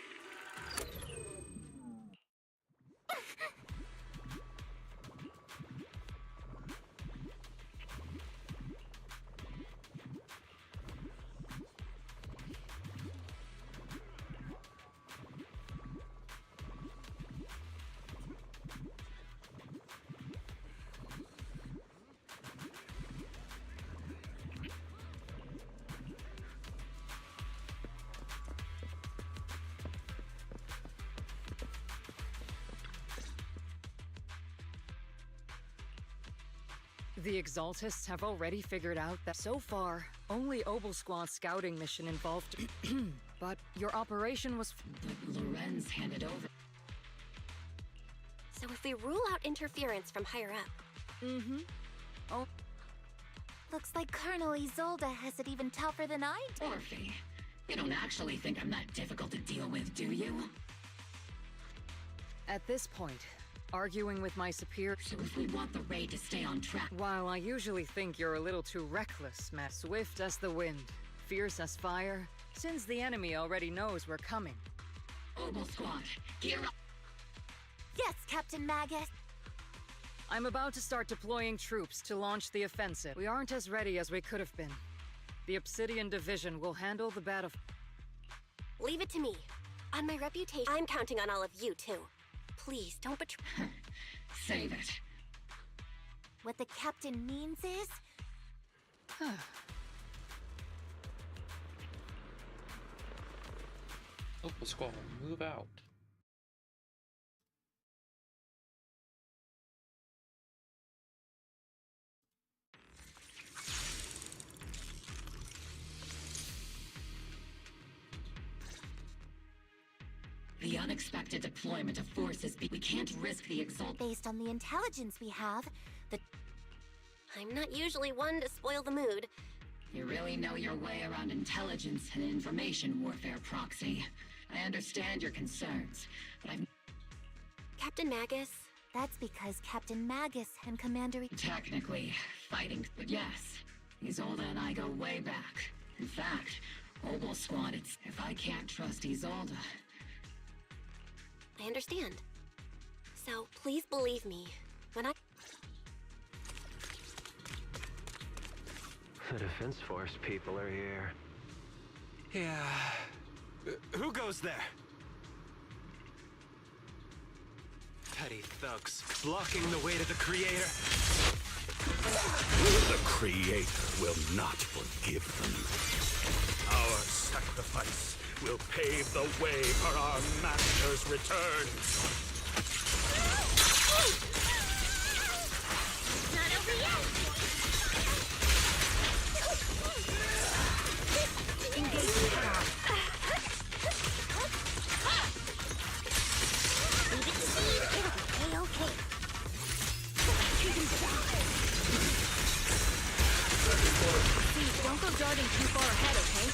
S23: The Exaltists have already figured out that so far, only Obel Squad's scouting mission involved. But your operation was.
S27: But Lorenz handed over.
S6: So if we rule out interference from higher up.
S23: Mm-hmm. Oh.
S14: Looks like Colonel Isolde has it even tougher than I do.
S27: Orphe, you don't actually think I'm that difficult to deal with, do you?
S23: At this point, arguing with my superior.
S27: So if we want the raid to stay on track.
S23: While I usually think you're a little too reckless, Matt. Swift as the wind, fierce as fire, since the enemy already knows we're coming.
S27: Obel Squad, gear up!
S14: Yes, Captain Magus!
S23: I'm about to start deploying troops to launch the offensive. We aren't as ready as we could have been. The Obsidian Division will handle the battle.
S6: Leave it to me. On my reputation, I'm counting on all of you, too. Please, don't betray.
S27: Save it.
S14: What the captain means is...
S1: Opal Squall, move out.
S27: The unexpected deployment of forces, we can't risk the Exalt.
S14: Based on the intelligence we have,
S6: I'm not usually one to spoil the mood.
S27: You really know your way around intelligence and information warfare, Proxy. I understand your concerns, but I've...
S6: Captain Magus?
S14: That's because Captain Magus and Commander...
S27: Technically, fighting, but yes. Isolde and I go way back. In fact, Obel Squad, it's... If I can't trust Isolde...
S6: I understand. So, please believe me. When I...
S10: The Defense Force people are here.
S15: Yeah. Who goes there? Petty thugs, blocking the way to the Creator.
S12: The Creator will not forgive them. Our sacrifice will pave the way for our Master's return.
S14: Not over yet! Engage now. Leave it to me. It'll be A-okay.
S28: Please, don't go darting too far ahead, okay?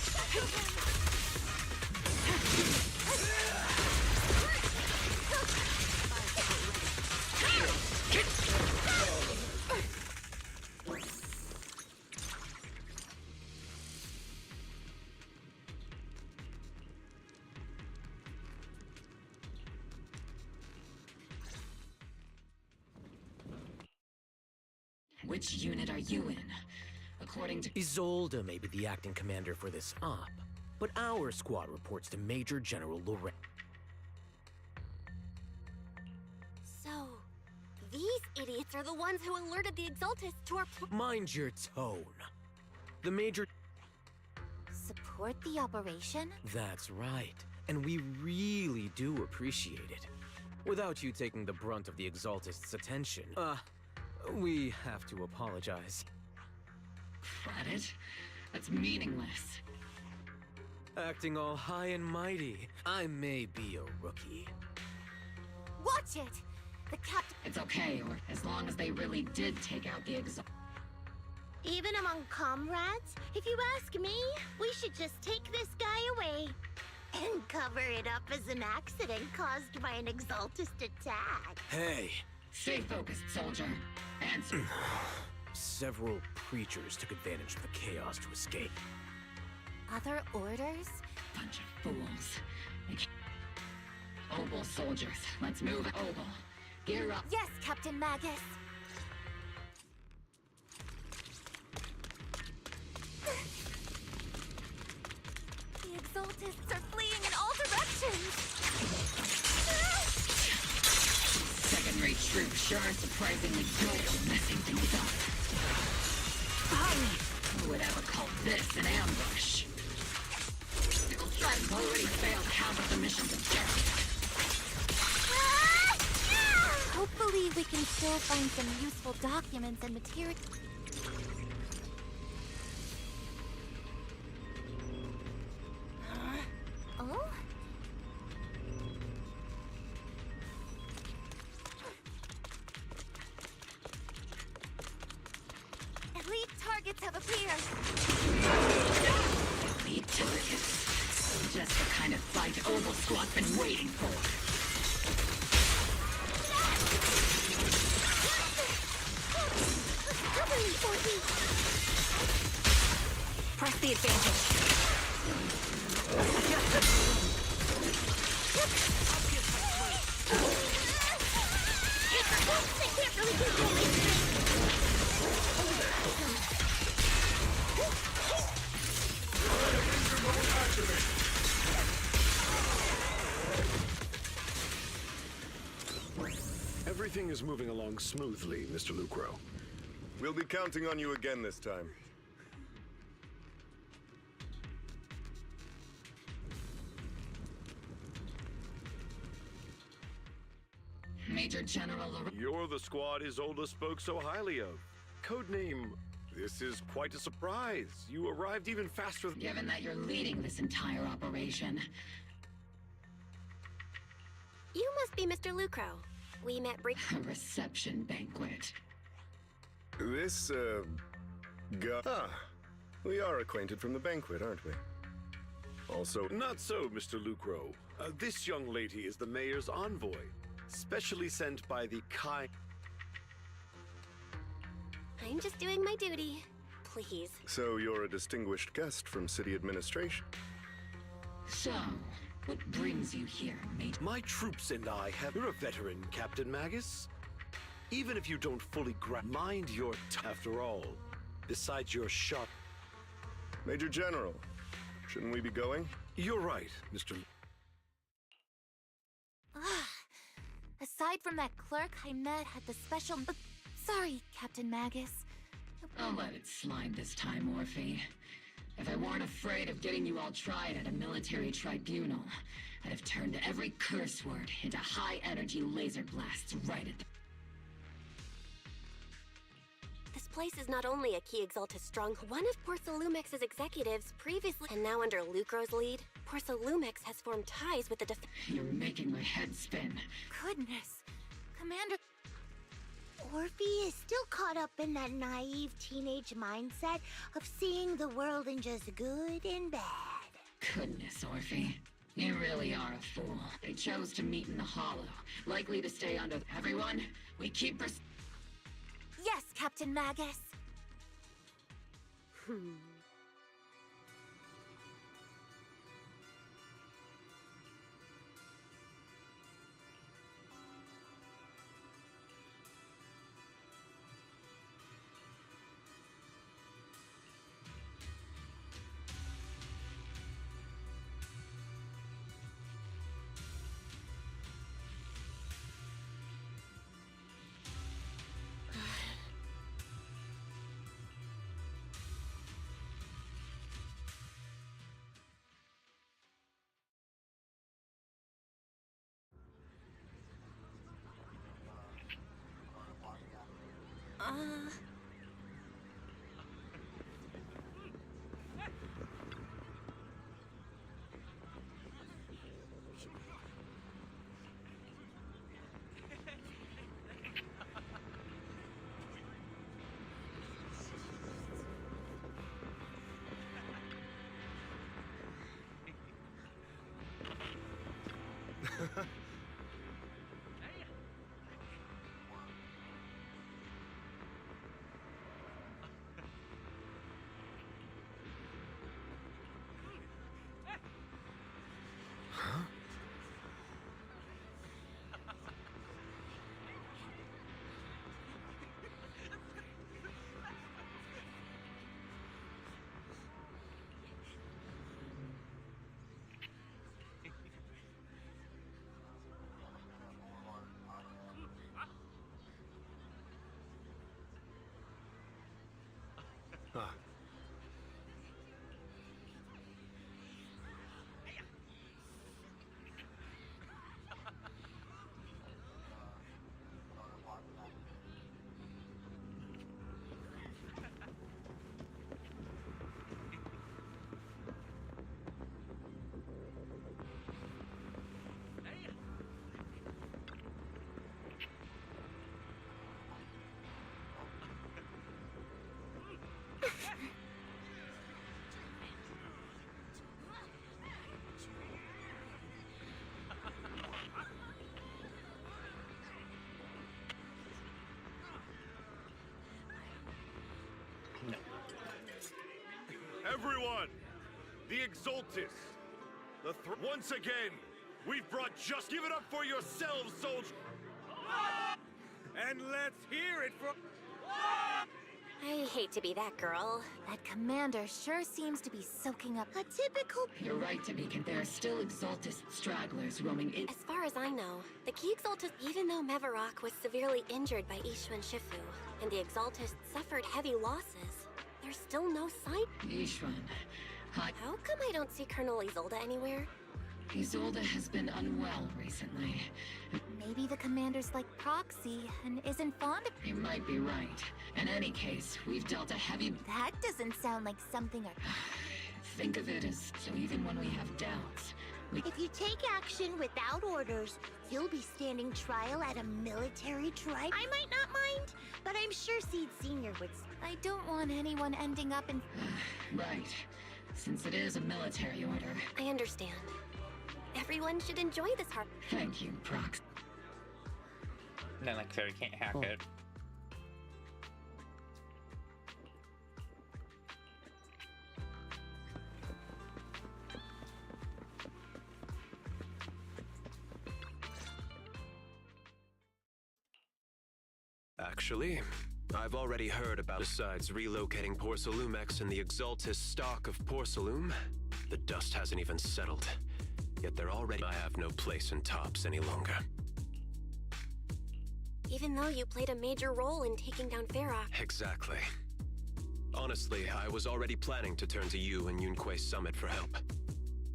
S27: Which unit are you in? According to...
S4: Isolde may be the acting commander for this op, but our squad reports to Major General Lorenz.
S6: So, these idiots Misfits are the ones who alerted the Exaltists to our
S4: Mind your tone. The Major...
S14: Support the operation?
S4: That's right. And we really do appreciate it. Without you taking the brunt of the Exaltists' attention, we have to apologize.
S27: Credit? That's meaningless.
S4: Acting all high and mighty, I may be a rookie.
S14: Watch it! The captain...
S27: It's okay, or as long as they really did take out the
S13: Even among comrades, if you ask me, we should just take this guy away. And cover it up as an accident caused by an Exaltist attack.
S4: Hey!
S27: Stay focused, soldier. Answer.
S4: Several creatures took advantage of the chaos to escape.
S14: Other orders?
S27: Bunch of fools. Obel soldiers, let's move. Obel, gear up.
S14: Yes, Captain Magus. The Exaltists are fleeing in all directions.
S27: Second-rate troops sure are surprisingly good at messing things up. Who would ever call this an ambush? I've already failed half of the mission's objectives.
S14: Hopefully we can still find some useful documents and material. Oh? Elite targets have appeared.
S27: Elite targets. Just the kind of fight Obel Squad's been waiting for.
S6: Press the advantage.
S7: Everything is moving along smoothly, Mr. Lucro.
S5: We'll be counting on you again this time.
S27: Major General...
S7: You're the squad Isolde spoke so highly of. Codename, this is quite a surprise. You arrived even faster than...
S27: Given that you're leading this entire operation...
S6: You must be Mr. Lucro. We met
S27: A reception banquet.
S5: This, we are acquainted from the banquet, aren't we? Also...
S7: Not so, Mr. Lucro. This young lady is the mayor's envoy, specially sent by the
S6: I'm just doing my duty. Please.
S5: So you're a distinguished guest from city administration?
S27: So, what brings you here, mate?
S7: My troops and I have... You're a veteran, Captain Magus. Even if you don't fully mind your after all, besides your shot...
S5: Major General, shouldn't we be going?
S7: You're right, Mr.
S14: Aside from that clerk I met at the special... sorry, Captain Magus.
S27: I'll let it slide this time, Orphe. If I weren't afraid of getting you all tried at a military tribunal, I'd have turned every curse word into high-energy laser blasts right at the...
S6: This place is not only a key Exaltus stronghold. One of Porsa Lumex's executives previously, and now under Lucro's lead, Porsa Lumex has formed ties with the
S27: You're making my head spin.
S14: Goodness. Commander...
S13: Orphe is still caught up in that naive teenage mindset of seeing the world in just good and bad.
S27: Goodness, Orphe. You really are a fool. They chose to meet in the Hollow, likely to stay under... Everyone, we keep...
S14: Yes, Captain Magus.
S5: Ah.
S7: Everyone! The Exaltis! Once again, we've brought just... Give it up for yourselves, soldiers!
S9: And let's hear it from...
S6: I hate to be that girl.
S14: That commander sure seems to be soaking up
S13: a typical...
S27: You're right, Tamika. There are still Exaltis stragglers roaming in...
S6: As far as I know, the key Exaltis, even though Mevarok was severely injured by Ishu and Shifu, and the Exaltis suffered heavy losses, there's still no sign...
S27: Ishwan,
S6: How come I don't see Colonel Isolde anywhere?
S27: Isolde has been unwell recently.
S14: Maybe the commander's like Proxy and isn't fond of...
S27: You might be right. In any case, we've dealt a heavy...
S14: That doesn't sound like something
S27: Think of it as... So even when we have doubts,
S13: If you take action without orders, you'll be standing trial at a military tribe. I might not mind, but I'm sure Seed Senior would...
S14: I don't want anyone ending up in...
S27: Right. Since it is a military order.
S6: I understand. Everyone should enjoy this harp.
S27: Thank you, Prox.
S1: And then, like, so we can't hack it.
S15: Actually, I've already heard about. Besides relocating Porcelumex and the Exaltis stock of Porcelum, the dust hasn't even settled. Yet they're already... I have no place in Tops any longer.
S6: Even though you played a major role in taking down Farah.
S15: Exactly. Honestly, I was already planning to turn to you and Yunque's summit for help.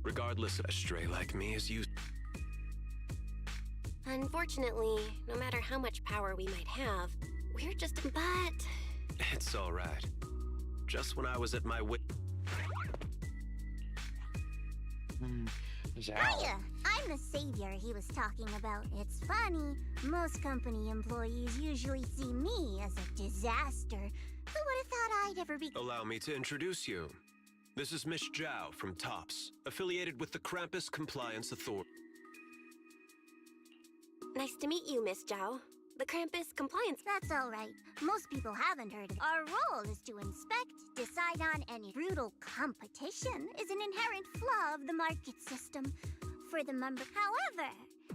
S15: Regardless, a stray like me is used...
S6: Unfortunately, no matter how much power we might have, we're just... But...
S15: It's alright. Just when I was at my wit...
S13: Hiya! I'm the savior he was talking about. It's funny, most company employees usually see me as a disaster. Who would have thought I'd ever be...
S15: Allow me to introduce you. This is Miss Zhao from Tops, affiliated with the Krampus Compliance Authority.
S6: Nice to meet you, Miss Zhao. The Krampus Compliance...
S13: That's all right. Most people haven't heard of it. Our role is to inspect, decide on any brutal competition is an inherent flaw of the market system for the member. However,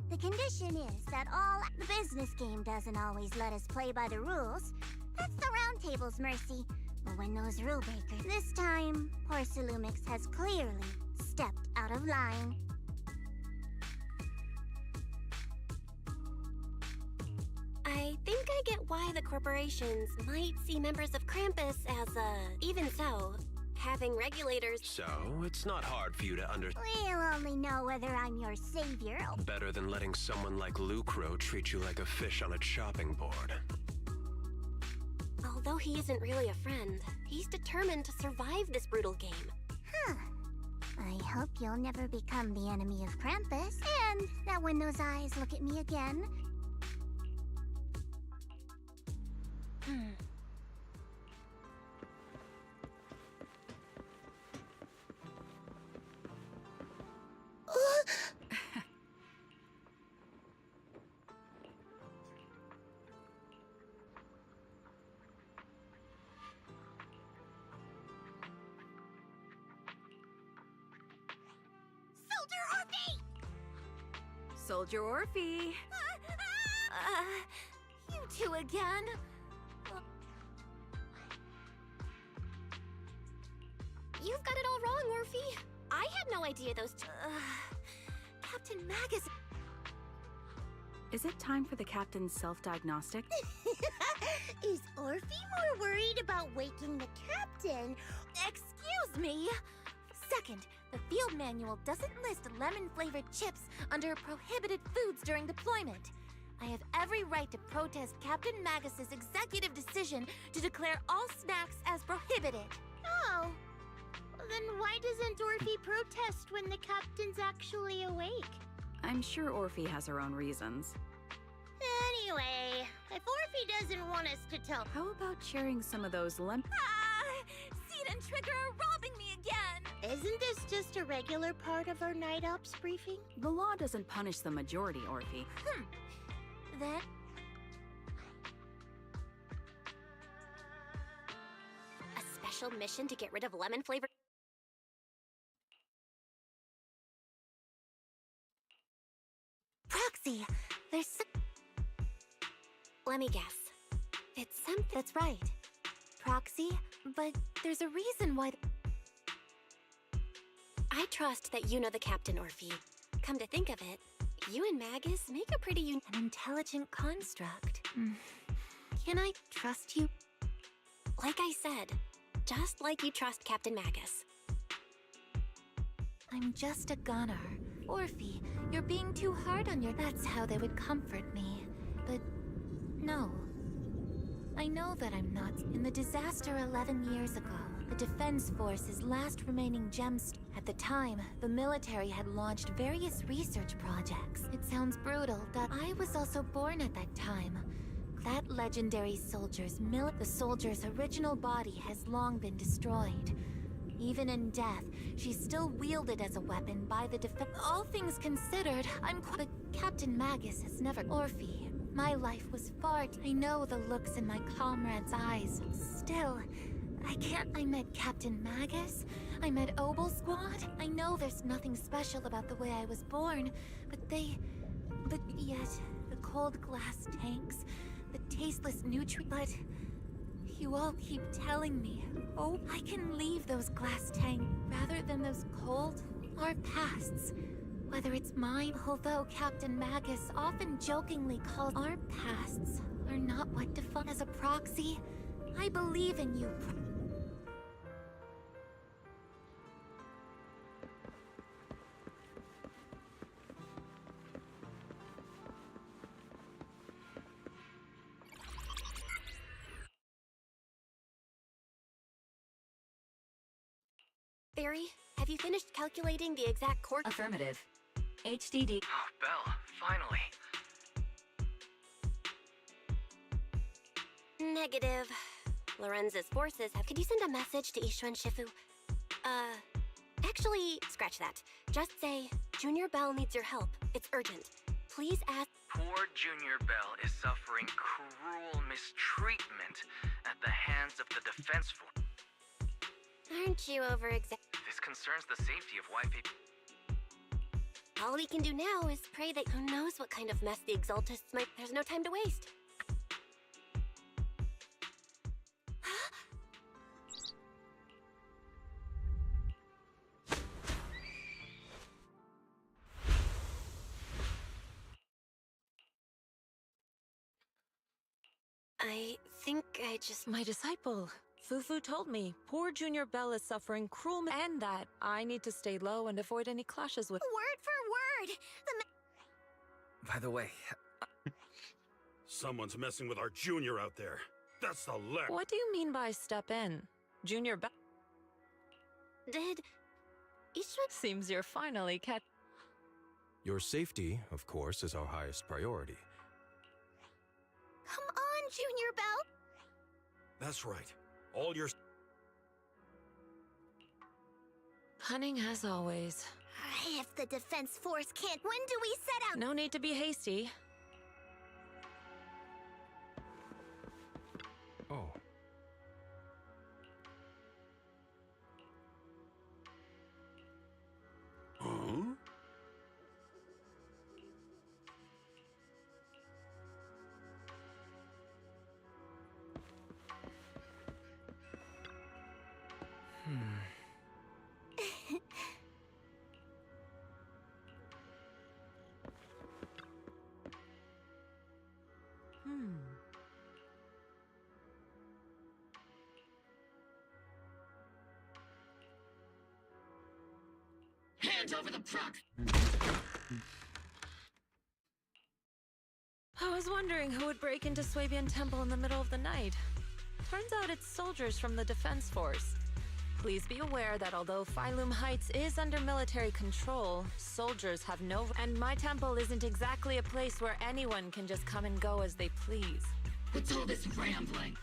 S13: the condition is that the business game doesn't always let us play by the rules. That's the round table's mercy. But when those rule breakers... This time, Porcelumix has clearly stepped out of line.
S6: I think I get why the corporations might see members of Krampus as, even so, having regulators...
S15: So, it's not hard for you to
S13: We'll only know whether I'm your savior.
S15: Better than letting someone like Lucro treat you like a fish on a chopping board.
S6: Although he isn't really a friend, he's determined to survive this brutal game.
S2: Huh. I hope you'll never become the enemy of Krampus, and that when those eyes look at me again...
S28: Soldier Orphe!
S14: You two again?
S6: You've got it all wrong, Orphe. I had no idea those
S14: Captain Magus...
S28: Is it time for the captain's self-diagnostic?
S13: Is Orphe more worried about waking the captain?
S14: Excuse me! Second, the field manual doesn't list lemon-flavored chips under prohibited foods during deployment. I have every right to protest Captain Magus's executive decision to declare all snacks as prohibited.
S13: Oh. Then why doesn't Orphe protest when the captain's actually awake?
S28: I'm sure Orphe has her own reasons.
S13: Anyway, if Orphe doesn't want us to tell...
S28: How about sharing some of those
S14: Seed and Trigger are robbing me again!
S13: Isn't this just a regular part of our night ops briefing?
S28: The law doesn't punish the majority, Orphe.
S14: Then...
S6: A special mission to get rid of lemon-flavored...
S14: Proxy! There's
S6: Let me guess.
S14: It's something... That's right. Proxy, but there's a reason why...
S6: I trust that you know the captain, Orphe. Come to think of it, you and Magus make a pretty
S14: An intelligent construct. Can I trust you?
S6: Like I said, just like you trust Captain Magus.
S14: I'm just a gunner. Orphe, you're being too hard on your... That's how they would comfort me. But no. I know that I'm not. In the disaster 11 years ago, the Defense Force's last remaining gemstone. At the time, the military had launched various research projects. It sounds brutal, that I was also born at that time. That legendary the soldier's original body has long been destroyed. Even in death, she's still wielded as a weapon by the defense. All things considered, But Captain Magus has never... Orphe, my life was far... I know the looks in my comrades' eyes. Still, I met Captain Magus. I met Obel Squad. I know there's nothing special about the way I was born, but yet, the cold glass tanks, the tasteless but you all keep telling me, oh, I can leave those glass tanks rather than those cold, our pasts. Whether it's mine, although Captain Magus often jokingly calls our pasts are not what define as a proxy. I believe in you.
S6: Theory, have you finished calculating the exact core...
S11: Affirmative. HDD.
S9: Oh, Belle, finally.
S6: Negative. Lorenzo's forces have... Could you send a message to Ishu and Shifu? Actually, scratch that. Just say, Junior Belle needs your help. It's urgent. Please ask...
S9: Poor Junior Belle is suffering cruel mistreatment at the hands of the Defense Force.
S6: Aren't you
S9: This concerns the safety of Wi-Fi.
S6: All we can do now is pray that who knows what kind of mess the Exaltists might... There's no time to waste. I think I just...
S16: My disciple, Fufu told me poor Junior Belle is suffering cruel and that I need to stay low and avoid any clashes with...
S13: Word for word!
S12: By the way... Someone's messing with our Junior out there. That's the left.
S16: What do you mean by step in? Junior
S6: Did...
S16: Seems you're finally
S4: Your safety, of course, is our highest priority.
S13: Come on, Junior Belle!
S12: That's right. All your...
S16: Cunning as always.
S13: If the Defense Force can't, when do we set out?
S16: No need to be hasty.
S4: Oh.
S12: Huh?
S27: Hand over the prox.
S16: I was wondering who would break into Swabian Temple in the middle of the night. Turns out it's soldiers from the Defense Force. Please be aware that although Phylum Heights is under military control, soldiers have no... And my temple isn't exactly a place where anyone can just come and go as they please.
S27: What's all this rambling?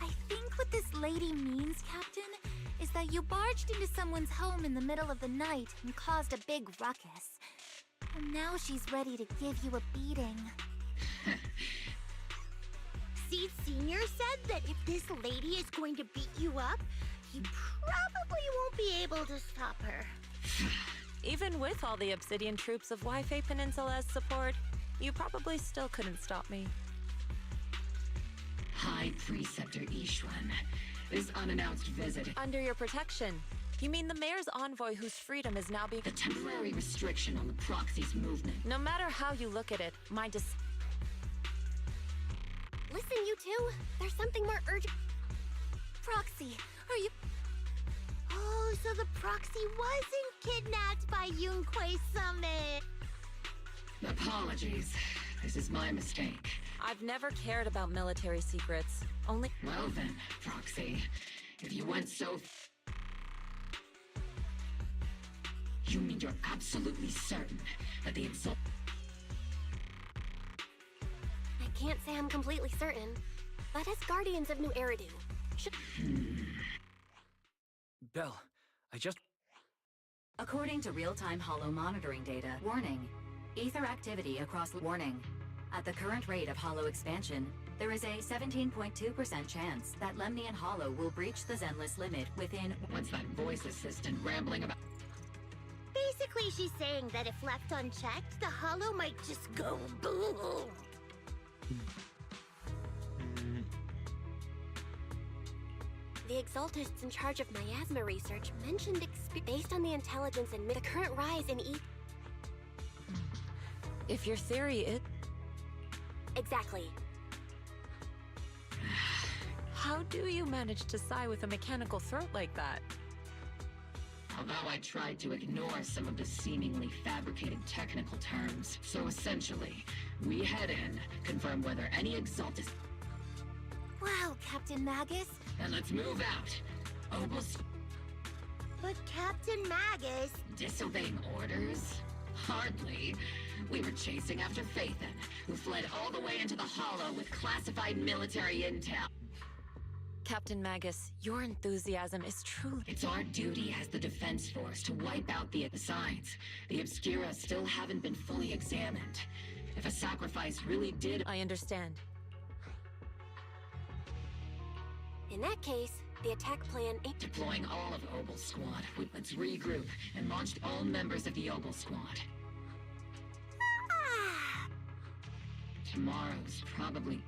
S14: I think what this lady means, Captain, is that you barged into someone's home in the middle of the night and caused a big ruckus. And now she's ready to give you a beating.
S13: Seed Senior said that if this lady is going to beat you up, you probably won't be able to stop her.
S16: Even with all the Obsidian troops of Wi-Fi Peninsula's support, you probably still couldn't stop me.
S27: High Preceptor Ishwan. This unannounced visit...
S16: Under your protection. You mean the mayor's envoy whose freedom is now being...
S27: The temporary restriction on the proxy's movement.
S16: No matter how you look at it,
S6: Listen, you two. There's something more urgent. Proxy, are you...
S13: Oh, so the proxy wasn't kidnapped by Yunquei Summit.
S27: Apologies. This is my mistake.
S16: I've never cared about military secrets. Only...
S27: Well then, Proxy. If you went so... You mean you're absolutely certain that the Exalt...
S6: I can't say I'm completely certain, but as Guardians of New Eridu,
S8: Belle, I just...
S11: According to real-time holo monitoring data, warning. Ether activity across... Warning. At the current rate of holo expansion, there is a 17.2% chance that Lemnian holo will breach the Zenless limit within...
S27: What's that voice assistant rambling about?
S13: Basically, she's saying that if left unchecked, the holo might just go boom.
S6: the Exaltists in charge of miasma research mentioned based on the intelligence and the current rise in
S16: If your theory is...
S6: Exactly.
S16: How do you manage to sigh with a mechanical throat like that?
S27: Although I tried to ignore some of the seemingly fabricated technical terms. So essentially, we head in, confirm whether any Exaltist...
S14: Wow, Captain Magus.
S27: And let's move out. Obel's...
S13: But Captain Magus...
S27: Disobeying orders? Hardly. We were chasing after Phaethon, who fled all the way into the Hollow with classified military intel.
S16: Captain Magus, your enthusiasm is truly...
S27: It's our duty as the Defense Force to wipe out the... Besides, the Obscura still haven't been fully examined. If a sacrifice really did...
S16: I understand.
S6: In that case, the attack plan...
S27: Deploying all of Obel's squad. Let's regroup and launch all members of the Obel squad. Tomorrow's probably...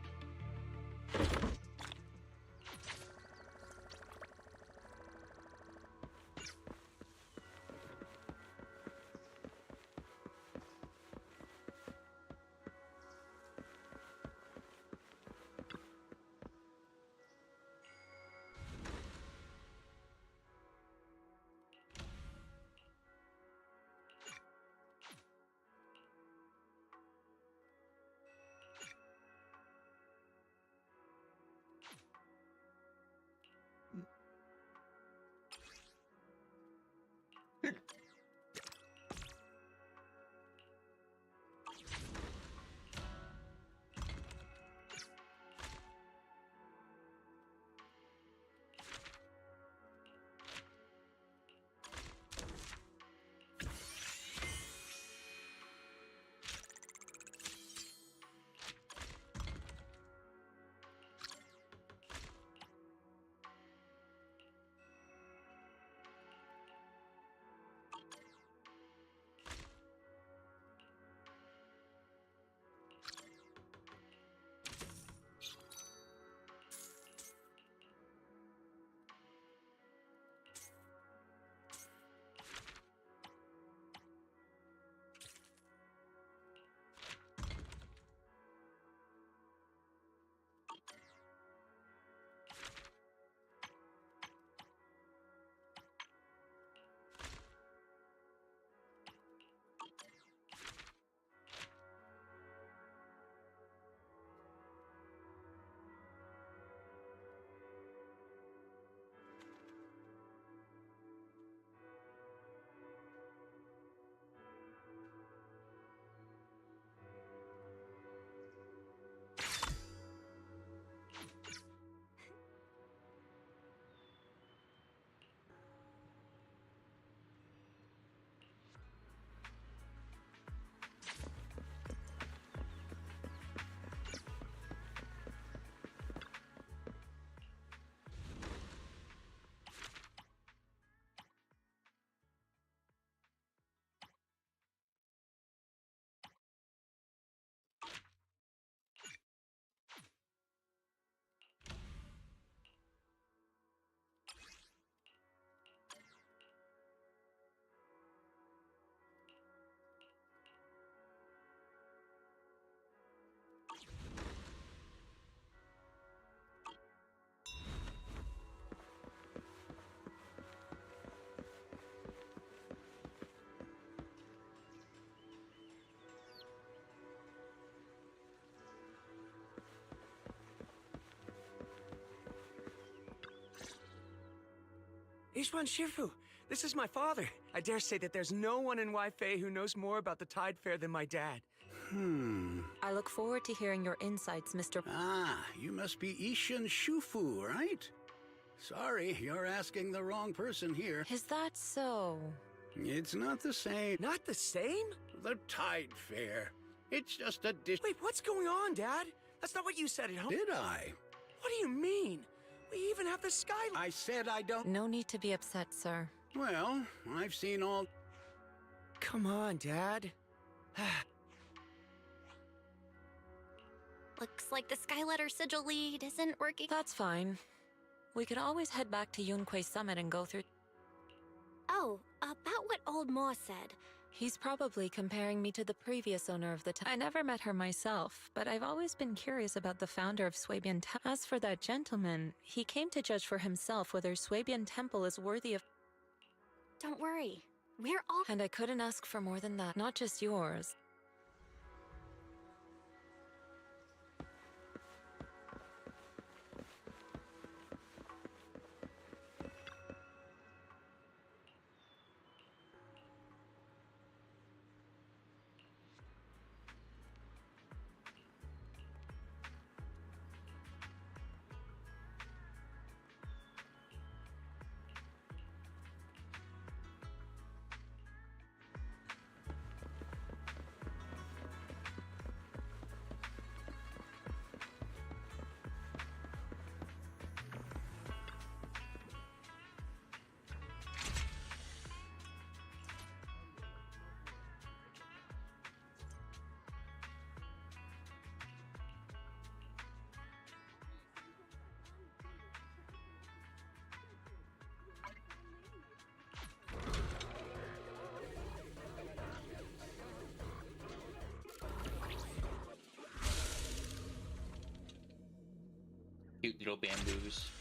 S17: Ishwan Shifu, this is my father. I dare say that there's no one in Waifei who knows more about the Tide Fair than my dad.
S16: I look forward to hearing your insights, Mr.
S12: Ah, you must be Ishin Shufu, right? Sorry, you're asking the wrong person here.
S16: Is that so?
S12: It's not the same.
S17: Not the same?
S12: The Tide Fair. It's just a dish.
S17: Wait, what's going on, Dad? That's not what you said at home.
S12: Did I?
S17: What do you mean? We even have the sky.
S12: I said I don't.
S16: No need to be upset, sir.
S12: Well, I've seen all.
S17: Come on, Dad.
S6: Looks like the Skyletter sigil lead isn't working.
S16: That's fine. We could always head back to Yunquei Summit and go through...
S6: Oh, about what Old Mo said.
S16: He's probably comparing me to the previous owner of the I never met her myself, but I've always been curious about the founder of Swabian Temple. As for that gentleman, he came to judge for himself whether Swabian Temple is worthy of...
S6: Don't worry. We're all...
S16: And I couldn't ask for more than that, not just yours.
S1: Cute little bamboos.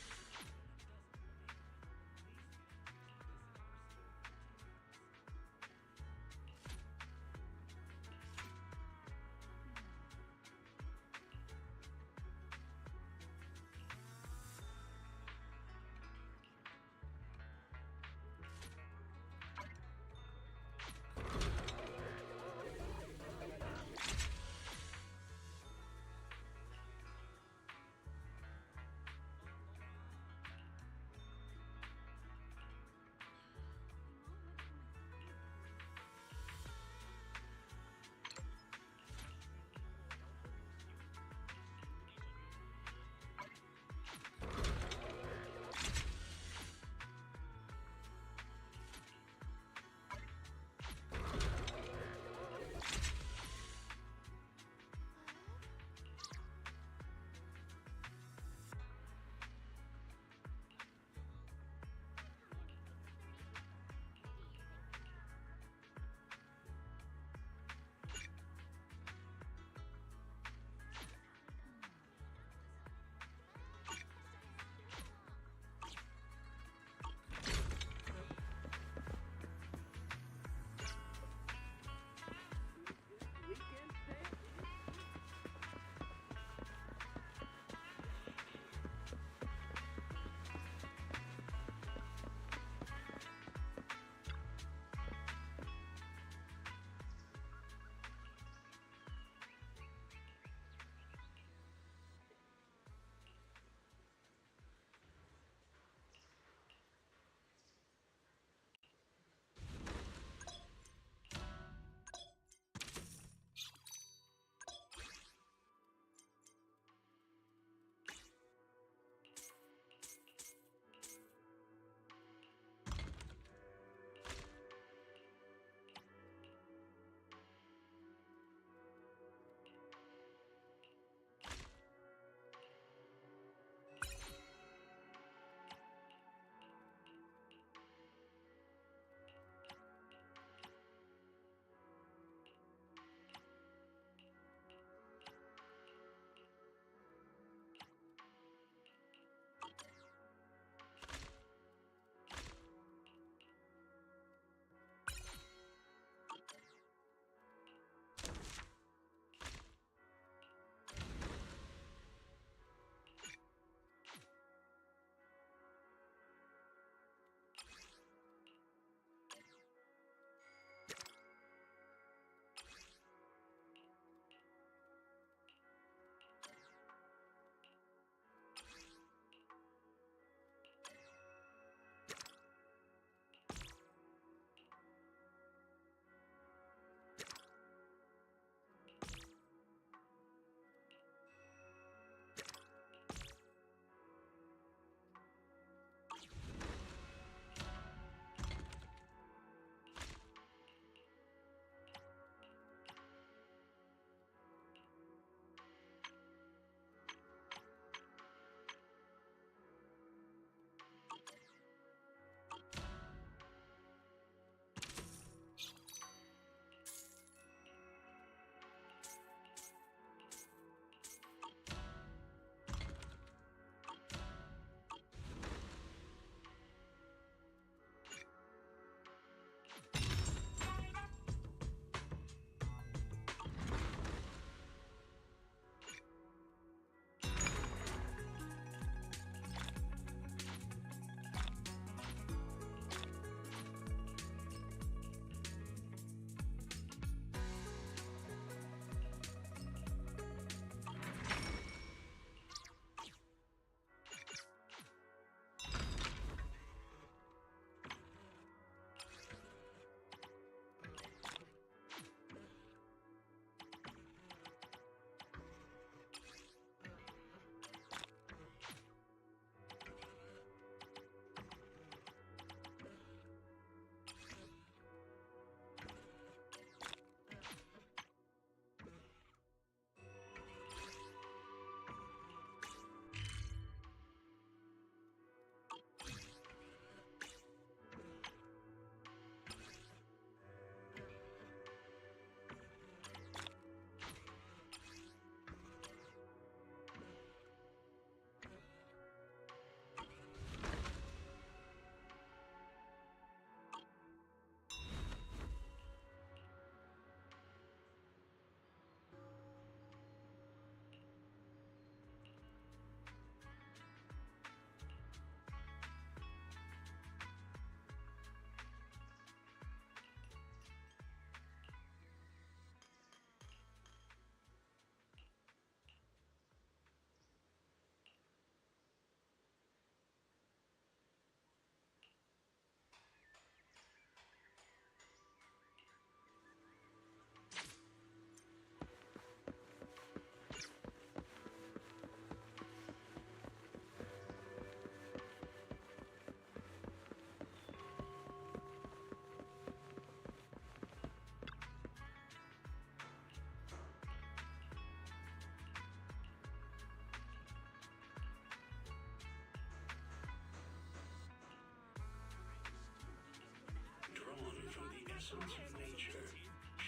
S12: essence of nature,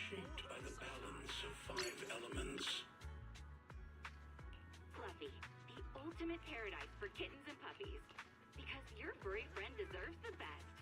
S12: shaped by the balance of 5 elements.
S11: Fluffy, the ultimate paradise for kittens and puppies. Because your furry friend deserves the best.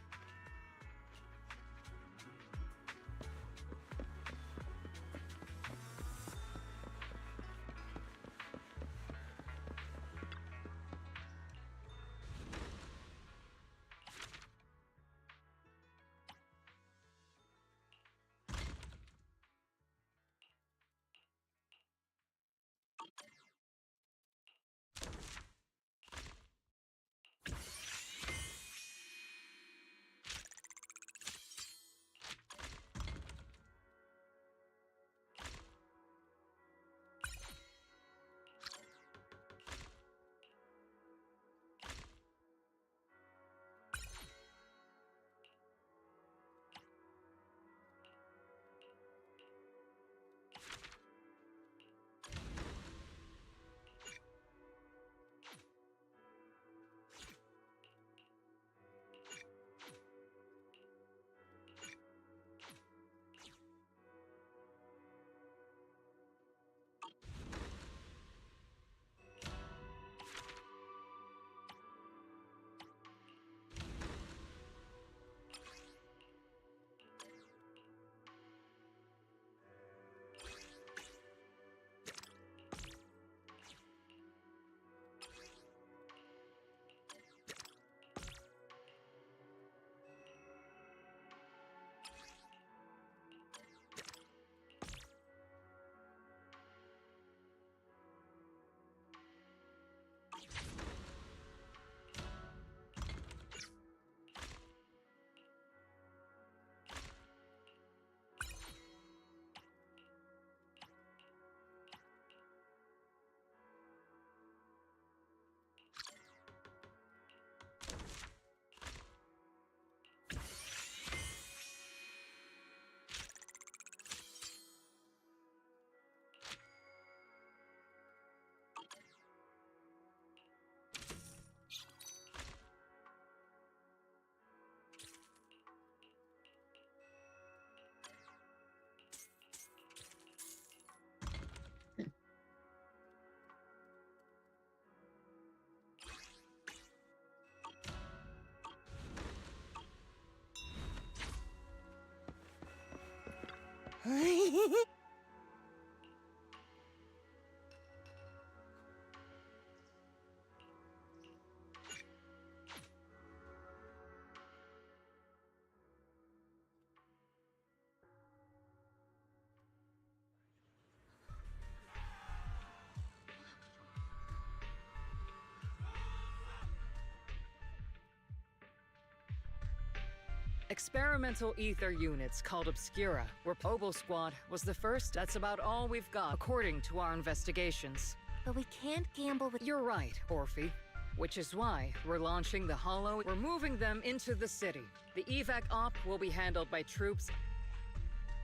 S23: Experimental ether units called Obscura, where Obel Squad was the first. That's about all we've got, according to our investigations.
S14: But we can't gamble with—
S23: You're right, Orphe. Which is why we're launching the Hollow. We're moving them into the city. The evac op will be handled by troops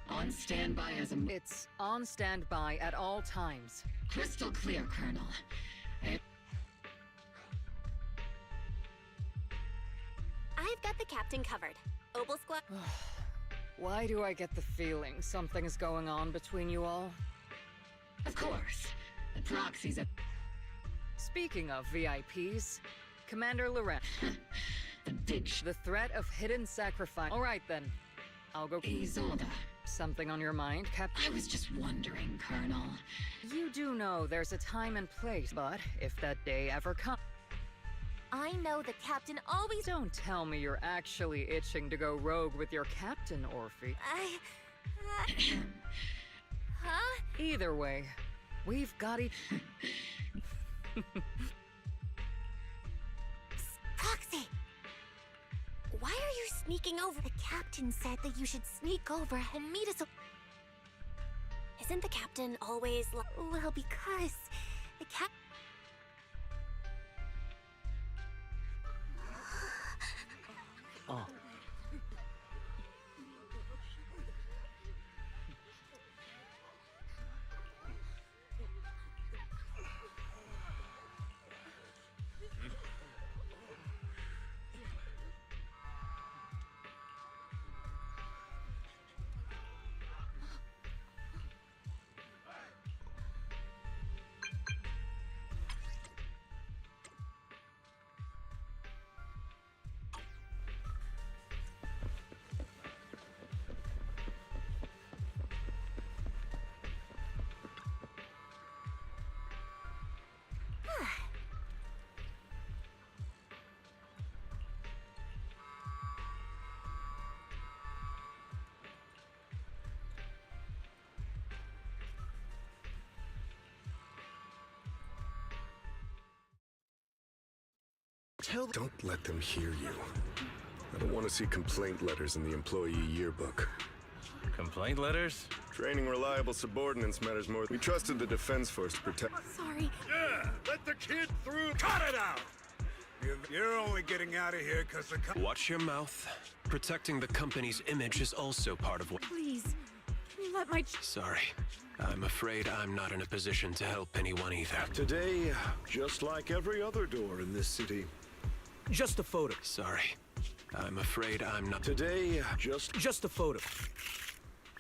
S27: On standby as a...
S23: It's on standby at all times.
S27: Crystal clear, Colonel.
S6: I've got the captain covered. Obel Squad.
S23: Why do I get the feeling something's going on between you all?
S27: Of course. The proxies are...
S23: Speaking of VIPs, Commander Loren.
S27: The
S23: threat of hidden sacrifice. All right then. I'll go...
S27: Isolde.
S23: Something on your mind, Captain?
S27: I was just wondering, Colonel.
S23: You do know there's a time and place, but if that day ever comes...
S14: I know the captain always—
S23: Don't tell me you're actually itching to go rogue with your captain, Orphe.
S14: Huh?
S23: Either way, we've got each...
S14: Proxy! Why are you sneaking over? The captain said that you should sneak over and meet us.
S6: Isn't the captain always
S14: Well, because the cap...
S23: Oh.
S7: tell them.
S5: Don't let them hear you. I don't want to see complaint letters in the employee yearbook.
S8: Complaint letters?
S5: Training reliable subordinates matters more. We trusted the Defense Force to protect.
S28: Sorry.
S12: Yeah, let the kid through. Cut it out! You're only getting out of here because the...
S15: Watch your mouth. Protecting the company's image is also part of what...
S28: Please, let my...
S15: Sorry. I'm afraid I'm not in a position to help anyone either.
S7: Today, just like every other door in this city.
S4: Just a photo.
S15: Sorry. I'm afraid I'm not...
S7: Today,
S4: Just a photo.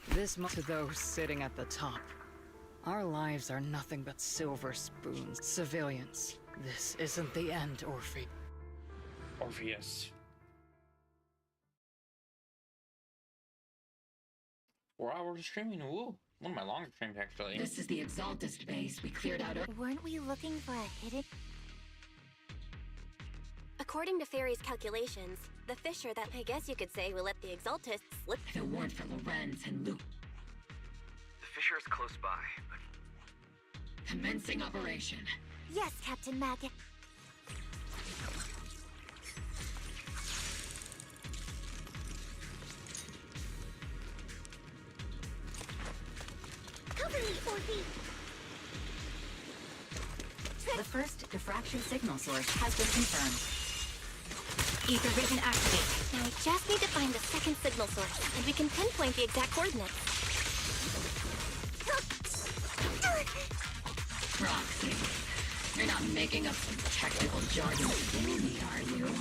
S23: To those sitting at the top. Our lives are nothing but silver spoons. Civilians. This isn't the end,
S1: Orpheus. 4 hours of streaming, woo! One of my longer streams, actually.
S27: This is the Exaltist base we cleared out.
S6: Weren't we looking for a hidden... According to Fairy's calculations, the fissure that I guess you could say will let the Exaltists slip...
S27: If it weren't for Lorenz and Luke...
S10: The fissure is close by, but...
S27: Commencing operation.
S6: Yes, Captain Maggot.
S13: Cover me, Orphe!
S11: The first diffraction signal source has been confirmed. Ether vision activate.
S6: Now we just need to find the second signal source, and we can pinpoint the exact coordinates.
S27: Roxy, you're not making up some technical jargon for me, are you?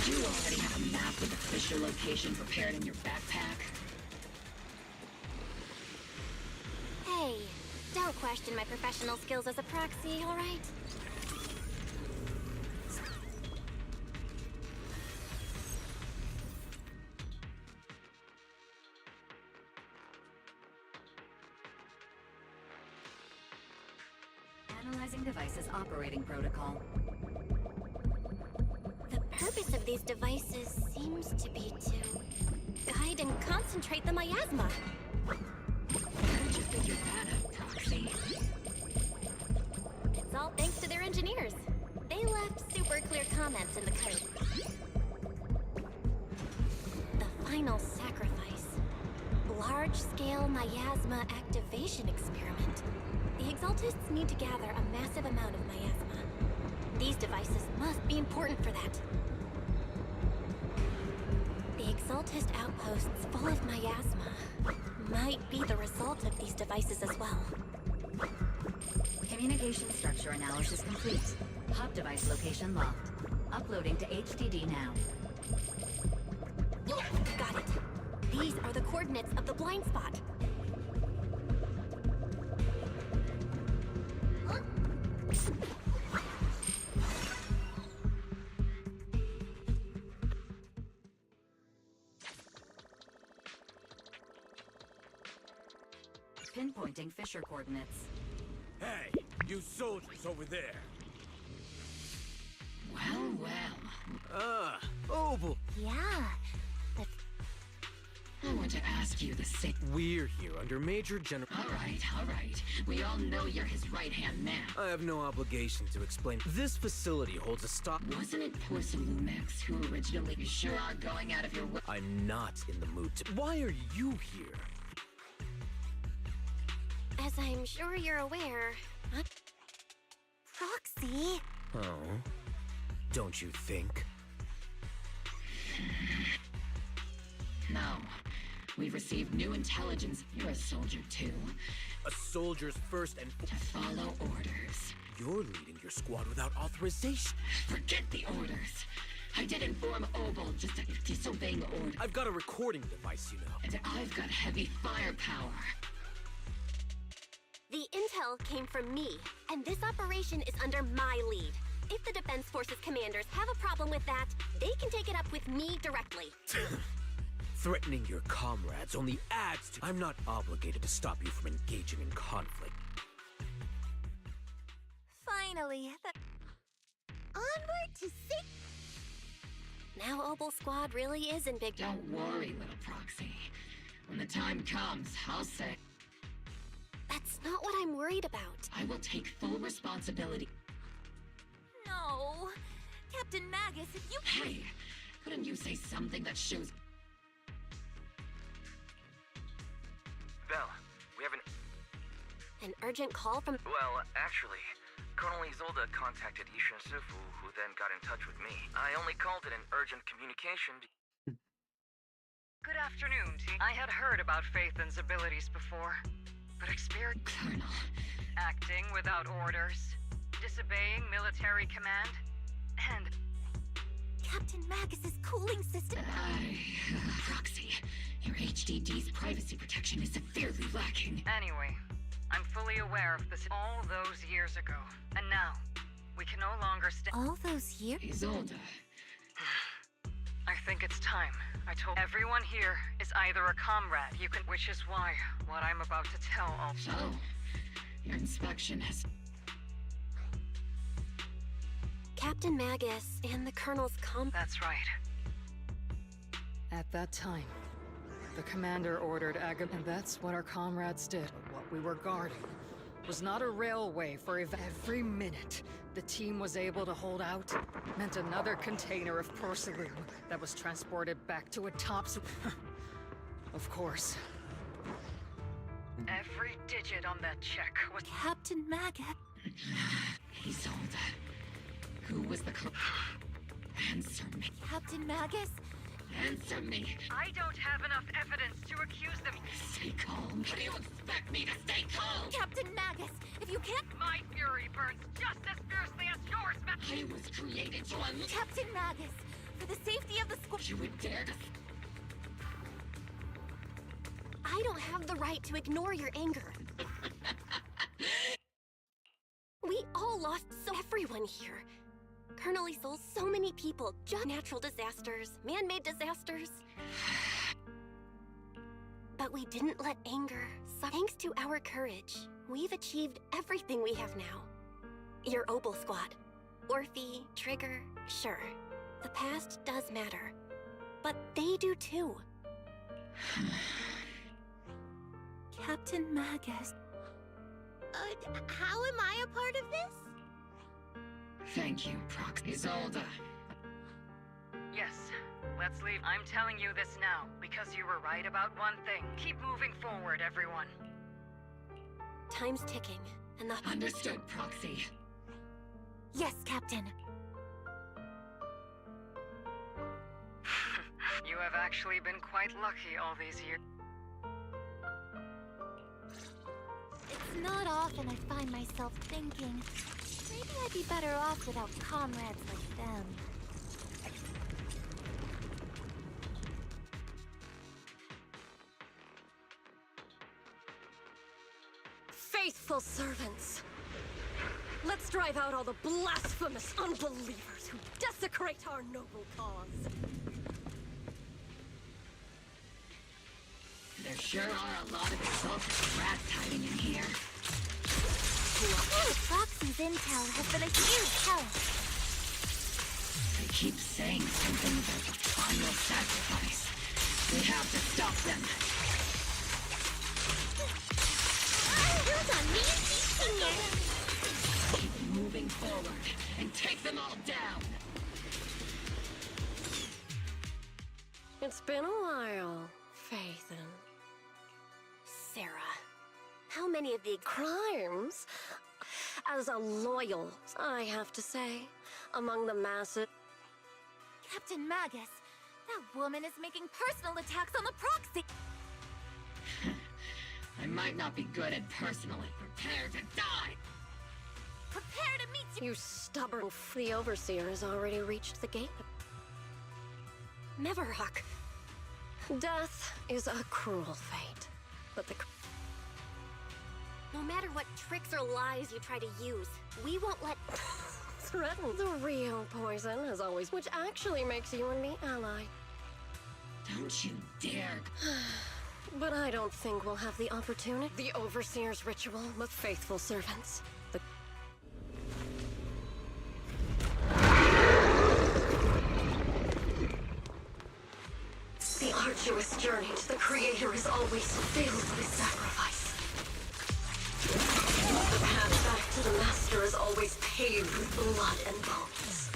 S27: Do you already have a map with the fissure location prepared in your backpack?
S6: Hey, don't question my professional skills as a proxy, all right?
S11: Analyzing device's operating protocol.
S6: The purpose of these devices seems to be to guide and concentrate the miasma.
S27: How did you figure that out, Proxy?
S6: It's all thanks to their engineers. They left super clear comments in the code. The final sacrifice. Large-scale miasma activation experiment. The Exaltists need to gather a massive amount of miasma. These devices must be important for that. The Exaltist outposts full of miasma might be the result of these devices as well.
S11: Communication structure analysis complete. Hub device location locked. Uploading to HDD now.
S6: Got it. These are the coordinates of the blind spot.
S11: Pinpointing fissure coordinates.
S12: Hey, you soldiers over there.
S27: Well, well.
S4: Obel.
S6: Yeah.
S27: I want to ask you the same.
S4: We're here under Major General...
S27: All right. We all know you're his right-hand man.
S4: I have no obligation to explain. This facility holds a stock...
S27: Wasn't it Porcelumex who originally... You sure are going out of your way.
S4: I'm not in the mood to... Why are you here?
S6: As I'm sure you're aware, Proxy.
S4: Oh, don't you think?
S27: No. We've received new intelligence. You're a soldier, too.
S4: A soldier's first and...
S27: To follow orders.
S4: You're leading your squad without authorization.
S27: Forget the orders. I did inform Obel just to disobeying orders.
S4: I've got a recording device, you know.
S27: And I've got heavy firepower.
S6: The intel came from me, and this operation is under my lead. If the Defense Forces commanders have a problem with that, they can take it up with me directly.
S4: Threatening your comrades only adds to... I'm not obligated to stop you from engaging in conflict.
S6: Finally,
S13: Onward to six.
S6: Now Obel Squad really is in big...
S27: Don't worry, little Proxy. When the time comes, I'll say...
S6: That's not what I'm worried about.
S27: I will take full responsibility.
S6: No.
S28: Captain Magus, if you—
S27: Hey, couldn't you say something that shows...
S10: Belle, we have
S6: An urgent call from—
S10: Well, actually, Colonel Isolde contacted Ishin Sifu, who then got in touch with me. I only called it an urgent communication.
S3: Good afternoon, team. I had heard about Phaethon's abilities before, but experience...
S27: Colonel...
S3: Acting without orders, disobeying military command, and...
S28: Captain Magus's cooling system...
S27: Proxy, your HDD's privacy protection is severely lacking.
S3: Anyway, I'm fully aware of this all those years ago, and now, we can no longer stay...
S28: All those years?
S27: Isolde.
S3: I think it's time. I told everyone here is either a comrade you can... Which is why what I'm about to tell all...
S27: So, your inspection has...
S6: Captain Magus and the Colonel's
S3: That's right.
S23: At that time, the commander ordered and that's what our comrades did. But what we were guarding was not a railway for every minute the team was able to hold out meant another container of porcelain that was transported back to a top... Of course.
S3: Every digit on that check was...
S28: Captain Magus.
S27: Isolde. Who was the... Answer me.
S28: Captain Magus?
S27: Answer me.
S3: I don't have enough evidence to accuse them.
S27: Stay calm. How do you expect me to stay calm?
S28: Captain Magus, if you can't...
S3: My fury burns just as fiercely as yours,
S27: I was created to
S28: Captain Magus, for the safety of the school...
S27: You would dare to...
S6: I don't have the right to ignore your anger. We all lost everyone here. Colonel Isolde, so many people, just natural disasters, man-made disasters. But we didn't let anger suck. Thanks to our courage, we've achieved everything we have now. Your Obel Squad, Orphe, Trigger, sure. The past does matter, but they do too.
S28: Captain Magus.
S13: How am I a part of this?
S27: Thank you, Proxy. Isolde.
S3: Yes, let's leave. I'm telling you this now, because you were right about one thing. Keep moving forward, everyone.
S6: Time's ticking, and the...
S27: Understood, Proxy.
S28: Yes, Captain.
S3: You have actually been quite lucky all these years.
S28: It's not often I find myself thinking, maybe I'd be better off without comrades like them. Faithful servants! Let's drive out all the blasphemous unbelievers who desecrate our noble cause.
S27: There sure are a lot of exalted rats hiding in here.
S28: Proxy's intel has been a huge help.
S27: They keep saying something about the final sacrifice. We have to stop them.
S13: Who's on me?
S27: Keep moving forward and take them all down.
S28: It's been a while, Phaethon.
S6: Sarah, how many of the
S28: crimes, as a loyal, I have to say, among the masses... Captain Magus, that woman is making personal attacks on the Proxy!
S27: I might not be good at personally. Prepare to die!
S28: Prepare to meet you! You stubborn The Overseer has already reached the gate. Neverhawk. Death is a cruel fate, but the...
S6: No matter what tricks or lies you try to use, we won't let...
S28: Threaten. The real poison, as always, which actually makes you and me ally.
S27: Don't you dare...
S28: But I don't think we'll have the opportunity. The Overseer's ritual with faithful servants. The arduous journey to the Creator is always filled with sacrifice. The path back to the Master is always paved with blood and bones.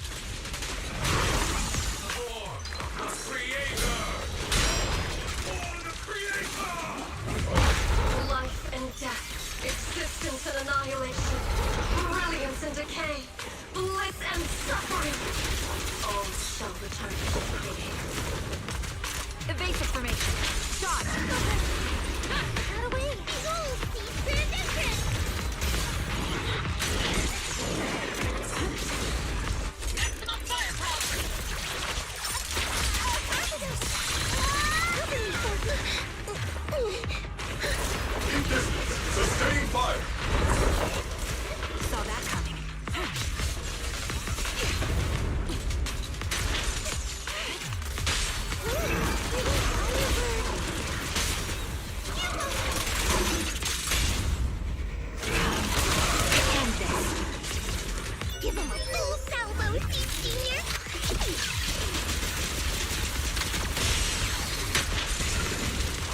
S17: shot!
S13: Out away! You'll see the difference!
S27: Maximum firepower!
S12: Sustain fire!
S11: Saw that coming.
S13: End this. Give him a full salvo, Senior!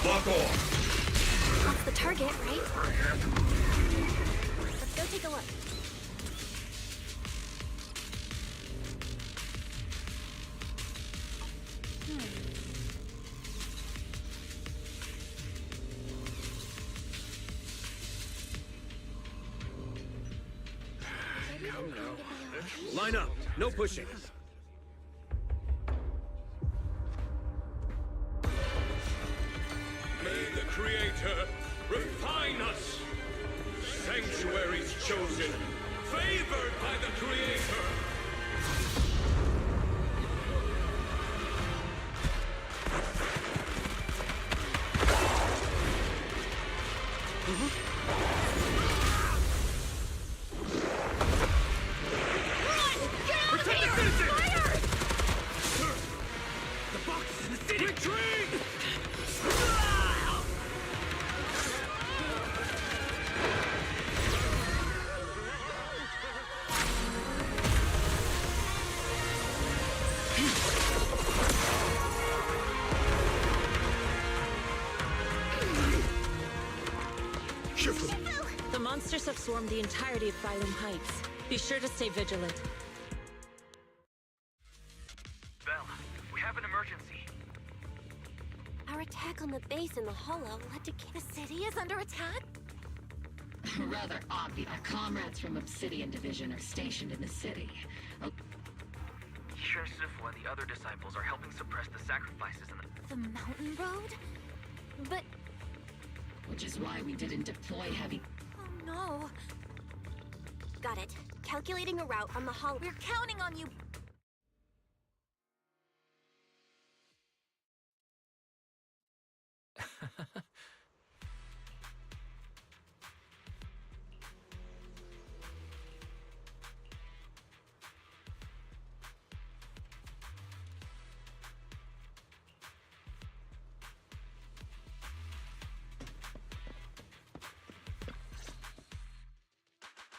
S12: Lock on!
S6: That's the target, right? Let's go take a look.
S4: Come now. Line up. No pushing.
S12: May the Creator refine us! Sanctuaries chosen, favored by the Creator!
S13: Protect the citizens!
S12: The box is in the city! Retreat!
S16: The monsters have swarmed the entirety of Phylum Heights. Be sure to stay vigilant.
S10: Belle, we have an emergency.
S6: Our attack on the base in the Hollow led to
S14: The city is under attack?
S27: Rather obvious. Our comrades from Obsidian Division are stationed in the city.
S10: Yishun Sifu and the other disciples are helping suppress the sacrifices in
S14: The mountain road? But,
S27: Which is why we didn't deploy heavy.
S14: oh no.
S6: Got it. Calculating a route on the Hollow.
S14: We're counting on you.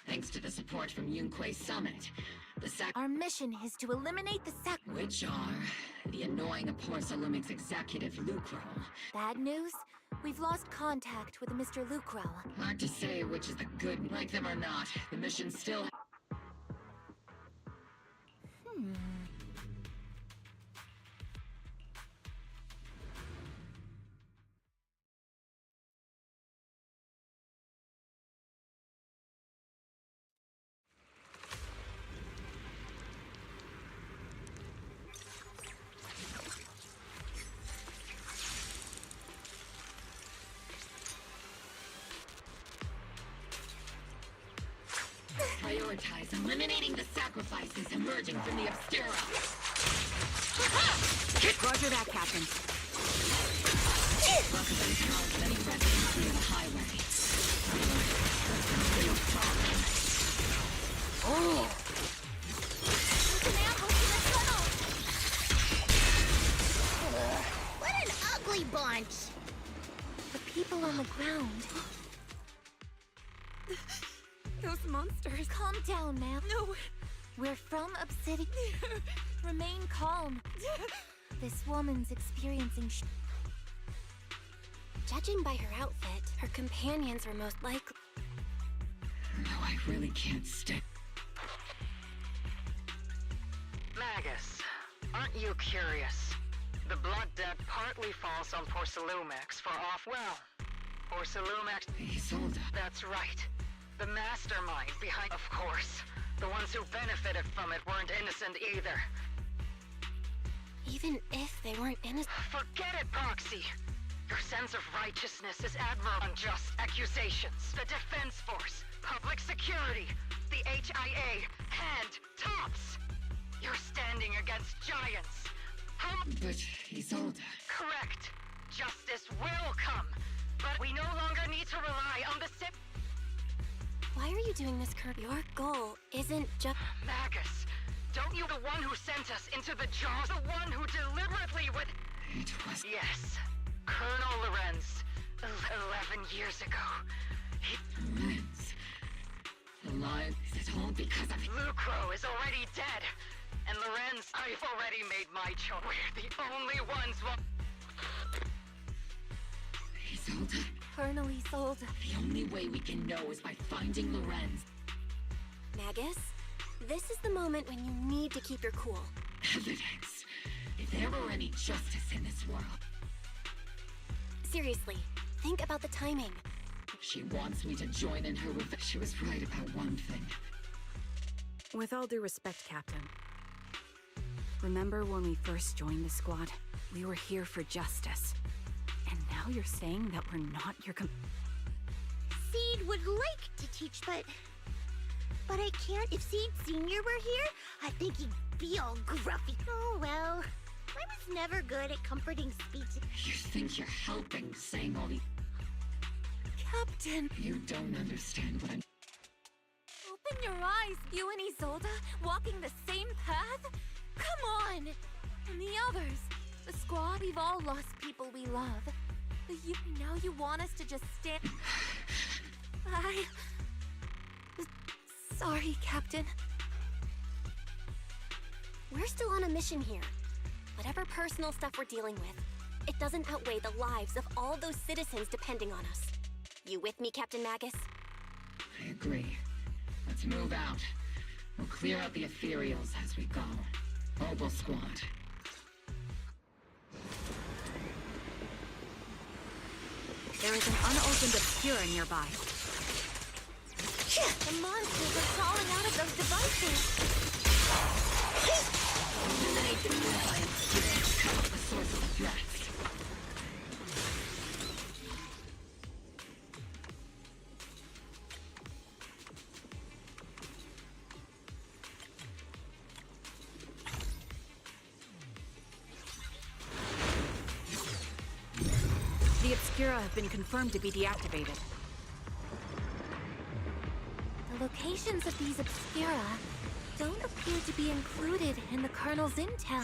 S27: Thanks to the support from Yunquei Summit, the
S14: Our mission is to eliminate the
S27: which are the annoying Porcelumix executive Lucrel.
S14: Bad news? We've lost contact with Mr. Lucrel.
S27: Hard to say which is the good. Like them or not, the mission still. Prioritize eliminating the sacrifices emerging from the Obscura.
S11: Roger that, Captain.
S27: Recommend counts any residents near the highway. No problem.
S13: Oh! There's an ambush in the tunnel! What an ugly bunch!
S6: The people on the ground.
S14: Those monsters. Calm down, ma'am. No. We're from Obsidian. Remain calm. This woman's experiencing
S6: Judging by her outfit, her companions were most likely.
S27: No, I really can't stay.
S3: Magus, aren't you curious? The blood debt partly falls on Porcelumix for Porcelumix.
S27: Isolde.
S3: That's right. The mastermind behind, of course. The ones who benefited from it weren't innocent either.
S6: Even if they weren't innocent.
S3: Forget it, Proxy. Your sense of righteousness is admirable. Unjust accusations. The Defense Force, Public Security, the HIA, and TOPS. You're standing against giants.
S27: But Isolde.
S3: Correct. Justice will come. But we no longer need to rely on the
S6: Why are you doing this, Kirby? Your goal isn't just...
S3: Magus, don't you the one who sent us into the jaws? The one who deliberately would...
S27: It was...
S3: Yes. Colonel Lorenz. 11 years ago.
S27: Lorenz. Alive? Is it all because of...
S3: Lucro is already dead. And Lorenz, I've already made my choice. We're the only ones
S27: Isolde?
S6: Colonel Isolde.
S27: The only way we can know is by finding Lorenz.
S6: Magus, this is the moment when you need to keep your cool.
S27: Evidence. If there were any justice in this world.
S6: Seriously, think about the timing.
S27: She wants me to join in her revenge. She was right about one thing.
S18: With all due respect, Captain. Remember when we first joined the squad? We were here for justice. And now you're saying that we're not your
S13: Seed would like to teach, but I can't. If Seed Sr. were here, I think he'd be all gruffy. Oh well. I was never good at comforting speech.
S27: You think you're helping saying all these...
S6: Captain!
S27: You don't understand what I'm...
S14: Open your eyes, you and Isolde, walking the same path? Come on! And the others, the squad, we've all lost people we love. But now you want us to just stand...
S6: Sorry, Captain. We're still on a mission here. Whatever personal stuff we're dealing with, it doesn't outweigh the lives of all those citizens depending on us. You with me, Captain Magus?
S27: I agree. Let's move out. We'll clear out the ethereals as we go. Mobile squad.
S18: There is an unopened obscura nearby.
S14: The monsters are crawling out of those devices!
S27: Eliminate the nearby obscura to cut off the source of the threats.
S18: The obscura have been confirmed to be deactivated.
S14: The locations of these obscura don't appear to be included in the Colonel's intel.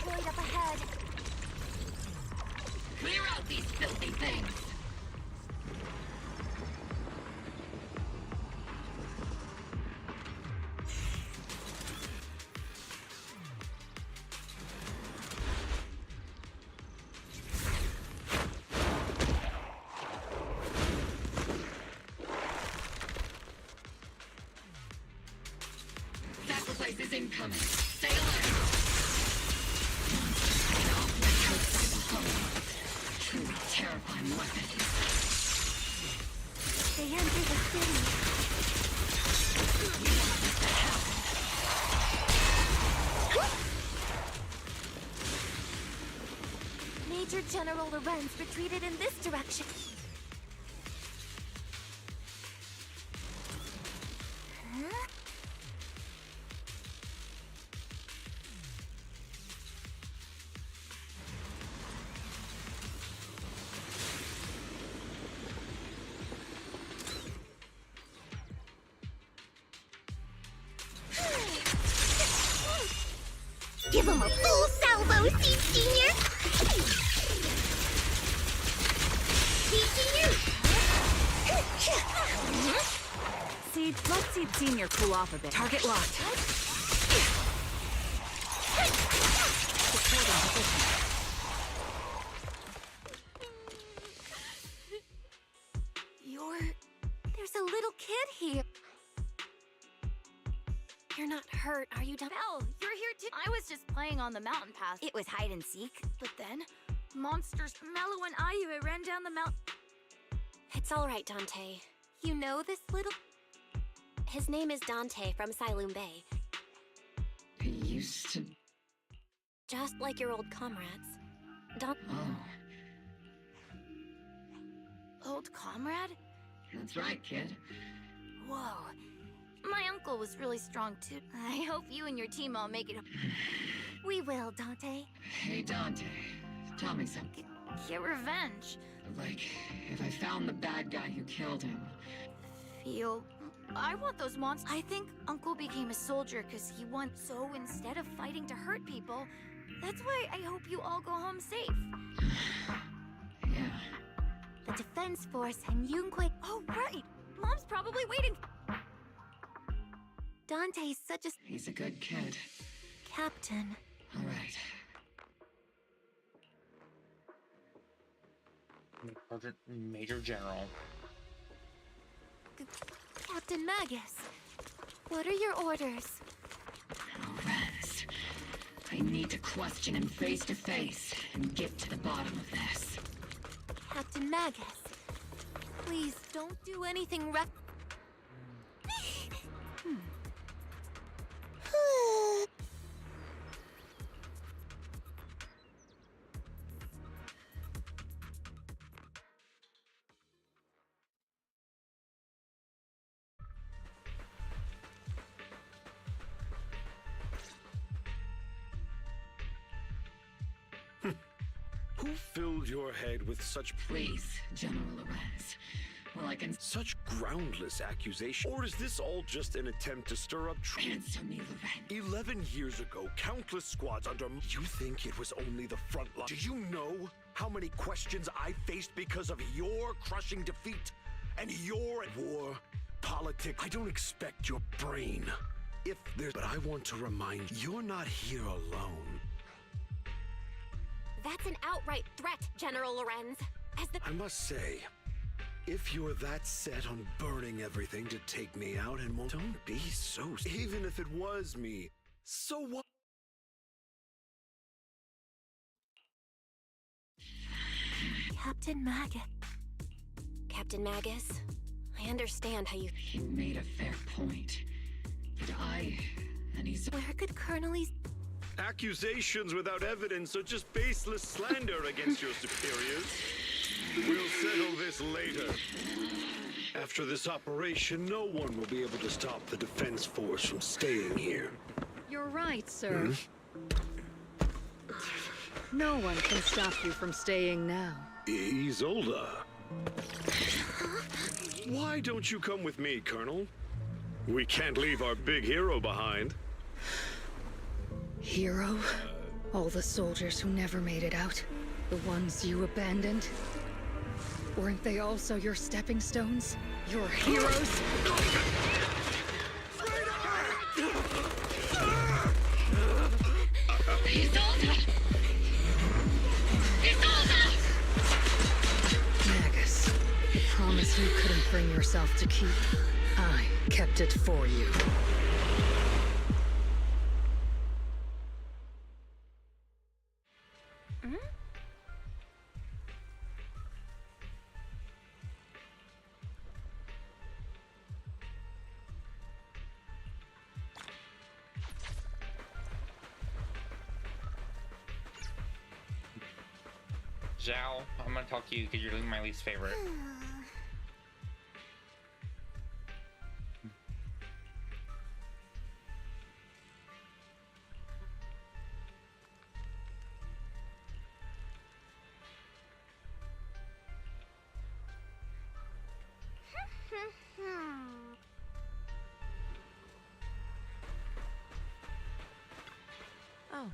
S14: Up ahead.
S27: Clear out these filthy things! Sacrifice is incoming. Stay alert! Truly terrible. real-time weapons.
S14: They enter the city.
S27: We want this to happen.
S14: Major General Lorenz retreated in this direction. Huh?
S13: Give him a full salvo, Seed Senior! Seed Senior!
S18: Seed, let Seed Senior cool off a bit. Target locked. Supporting position.
S14: There's a little kid here. You're not hurt, are you, Belle?
S2: You're here too. I was just playing on the mountain path. It was hide and seek, but then monsters, Mello and Ayu ran down the mountain.
S6: It's all right, Dante.
S14: You know this little...
S6: His name is Dante from Siloam Bay.
S27: He used to...
S6: Just like your old comrades.
S27: Oh,
S2: Old comrade?
S27: that's right, kid.
S2: Whoa. My uncle was really strong too. I hope you and your team all make it.
S14: We will, Dante.
S27: Hey, Dante. Tell me something.
S2: Get revenge.
S27: Like, if I found the bad guy who killed him.
S2: I want those monsters. I think Uncle became a soldier because he won. So instead of fighting to hurt people, that's why I hope you all go home safe.
S27: Yeah.
S14: The Defense Force and Yunque...
S2: Oh, right! Mom's probably waiting.
S14: Dante's such a...
S27: He's a good kid.
S14: Captain.
S27: All right.
S1: Major General.
S14: Captain Magus. What are your orders?
S27: Lorenz. I need to question him face to face and get to the bottom of this.
S14: Captain Magus. Please don't do anything
S7: Who filled your head with such...
S27: Please, General Lorenz. Well, I can...
S7: Such groundless accusation? Or is this all just an attempt to stir up...
S27: Answer me, Lorenz.
S7: 11 years ago, countless squads under... You think it was only the front line? Do you know how many questions I faced because of your crushing defeat? And your war, politics? I don't expect your brain. If there's... But I want to remind you, you're not here alone.
S6: That's an outright threat, General Lorenz.
S7: I must say, if you're that set on burning everything to take me out and won't... Don't be so... Even if it was me, so what?
S14: Captain Magus.
S6: Captain Magus, I understand how you...
S27: He made a fair point. But and he's...
S14: Where could Colonel
S7: Accusations without evidence are just baseless slander against your superiors. We'll settle this later. After this operation, no one will be able to stop the Defense Force from staying here.
S23: You're right, sir. No one can stop you from staying now.
S7: Isolde. Why don't you come with me, Colonel? We can't leave our big hero behind.
S23: Hero? All the soldiers who never made it out? The ones you abandoned? Weren't they also your stepping stones? Your heroes? Magus, the promise you couldn't bring yourself to keep, I kept it for you.
S1: Zhao, I'm gonna talk to you because you're my least favorite.
S16: Oh.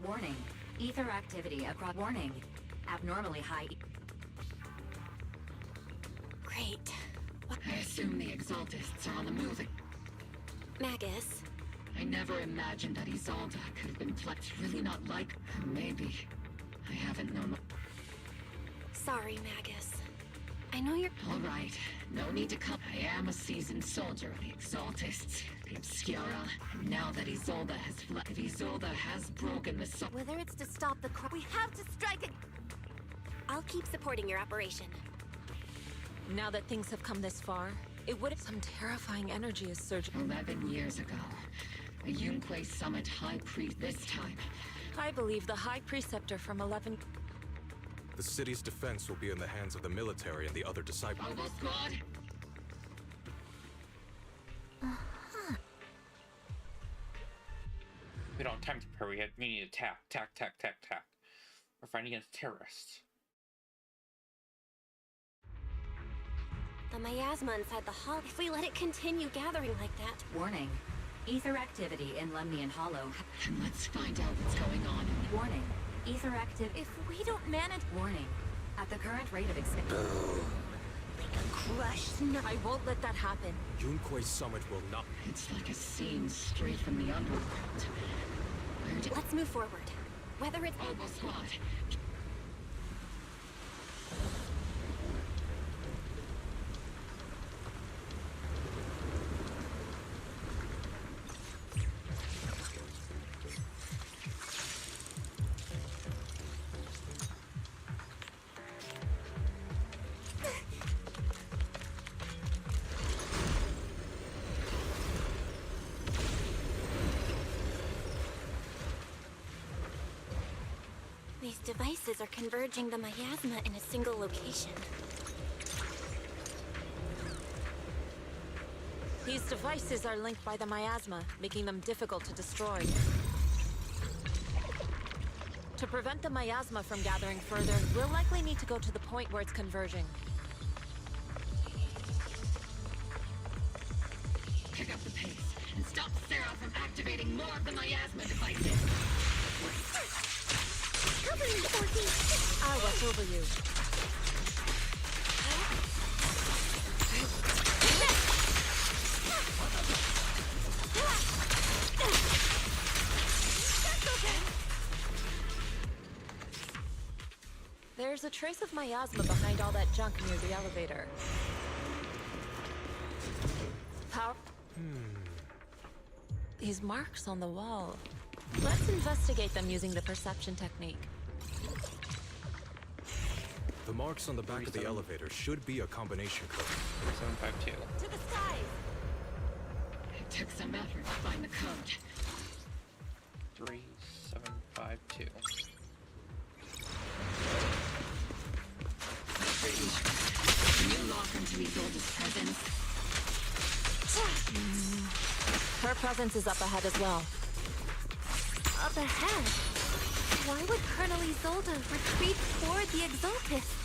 S11: Warning. Ether activity across... Warning. Abnormally high...
S28: Great.
S27: I assume the Exaltists are on the move.
S28: Magus.
S27: I never imagined that Isolde could have been plucked. Really not like... Maybe. I haven't known...
S28: Sorry, Magus. I know you're...
S27: All right. No need to come. I am a seasoned soldier. The Exaltists, the Obscura. And now that Isolde has fled... If Isolde has broken the soul...
S28: Whether it's to stop the we have to strike a... I'll keep supporting your operation.
S16: Now that things have come this far, it would... Some terrifying energy is surging.
S27: 11 years ago. A Yunque Summit High Priest this time.
S16: I believe the High Preceptor from 11...
S9: The city's defense will be in the hands of the military and the other disciples.
S27: Oboe Squad!
S1: We don't have time to prepare. We need to attack. We're fighting against terrorists.
S28: The miasma inside the hall. If we let it continue gathering like that...
S11: Warning. Ether activity in Lemnian Hollow.
S27: And let's find out what's going on.
S11: Warning. Ether activity...
S28: If we don't manage...
S11: Warning. At the current rate of expansion...
S28: Like a crushed snow.
S16: I won't let that happen.
S9: Yunque Summit will not...
S27: It's like a scene straight from the underworld.
S28: Let's move forward. Whether it's...
S27: Oboe Squad.
S28: These devices are converging the miasma in a single location.
S16: These devices are linked by the miasma, making them difficult to destroy. To prevent the miasma from gathering further, we'll likely need to go to the point where it's converging.
S27: Pick up the pace and stop Sarah from activating more of the miasma devices.
S13: Cover me, Orky!
S16: I'll watch over you. There's a trace of miasma behind all that junk near the elevator. How? These marks on the wall. Let's investigate them using the perception technique.
S9: The marks on the back of the elevator should be a combination code.
S1: 3752.
S28: To the skies!
S27: It took some effort to find the code.
S1: 3752.
S27: Can you lock into Isolde's presence?
S16: Her presence is up ahead as well.
S28: Up ahead? Why would Colonel Isolde retreat toward the Exaltists?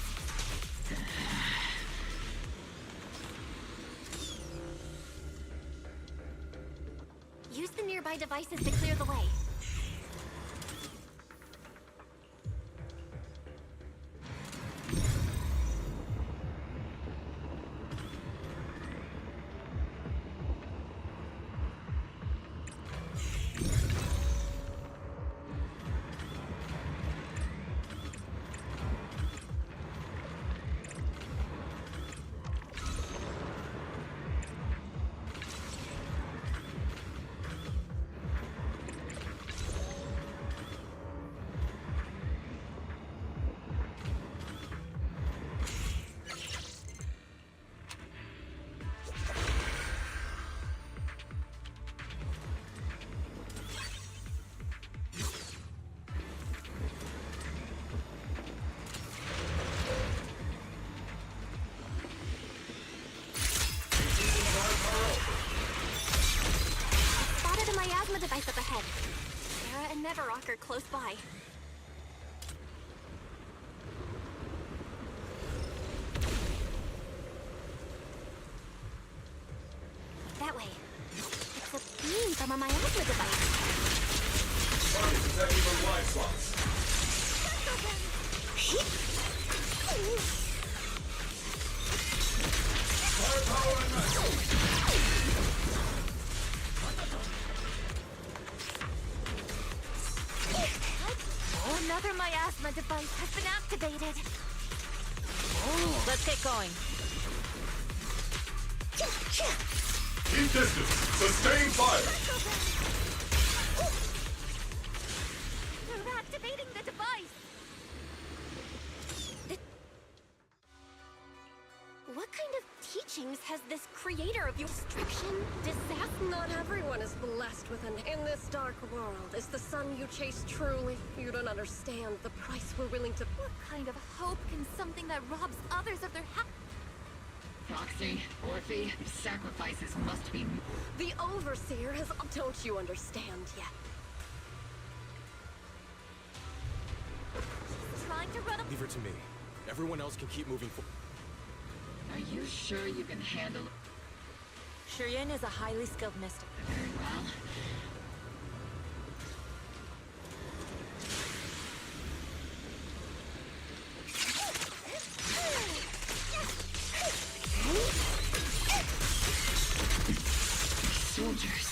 S28: Use the nearby devices to clear the way.
S6: sacrifice up ahead. Sarah and Neverrock are close by. That way. It's a beam from a miasma device.
S12: Target detected from live slots. Firepower and
S14: Oh, another miasma device has been activated.
S16: Oh, let's get going.
S12: Keep distance. Sustain fire.
S14: They're activating the device.
S6: What kind of teachings has this creator of your destruction? Disaster?
S28: Not everyone is blessed with an... In this dark world, is the sun you chase truly? You don't understand the price we're willing to...
S14: What kind of hope can something that robs others of their
S27: Proxy, Orphe, sacrifices must be...
S28: The Overseer has... Don't you understand yet?
S14: She's trying to run a...
S9: Leave her to me. Everyone else can keep moving forward.
S27: Are you sure you can handle...
S16: Shireen is a highly skilled mystic.
S27: Very well. Soldiers.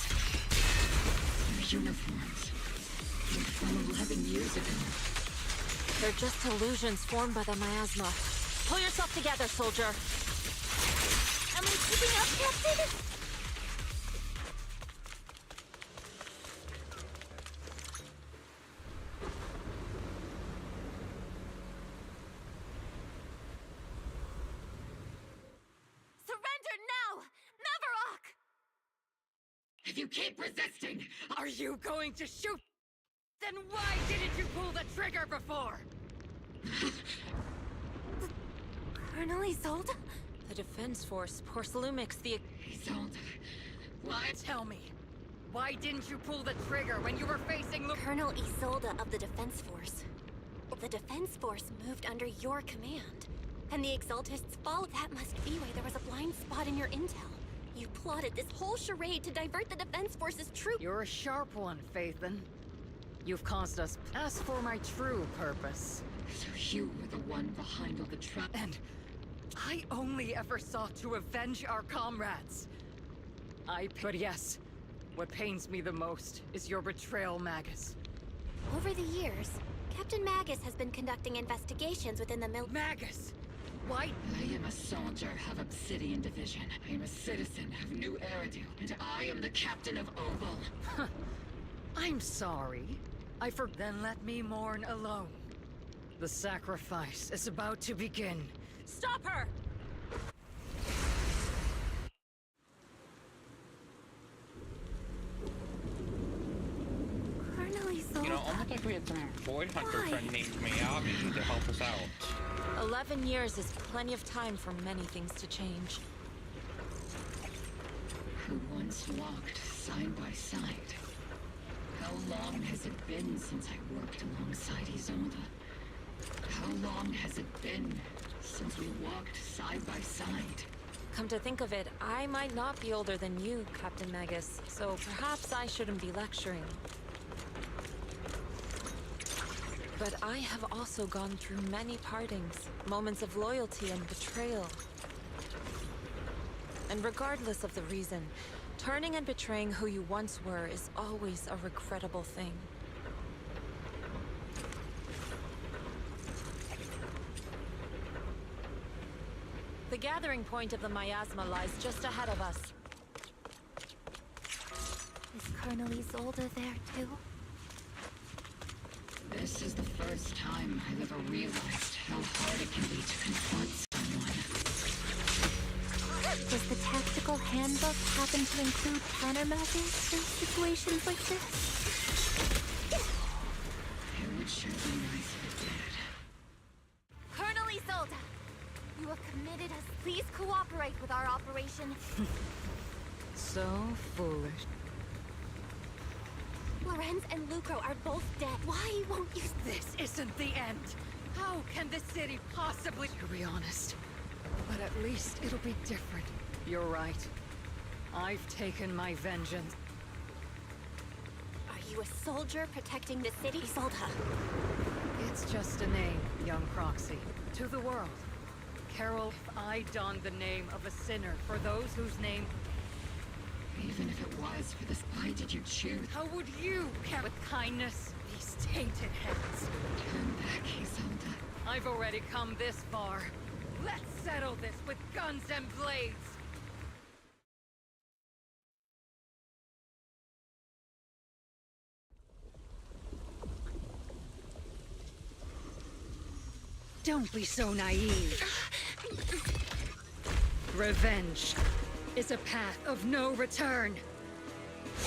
S27: Their uniforms. They're from 11 years ago.
S16: They're just illusions formed by the miasma. Pull yourself together, soldier.
S14: Am I keeping up, Captain? Surrender now! Neverrock!
S27: If you keep resisting,
S23: Are you going to shoot? Then why didn't you pull the trigger before?
S14: Colonel Isolde?
S16: The Defense Force, Porcelumix, the...
S27: Isolde,
S23: What? Tell me. Why didn't you pull the trigger when you were facing the...
S6: Colonel Isolde of the Defense Force. The Defense Force moved under your command. And the Exaltists followed. That must be why there was a blind spot in your intel. You plotted this whole charade to divert the Defense Force's troops.
S23: You're a sharp one, Phaethon. You've caused us... As for my true purpose...
S27: So you were the one behind all the trap...
S23: And I only ever sought to avenge our comrades. But yes, what pains me the most is your betrayal, Magus.
S6: Over the years, Captain Magus has been conducting investigations within the
S23: Magus! Why?
S27: I am a soldier of Obsidian Division. I am a citizen of New Eridu, and I am the captain of Oval.
S23: I'm sorry. Then let me mourn alone. The sacrifice is about to begin.
S14: Stop her! Colonel Isolde.
S1: You know, almost like we had some Void Hunter friend named Miyagi to help us out.
S16: 11 years is plenty of time for many things to change.
S27: Who once walked side by side. How long has it been since I worked alongside Isolde? How long has it been since we walked side by side?
S16: Come to think of it, I might not be older than you, Captain Magus, so perhaps I shouldn't be lecturing. But I have also gone through many partings, moments of loyalty and betrayal. And regardless of the reason, turning and betraying who you once were is always a regrettable thing. The gathering point of the miasma lies just ahead of us.
S14: Is Colonel Isolde there too?
S27: This is the first time I've ever realized how hard it can be to confront someone.
S14: Does the tactical handbook happen to include countermeasures in situations like this?
S27: It would sure be nice if it did.
S14: Colonel Isolde! You have committed us. Please cooperate with our operation.
S23: So foolish.
S6: Lorenz and Lucro are both dead. Why won't you...
S23: This isn't the end. How can the city possibly... To be honest, but at least it'll be different. You're right. I've taken my vengeance.
S6: Are you a soldier protecting the city, Isolde?
S23: It's just a name, young Proxy. To the world. Carol, if I donned the name of a sinner for those whose name...
S27: Even if it was for this, why did you choose?
S23: How would you care with kindness? These tainted hands.
S27: Turn back, Isolde.
S23: I've already come this far. Let's settle this with guns and blades. Don't be so naive. Revenge is a path of no return.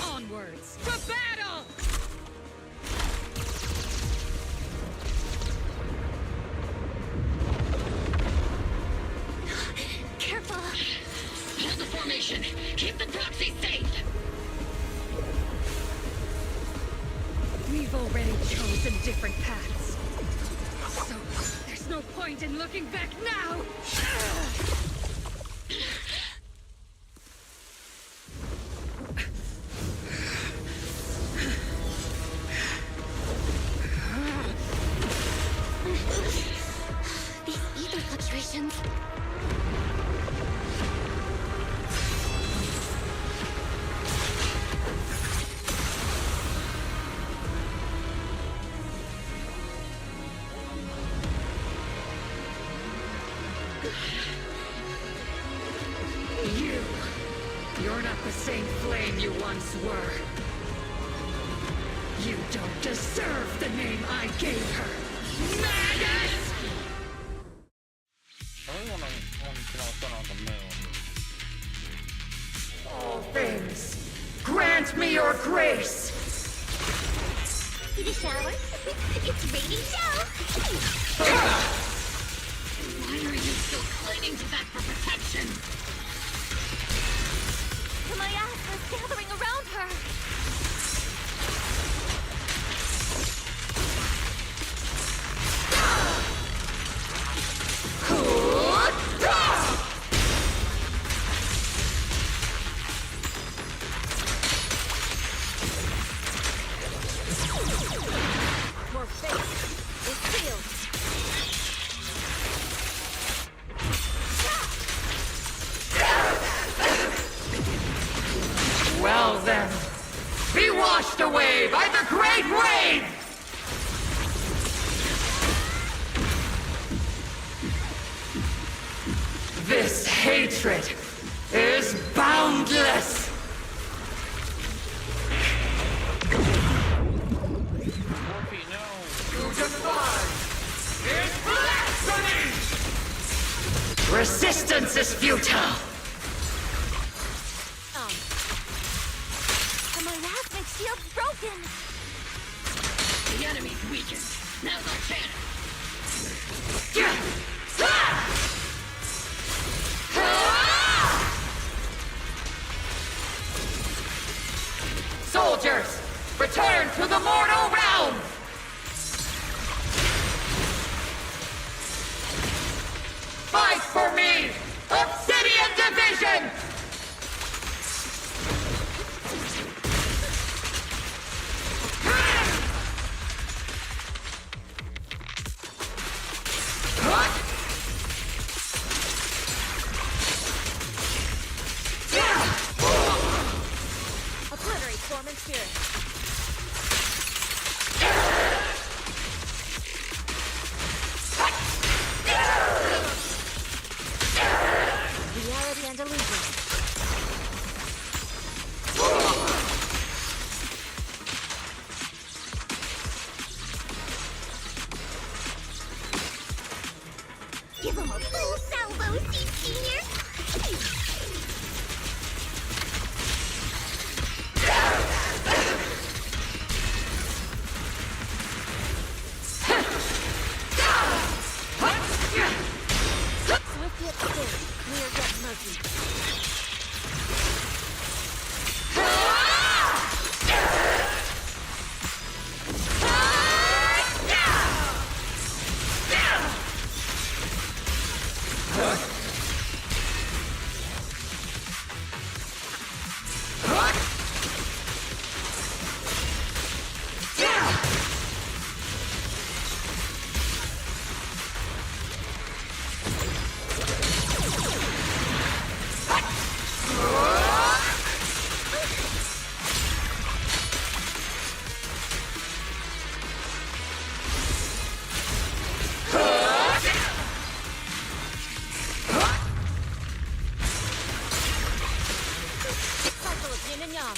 S23: Onwards to battle!
S6: Careful!
S27: Hold the formation! Keep the proxy safe!
S23: We've already chosen different paths. So, there's no point in looking back now!
S6: These ether fluctuations...
S23: You're not the same flame you once were. You don't deserve the name I gave her. Maggot!
S1: I really want to know what's going on the moon.
S23: All things, grant me your grace!
S13: See the shower? It's raining down!
S27: Why are you still clinging to that for protection?
S6: Kamayas is gathering around her!
S14: Your fate is sealed.
S23: Well then, be washed away by the great wave! This hatred is boundless!
S1: Morphe, no!
S23: To defy is blasphemy! Resistance is futile!
S6: Kamayas makes shields broken!
S27: The enemy's weakened. Now's our chance.
S23: Soldiers, return to the mortal realm! Fight for me! Obsidian Division!
S14: Obliterate form and spirit. Reality and illusion.
S13: Give him a full salvo, Senior!
S14: Swift yet still, clear yet murky. yum.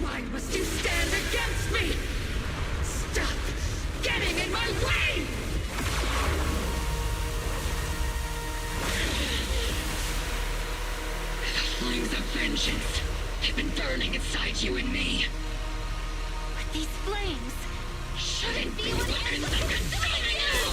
S3: Why must you stand against me? Stop getting in my way! The flames of vengeance have been burning inside you and me.
S2: But these flames
S3: Shouldn't be weapons that consume you!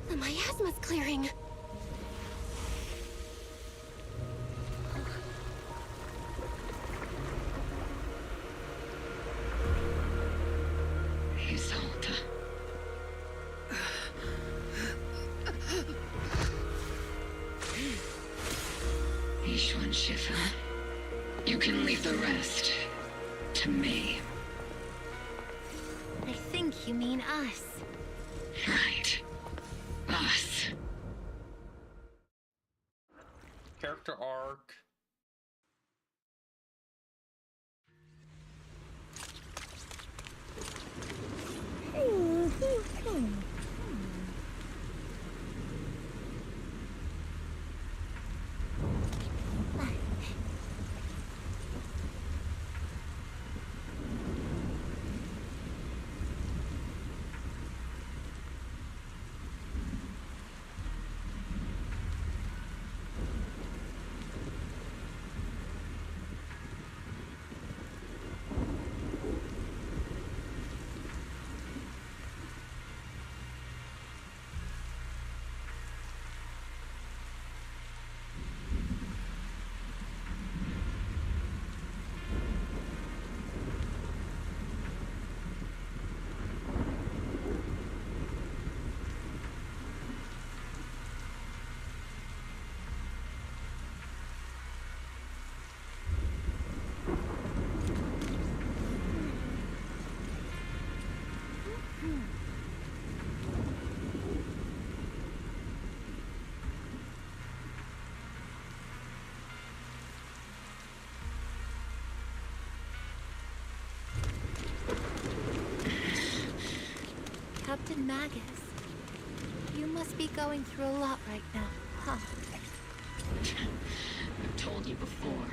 S28: The miasma's clearing.
S3: Isolde. Ishwan Shifa. You can leave the rest to me.
S14: I think you mean us.
S3: Right. Us.
S1: Character arc.
S14: Captain Magus, you must be going through a lot right now, huh?
S3: I've told you before,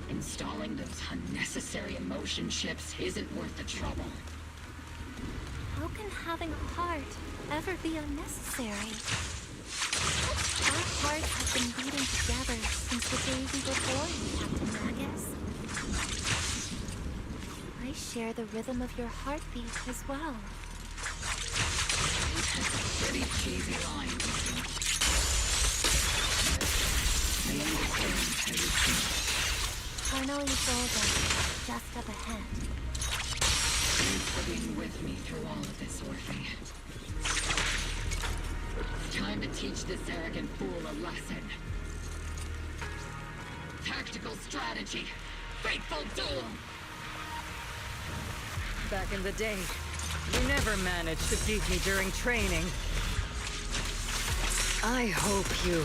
S3: installing those unnecessary emotion chips isn't worth the trouble.
S14: How can having a heart ever be unnecessary? Our hearts have been beating together since the day we were born, Captain Magus. I share the rhythm of your heartbeat as well.
S3: Pretty cheesy line. I understand how you feel.
S14: Colonel Isolde, just up ahead.
S3: Thanks for being with me through all of this, Orphe. It's time to teach this arrogant fool a lesson. Tactical strategy. Fateful duel.
S23: Back in the day, you never managed to beat me during training. I hope you,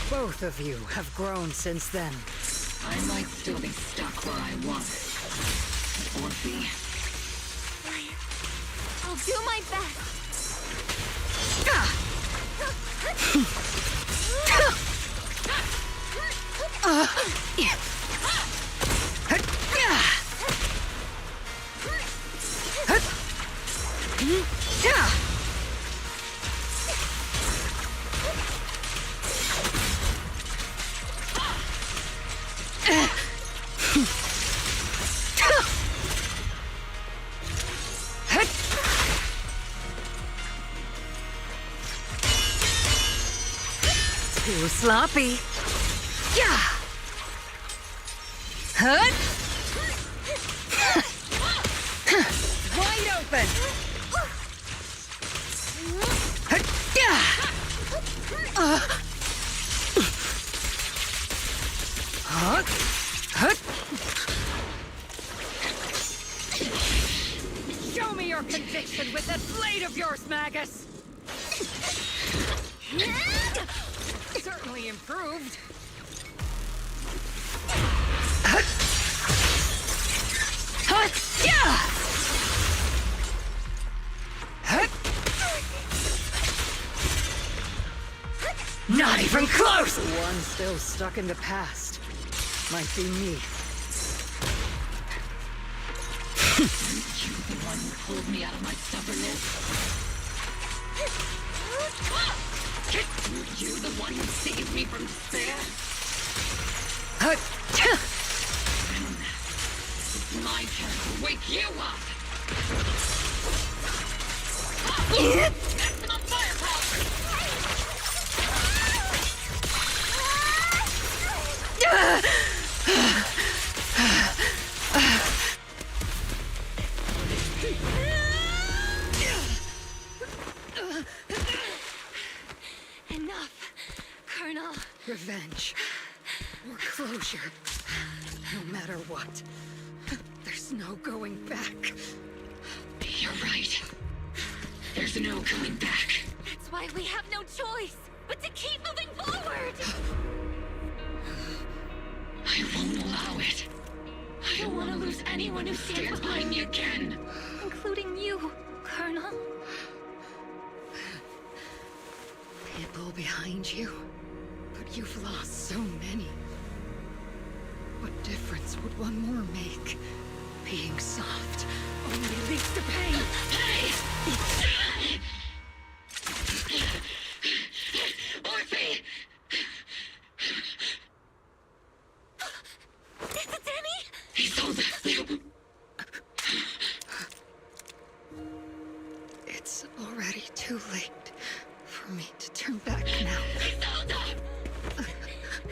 S23: both of you, have grown since then.
S3: I might still be stuck where I was. Orphe.
S2: I'll do my best.
S23: Too sloppy. Yeah. Hut. Wide open. Magus! Certainly improved.
S27: Not even close!
S23: The one still stuck in the past might be me.
S27: You the one who pulled me out of my stubbornness? Were you the one who saved me from despair? It's my turn to wake you up! Maximum firepower!
S16: Enough, Colonel.
S23: Revenge. Or closure. No matter what. There's no going back.
S27: You're right. There's no coming back.
S16: That's why we have no choice but to keep moving forward!
S27: I won't allow it. I don't want to lose anyone who stands by me again.
S16: Including you, Colonel.
S23: People behind you, but you've lost so many. What difference would one more make? Being soft only leads to pain.
S27: Orphe!
S16: Is it Danny?
S27: He's told us.
S23: It's already too late for me to turn back now.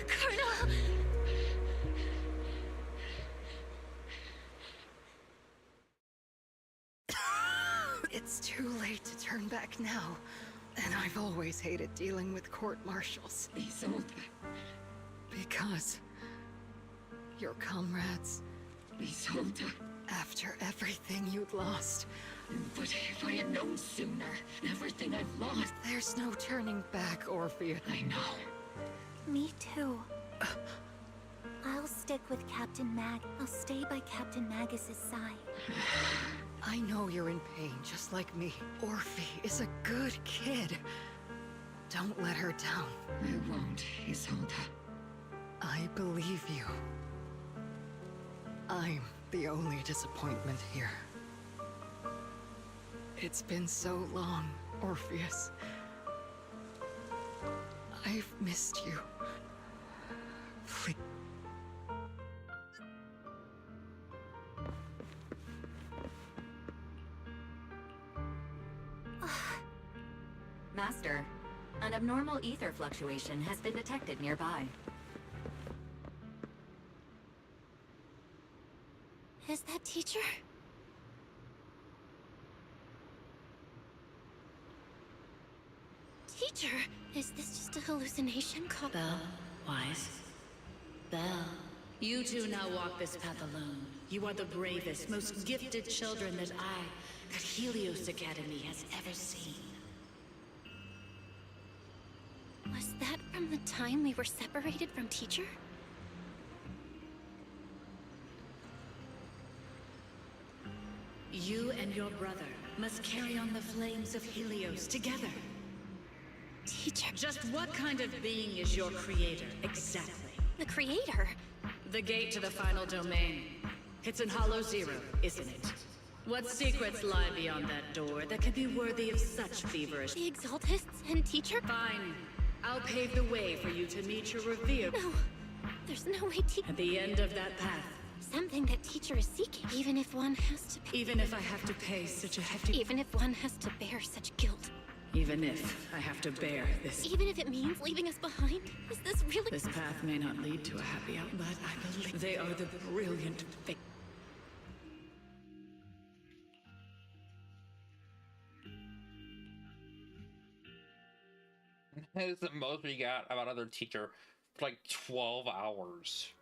S16: Colonel!
S23: It's too late to turn back now. And I've always hated dealing with court-martials.
S27: Isolde.
S23: Because your comrades...
S27: Isolde.
S23: After everything you'd lost...
S27: But if I had known sooner, everything I've lost...
S23: There's no turning back, Orpheus.
S27: I know.
S14: Me too. I'll stick with Captain Mag. I'll stay by Captain Magus's side.
S23: I know you're in pain, just like me. Orphe is a good kid. Don't let her down.
S27: I won't, Isolde.
S23: I believe you. I'm the only disappointment here. It's been so long, Orpheus. I've missed you. Please.
S11: Master, an abnormal ether fluctuation has been detected nearby.
S14: Is that teacher? Teacher, is this just a hallucination?
S8: Belle, Wise. Belle, you two now walk this path alone. You are the bravest, most gifted children that Helios Academy has ever seen.
S14: Was that from the time we were separated from teacher?
S8: You and your brother must carry on the flames of Helios together.
S14: Teacher...
S8: Just what kind of being is your creator, exactly?
S14: The creator?
S8: The gate to the final domain. It's in Hollow Zero, isn't it? What secrets lie beyond that door that could be worthy of such feverish...
S14: The Exaltists and teacher?
S8: Fine. I'll pave the way for you to meet your revered...
S14: No. There's no way
S8: At the end of that path.
S14: Something that teacher is seeking. Even if one has to pay...
S8: Even if I have to pay such a hefty...
S14: Even if one has to bear such guilt.
S8: Even if I have to bear this...
S14: Even if it means leaving us behind? Is this really...
S8: This path may not lead to a happy outcome, but I believe they are the brilliant fate.
S1: That is the most we got about other teacher for like 12 hours.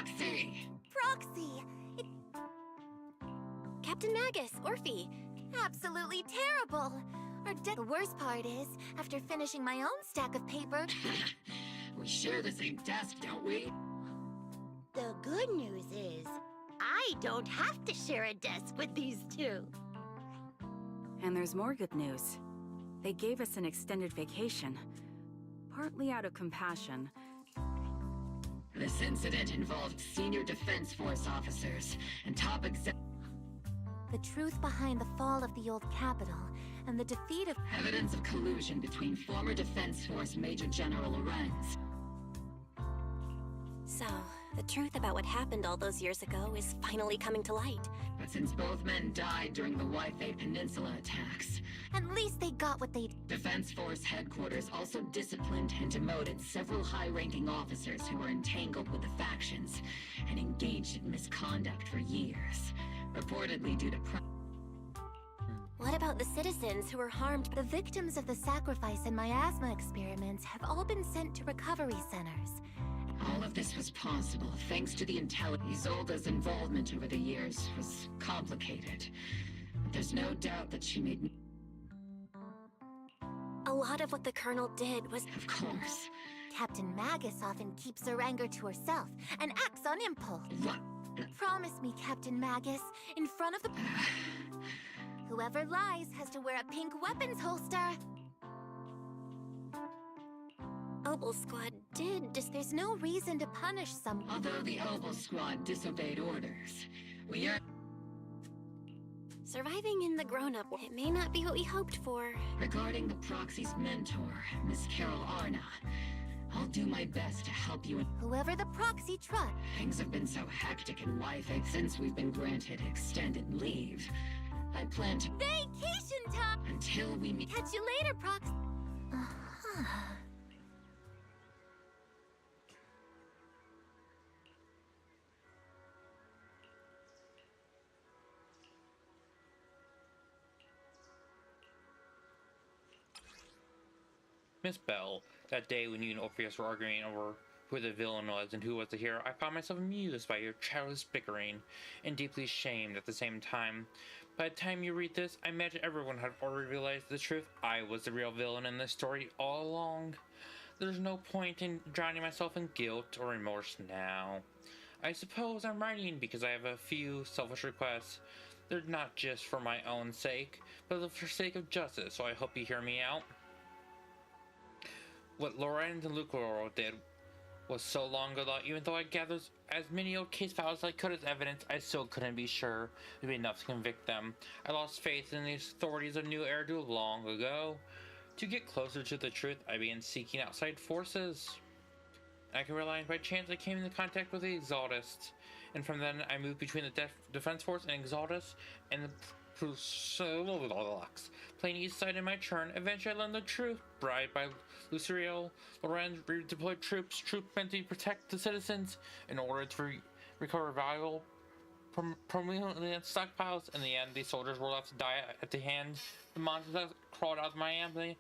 S3: Proxy!
S2: Proxy!
S6: Captain Magus, Orphe.
S2: Absolutely terrible! The worst part is, after finishing my own stack of paper...
S3: We share the same desk, don't we?
S13: The good news is, I don't have to share a desk with these two.
S18: And there's more good news. They gave us an extended vacation. Partly out of compassion.
S3: This incident involved senior Defense Force officers and top exec...
S14: The truth behind the fall of the old capital and the defeat of...
S3: Evidence of collusion between former Defense Force Major General Lorenz.
S6: So, the truth about what happened all those years ago is finally coming to light.
S3: But since both men died during the Wi-Fi Peninsula attacks...
S14: At least they got what they...
S3: Defense Force headquarters also disciplined and demoted several high-ranking officers who were entangled with the factions and engaged in misconduct for years, reportedly due to...
S6: What about the citizens who were harmed?
S14: The victims of the sacrifice and miasma experiments have all been sent to recovery centers.
S3: All of this was possible thanks to the intelligence. Isolda's involvement over the years was complicated. But there's no doubt that she made...
S6: A lot of what the Colonel did was...
S3: Of course.
S14: Captain Magus often keeps her anger to herself and acts on impulse.
S3: What?
S14: Promise me, Captain Magus, in front of the... Whoever lies has to wear a pink weapons holster.
S6: Obel Squad did just...
S14: There's no reason to punish someone.
S3: Although the Obel Squad disobeyed orders, we are...
S6: Surviving in the grown-up, it may not be what we hoped for.
S3: Regarding the Proxy's mentor, Miss Carol Arna, I'll do my best to help you.
S14: Whoever the Proxy trusts.
S3: Things have been so hectic in Wi-Fi since we've been granted extended leave. I plan to...
S14: Vacation time!
S3: Until we meet...
S14: Catch you later, Proxy.
S1: Miss Bell, that day when you and Orpheus were arguing over who the villain was and who was the hero, I found myself amused by your childish bickering and deeply shamed at the same time. By the time you read this, I imagine everyone had already realized the truth. I was the real villain in this story all along. There's no point in drowning myself in guilt or remorse now. I suppose I'm writing because I have a few selfish requests. They're not just for my own sake, but for the sake of justice, so I hope you hear me out. What Lorenz and Lucaro did was so long ago that even though I gathered as many old case files as I could as evidence, I still couldn't be sure it would be enough to convict them. I lost faith in the authorities of New Eridu long ago. To get closer to the truth, I began seeking outside forces. I can realize by chance I came into contact with the Exaltists, and from then I moved between the Defense Force and Exaltus, and the playing each side in my turn. Eventually I learned the truth. Bribed by Lucirio, Lorenz redeployed troops meant to protect the citizens in order to recover valuable permanently stockpiles. In the end, these soldiers were left to die at the hands of the monsters that crawled out of my family.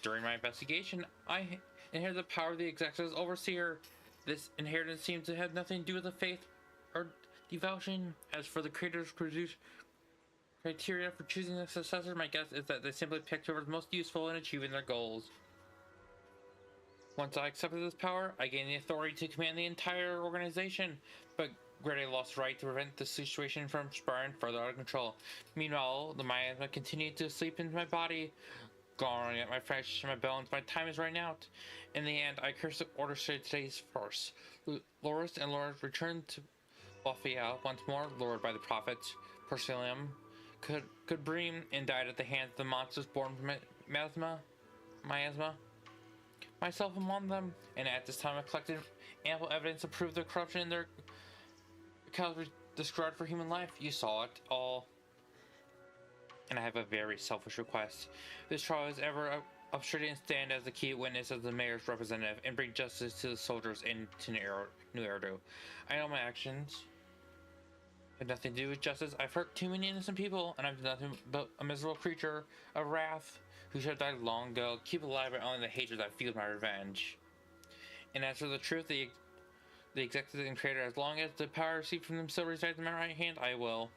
S1: During my investigation, I inherited the power of the executive overseer. This inheritance seems to have nothing to do with the faith or devotion. As for the creators' criteria for choosing a successor, my guess is that they simply picked whoever's most useful in achieving their goals. Once I accepted this power, I gained the authority to command the entire organization, but Greta lost right to prevent the situation from spiraling further out of control. Meanwhile, the miasma continued to sleep into my body, gnawing at my flesh and my bones. My time is running out. In the end, I cursed the order to today's force. Loris and Loris returned to Lafayette once more, lured by the prophet Persilium. Could bream and died at the hands of the monsters born from miasma. Myself among them, and at this time I collected ample evidence to prove their corruption and their disregard for human life. You saw it all. And I have a very selfish request. This trial is ever upstream and stand as the key witness as the mayor's representative and bring justice to the soldiers and to New Eridu. I know my actions have nothing to do with justice. I've hurt too many innocent people, and I'm nothing but a miserable creature of wrath who should have died long ago. Keep alive by only the hatred that fuels my revenge. And as for the truth, the the executive and creator. As long as the power received from them still resides in my right hand, I will.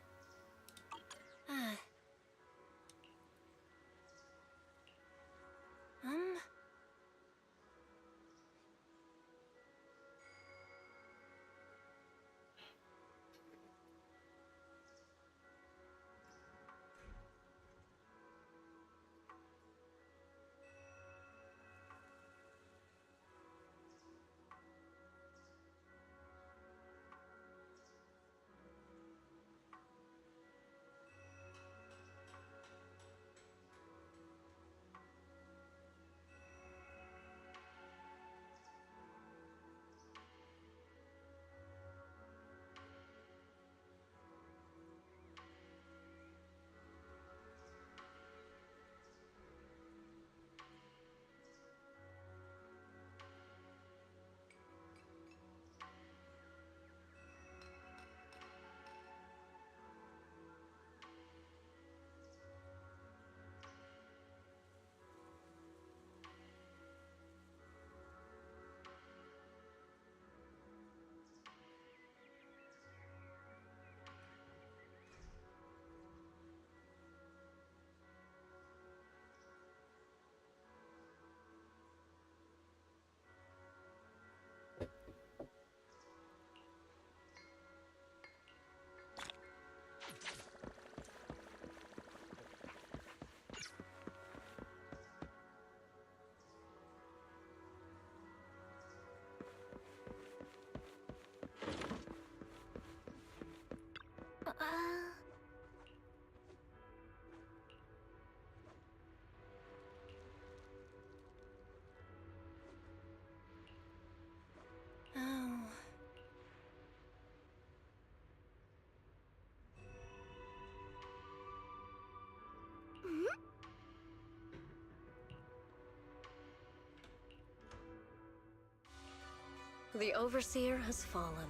S6: The Overseer has fallen.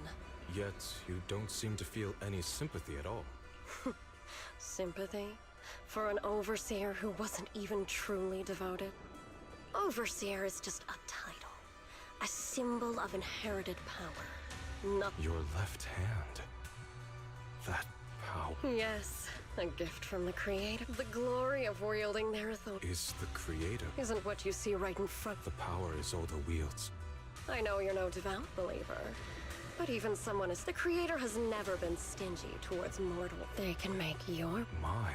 S9: Yet, you don't seem to feel any sympathy at all.
S6: Sympathy? For an Overseer who wasn't even truly devoted? Overseer is just a title. A symbol of inherited power. Nothing.
S9: Your left hand. That power.
S6: Yes, a gift from the Creator. The glory of wielding their authority.
S9: Is the Creator.
S6: Isn't what you see right in front.
S9: The power Isolde wields.
S6: I know you're no devout believer, but even someone as the Creator has never been stingy towards mortal. They can make your...
S9: My.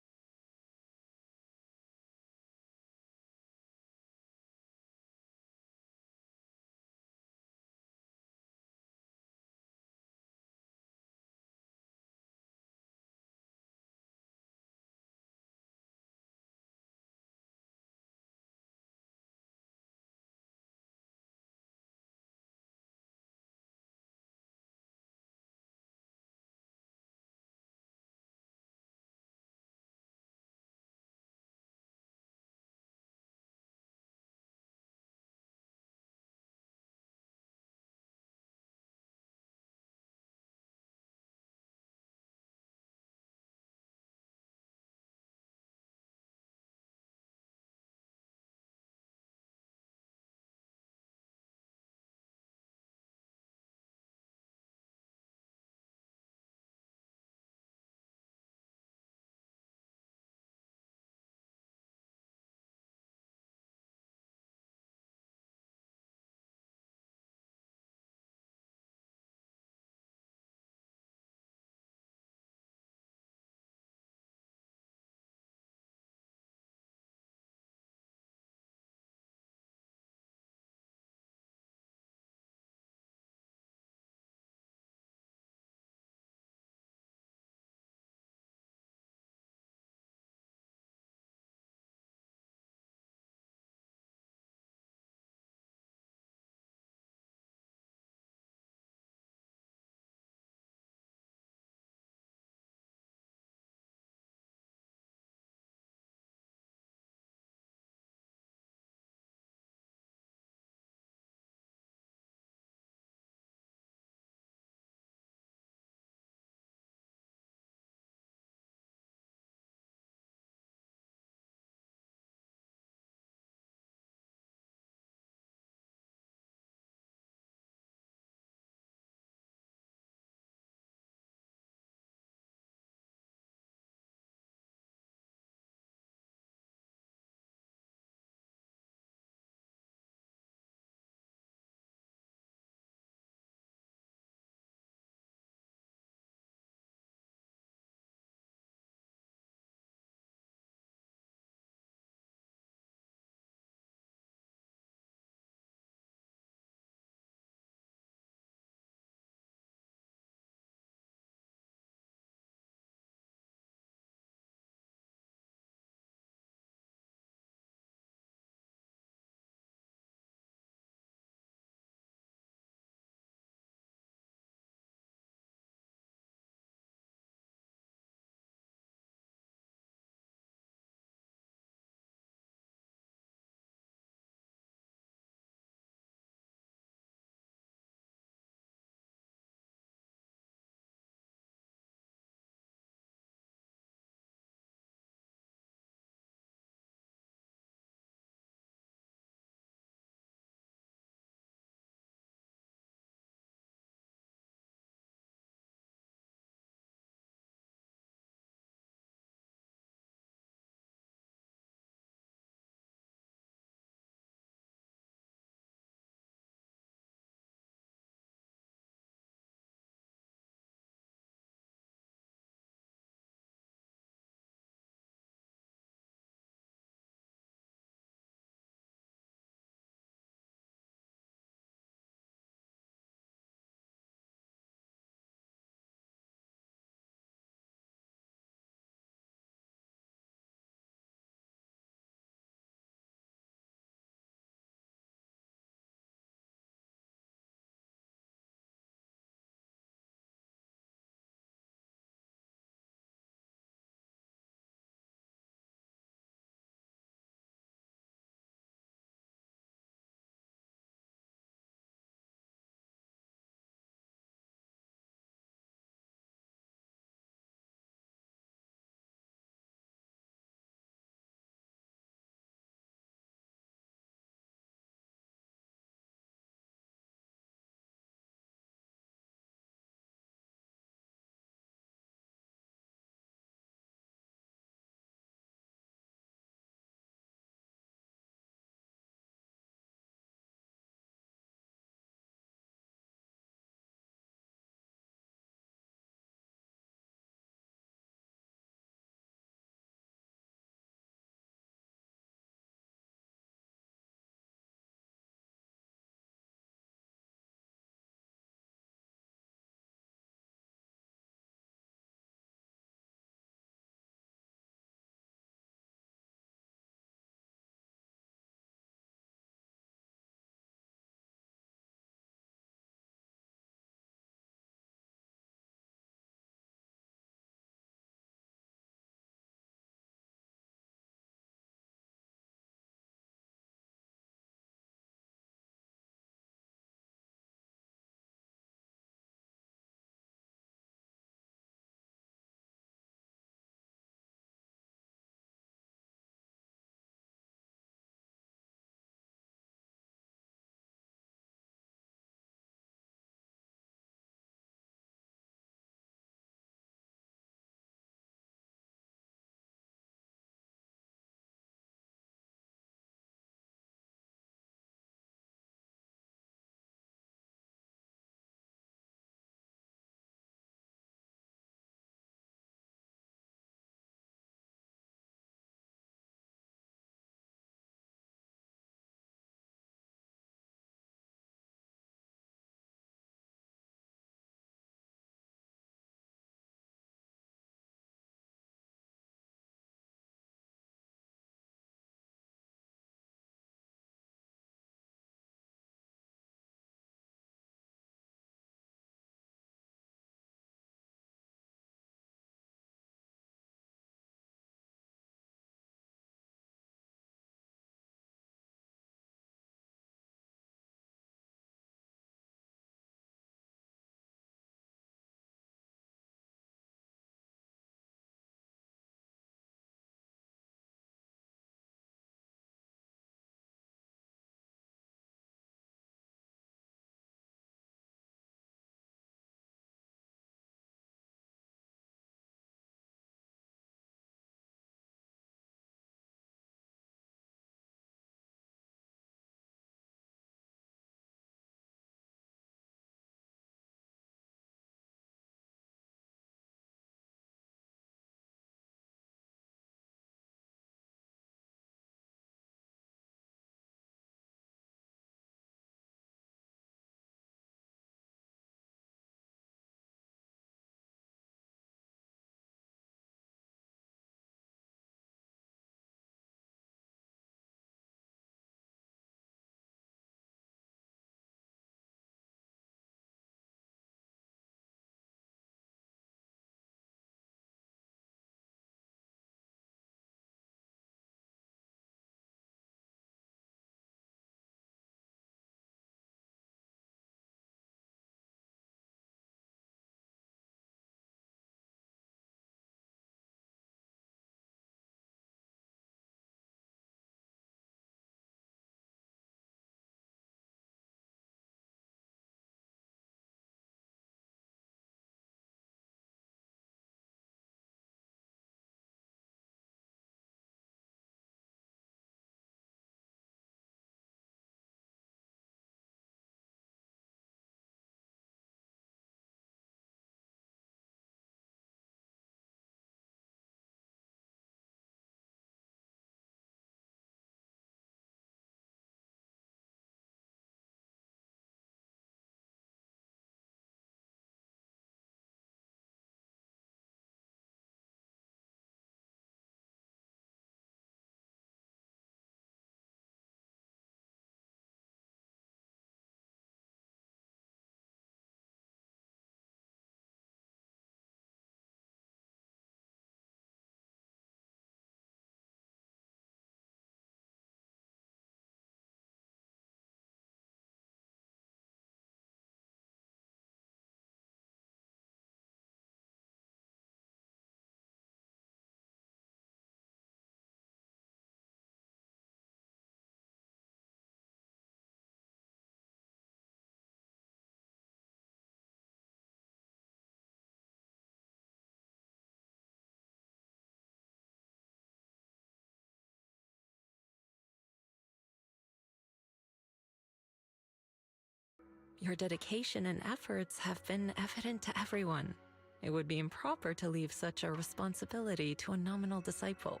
S16: Your dedication and efforts have been evident to everyone. It would be improper to leave such a responsibility to a nominal disciple.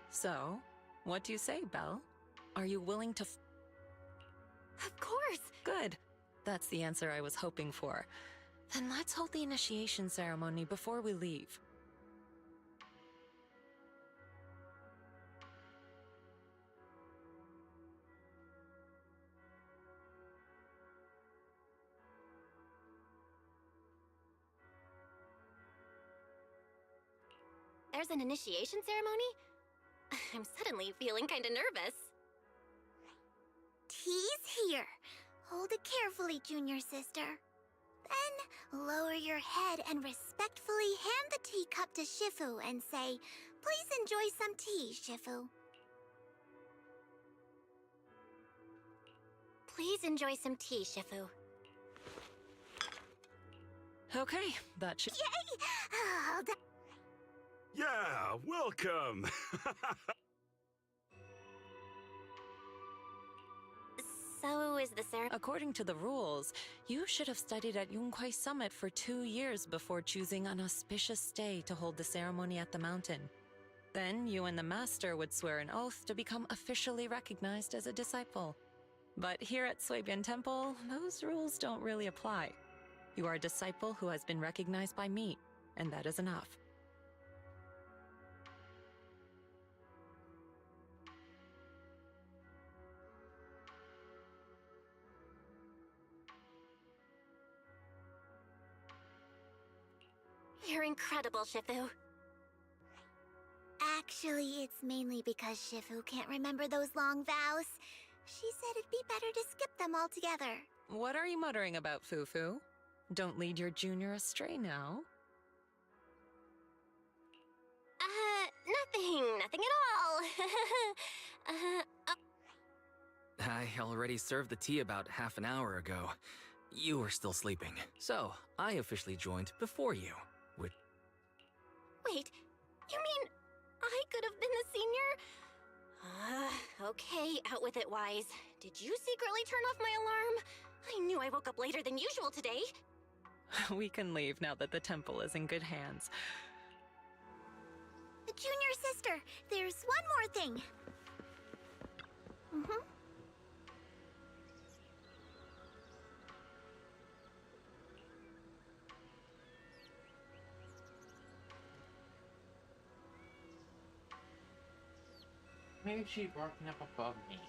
S16: So, what do you say, Belle? Are you willing to
S6: Of course!
S16: Good. That's the answer I was hoping for. Then let's hold the initiation ceremony before we leave.
S6: There's an initiation ceremony? I'm suddenly feeling kinda nervous.
S13: Tea's here. Hold it carefully, junior sister. Then lower your head and respectfully hand the teacup to Shifu and say, "Please enjoy some tea, Shifu."
S6: Please enjoy some tea, Shifu.
S16: Okay, that should...
S13: Yay!
S12: Yeah, welcome!
S6: So is the ceremony?
S16: According to the rules, you should have studied at Yunkwai Summit for 2 years before choosing an auspicious day to hold the ceremony at the mountain. Then you and the master would swear an oath to become officially recognized as a disciple. But here at Suibian Temple, those rules don't really apply. You are a disciple who has been recognized by me, and that is enough.
S6: You're incredible, Shifu.
S13: Actually, it's mainly because Shifu can't remember those long vows. She said it'd be better to skip them altogether.
S16: What are you muttering about, Fufu? Don't lead your junior astray now.
S6: Nothing at all.
S4: I already served the tea about half an hour ago. You were still sleeping, so I officially joined before you.
S6: Wait, you mean I could have been the senior? Okay, out with it, Wise. Did you secretly turn off my alarm? I knew I woke up later than usual today.
S16: We can leave now that the temple is in good hands.
S13: Junior sister, there's one more thing.
S1: Maybe she's working up above me.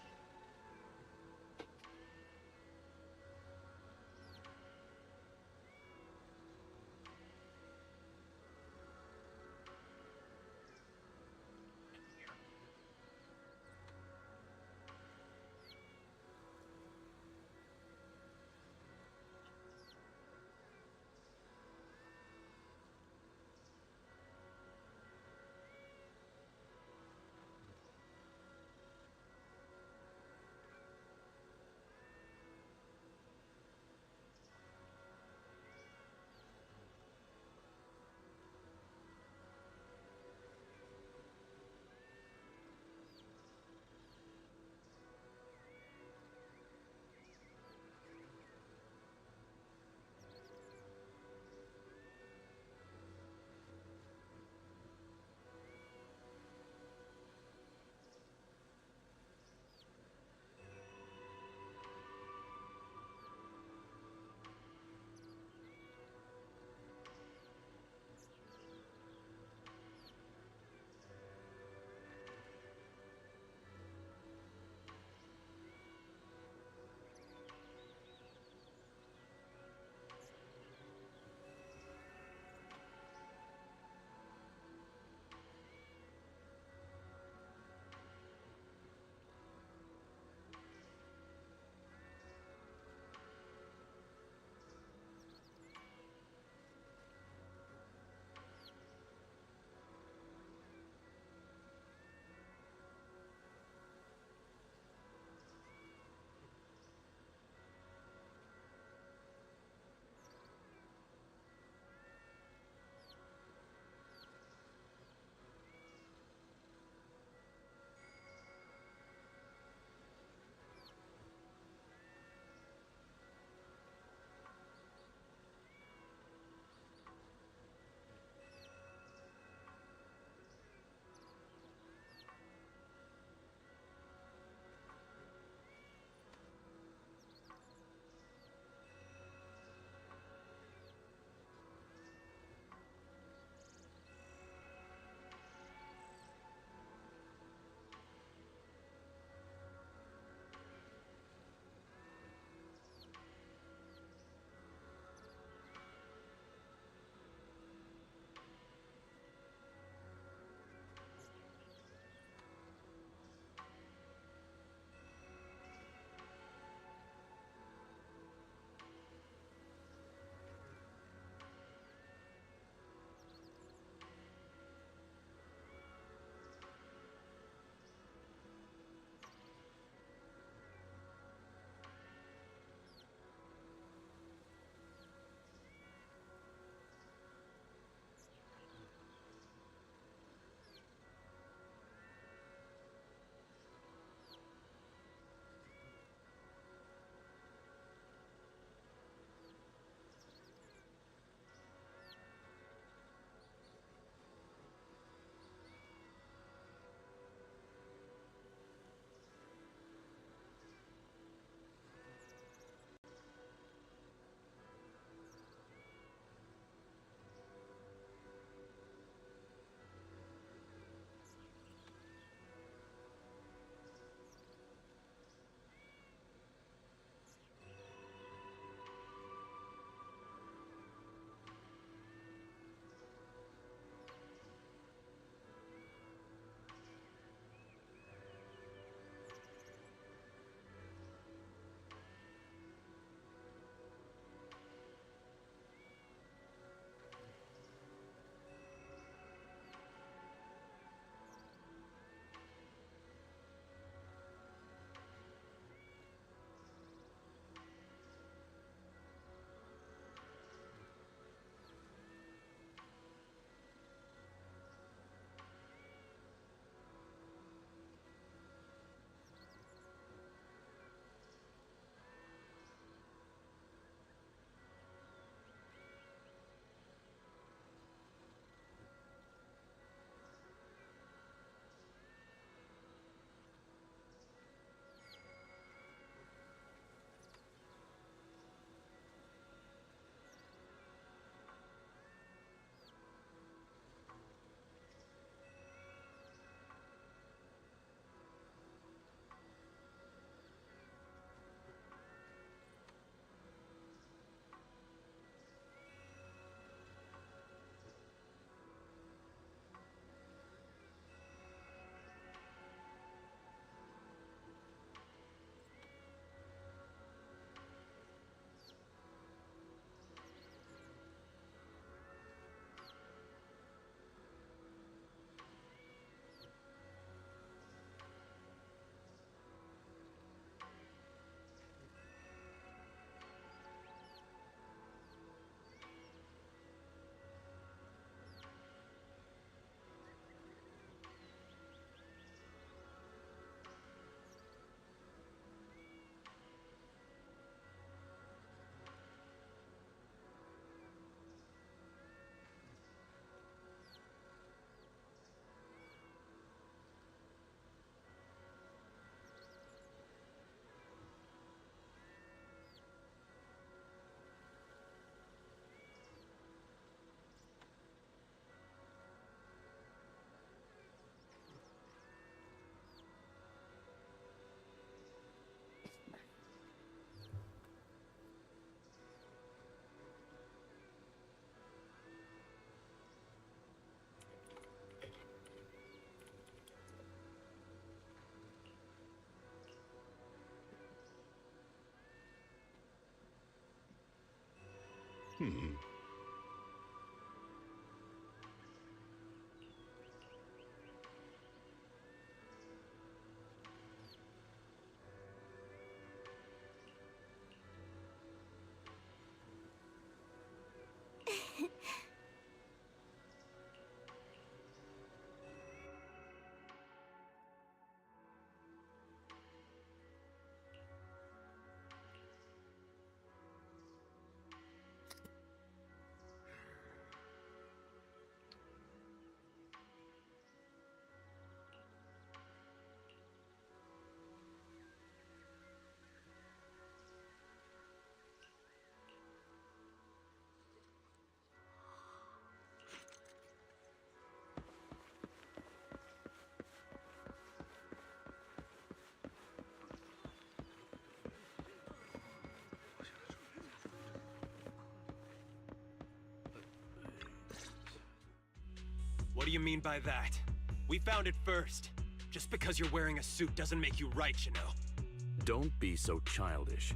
S15: What do you mean by that? We found it first. Just because you're wearing a suit doesn't make you right, you know.
S12: Don't be so childish.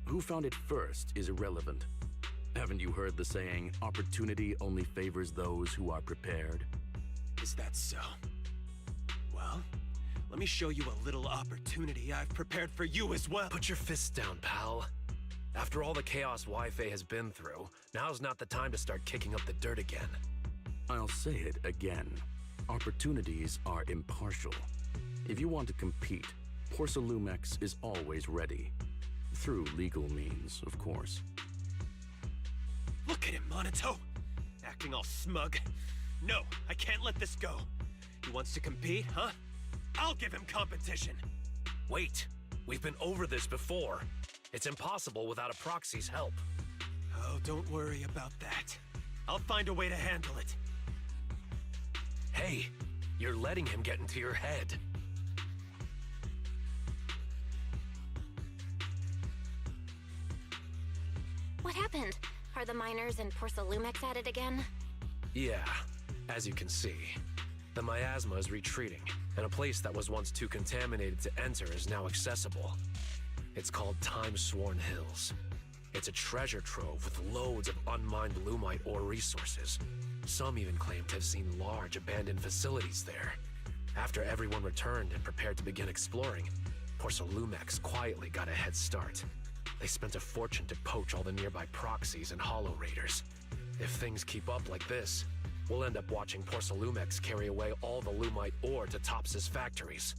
S12: Who found it first is irrelevant. Haven't you heard the saying, opportunity only favors those who are prepared?
S15: Is that so? Well, let me show you a little opportunity I've prepared for you as well.
S5: Put your fists down, pal. After all the chaos Wi-Fi has been through, now's not the time to start kicking up the dirt again.
S12: I'll say it again. Opportunities are impartial. If you want to compete, Porcelumex is always ready. Through legal means, of course.
S15: Look at him, Monato! Acting all smug. No, I can't let this go. He wants to compete, huh? I'll give him competition!
S5: Wait, we've been over this before. It's impossible without a proxy's help.
S15: Oh, don't worry about that. I'll find a way to handle it.
S5: Hey, you're letting him get into your head.
S6: What happened? Are the miners in Porcelumex at it again?
S5: Yeah, as you can see, the miasma is retreating, and a place that was once too contaminated to enter is now accessible. It's called Time-Sworn Hills. It's a treasure trove with loads of unmined Lumite ore resources. Some even claim to have seen large abandoned facilities there. After everyone returned and prepared to begin exploring, Porcelumex quietly got a head start. They spent a fortune to poach all the nearby proxies and hollow raiders. If things keep up like this, we'll end up watching Porcelumex carry away all the Lumite ore to Tops's factories.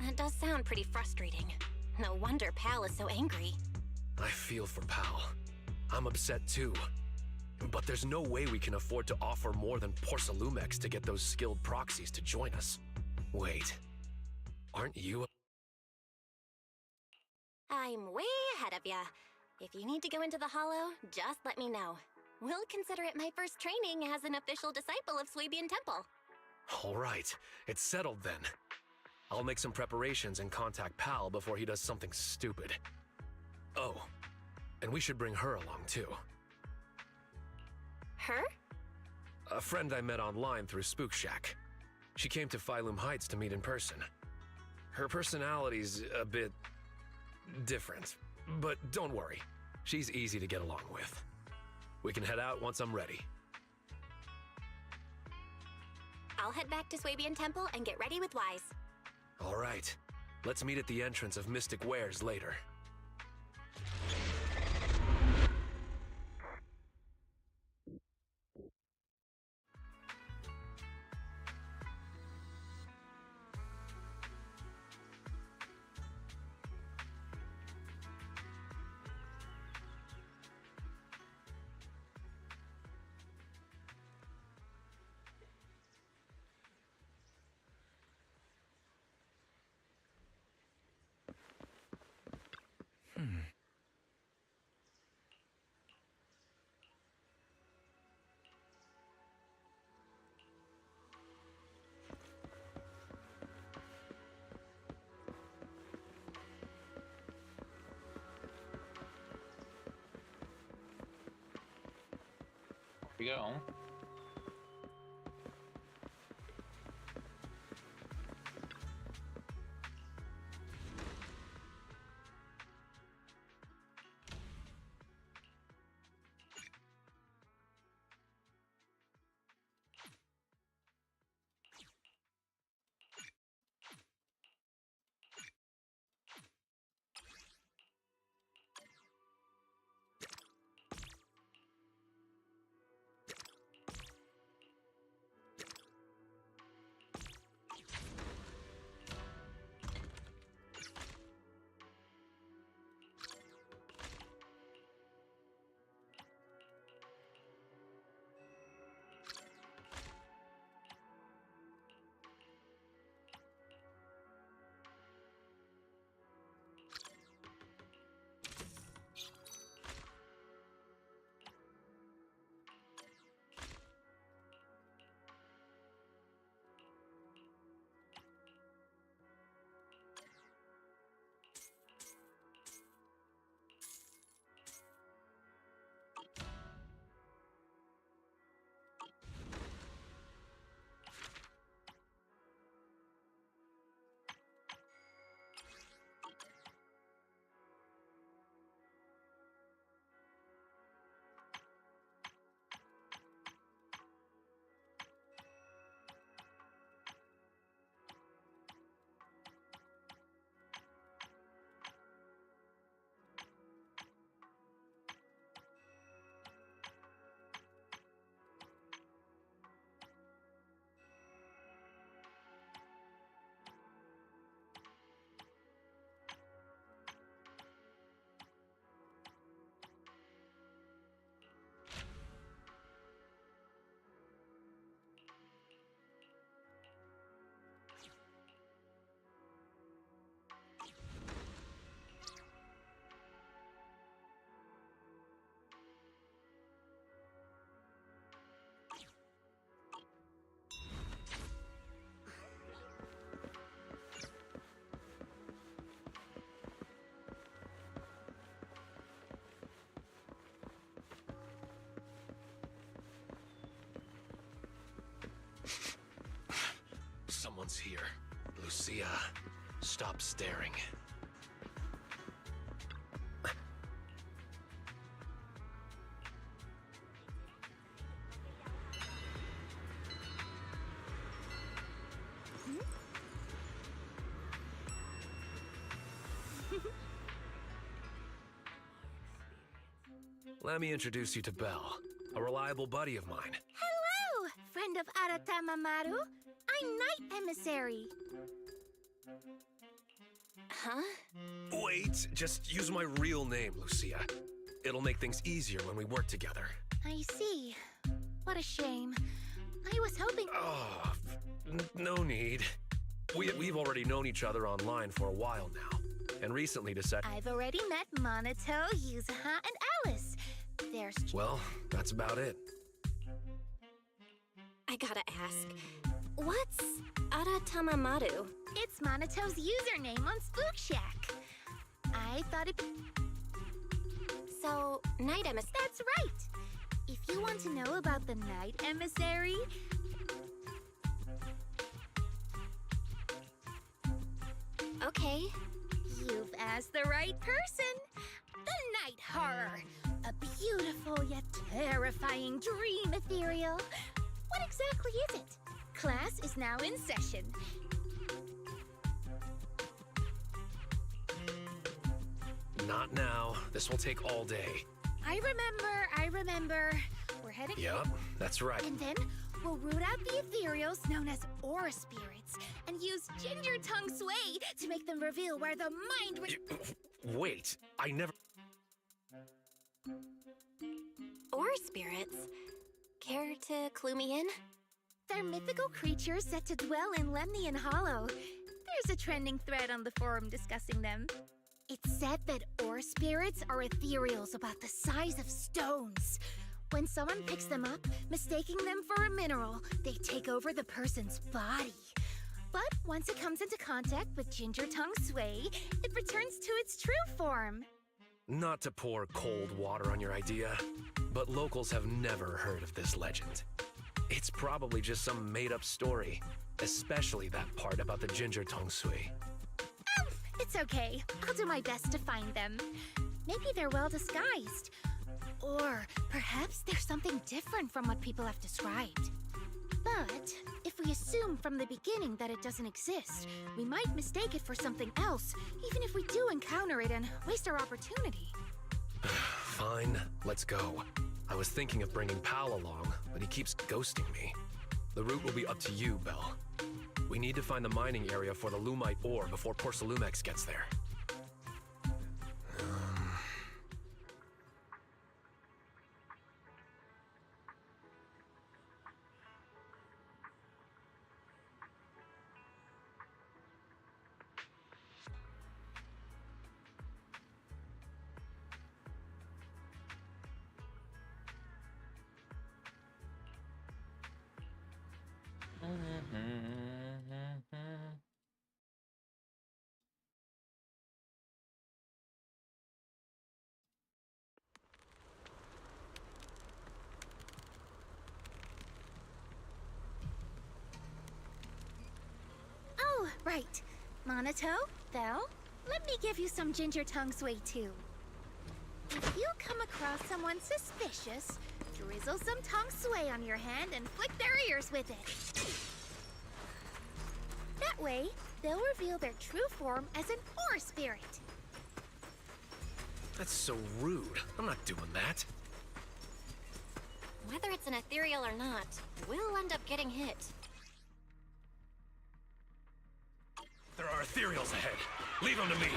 S6: That does sound pretty frustrating. No wonder Pal is so angry.
S5: I feel for Pal. I'm upset too. But there's no way we can afford to offer more than Porcelumex to get those skilled proxies to join us. Wait, aren't you?
S6: I'm way ahead of ya. If you need to go into the Hollow, just let me know. We'll consider it my first training as an official disciple of Swabian Temple.
S5: All right, it's settled then. I'll make some preparations and contact Pal before he does something stupid. Oh, and we should bring her along too.
S6: Her?
S5: A friend I met online through Spook Shack. She came to Phylum Heights to meet in person. Her personality's a bit different, but don't worry. She's easy to get along with. We can head out once I'm ready.
S6: I'll head back to Swabian Temple and get ready with Wise.
S5: All right, let's meet at the entrance of Mystic Wares later.
S1: We go.
S5: Someone's here. Lucia, stop staring. Let me introduce you to Belle, a reliable buddy of mine.
S13: Hello, friend of Aratamamaru. I'm Night Emissary.
S28: Huh?
S5: Wait, just use my real name, Lucia. It'll make things easier when we work together.
S13: I see. What a shame. I was hoping...
S5: Oh, no need. We've already known each other online for a while now, and recently decided...
S13: I've already met Monato, Yuzuha, and Alice. There's...
S5: Well, that's about it.
S6: I gotta ask, what's Aratamamaru?
S13: It's Monato's username on Spook Shack. I thought it...
S6: So, Night Emissary...
S13: That's right! If you want to know about the Night Emissary...
S6: Okay.
S13: You've asked the right person. The Night Horror. A beautiful yet terrifying dream ethereal. What exactly is it? Class is now in session.
S5: Not now. This will take all day.
S13: I remember. We're heading...
S5: Yup, that's right.
S13: And then we'll root out the ethereals known as aura spirits and use ginger tongue sway to make them reveal where the mind...
S5: Wait, I never...
S6: Aura spirits? Care to clue me in?
S13: They're mythical creatures set to dwell in Lemnian Hollow. There's a trending thread on the forum discussing them. It's said that aura spirits are ethereals about the size of stones. When someone picks them up, mistaking them for a mineral, they take over the person's body. But once it comes into contact with ginger tongue sway, it returns to its true form.
S5: Not to pour cold water on your idea, but locals have never heard of this legend. It's probably just some made-up story, especially that part about the ginger tongue sway.
S13: It's okay. I'll do my best to find them. Maybe they're well disguised. Or perhaps there's something different from what people have described. But if we assume from the beginning that it doesn't exist, we might mistake it for something else, even if we do encounter it and waste our opportunity.
S5: Fine, let's go. I was thinking of bringing Pal along, but he keeps ghosting me. The route will be up to you, Belle. We need to find the mining area for the Lumite ore before Porcelumex gets there.
S13: Oh, right. Monato, Belle, let me give you some ginger tongue sway too. If you come across someone suspicious, drizzle some tongue sway on your hand and flick their ears with it. That way, they'll reveal their true form as an aura spirit.
S5: That's so rude. I'm not doing that.
S6: Whether it's an ethereal or not, we'll end up getting hit.
S5: There are ethereals ahead. Leave them to me.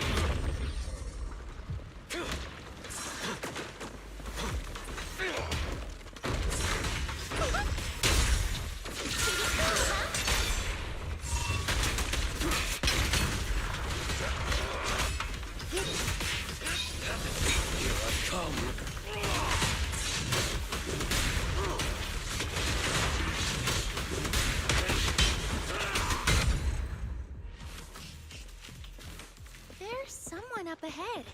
S5: Here I come.
S13: There's someone up ahead.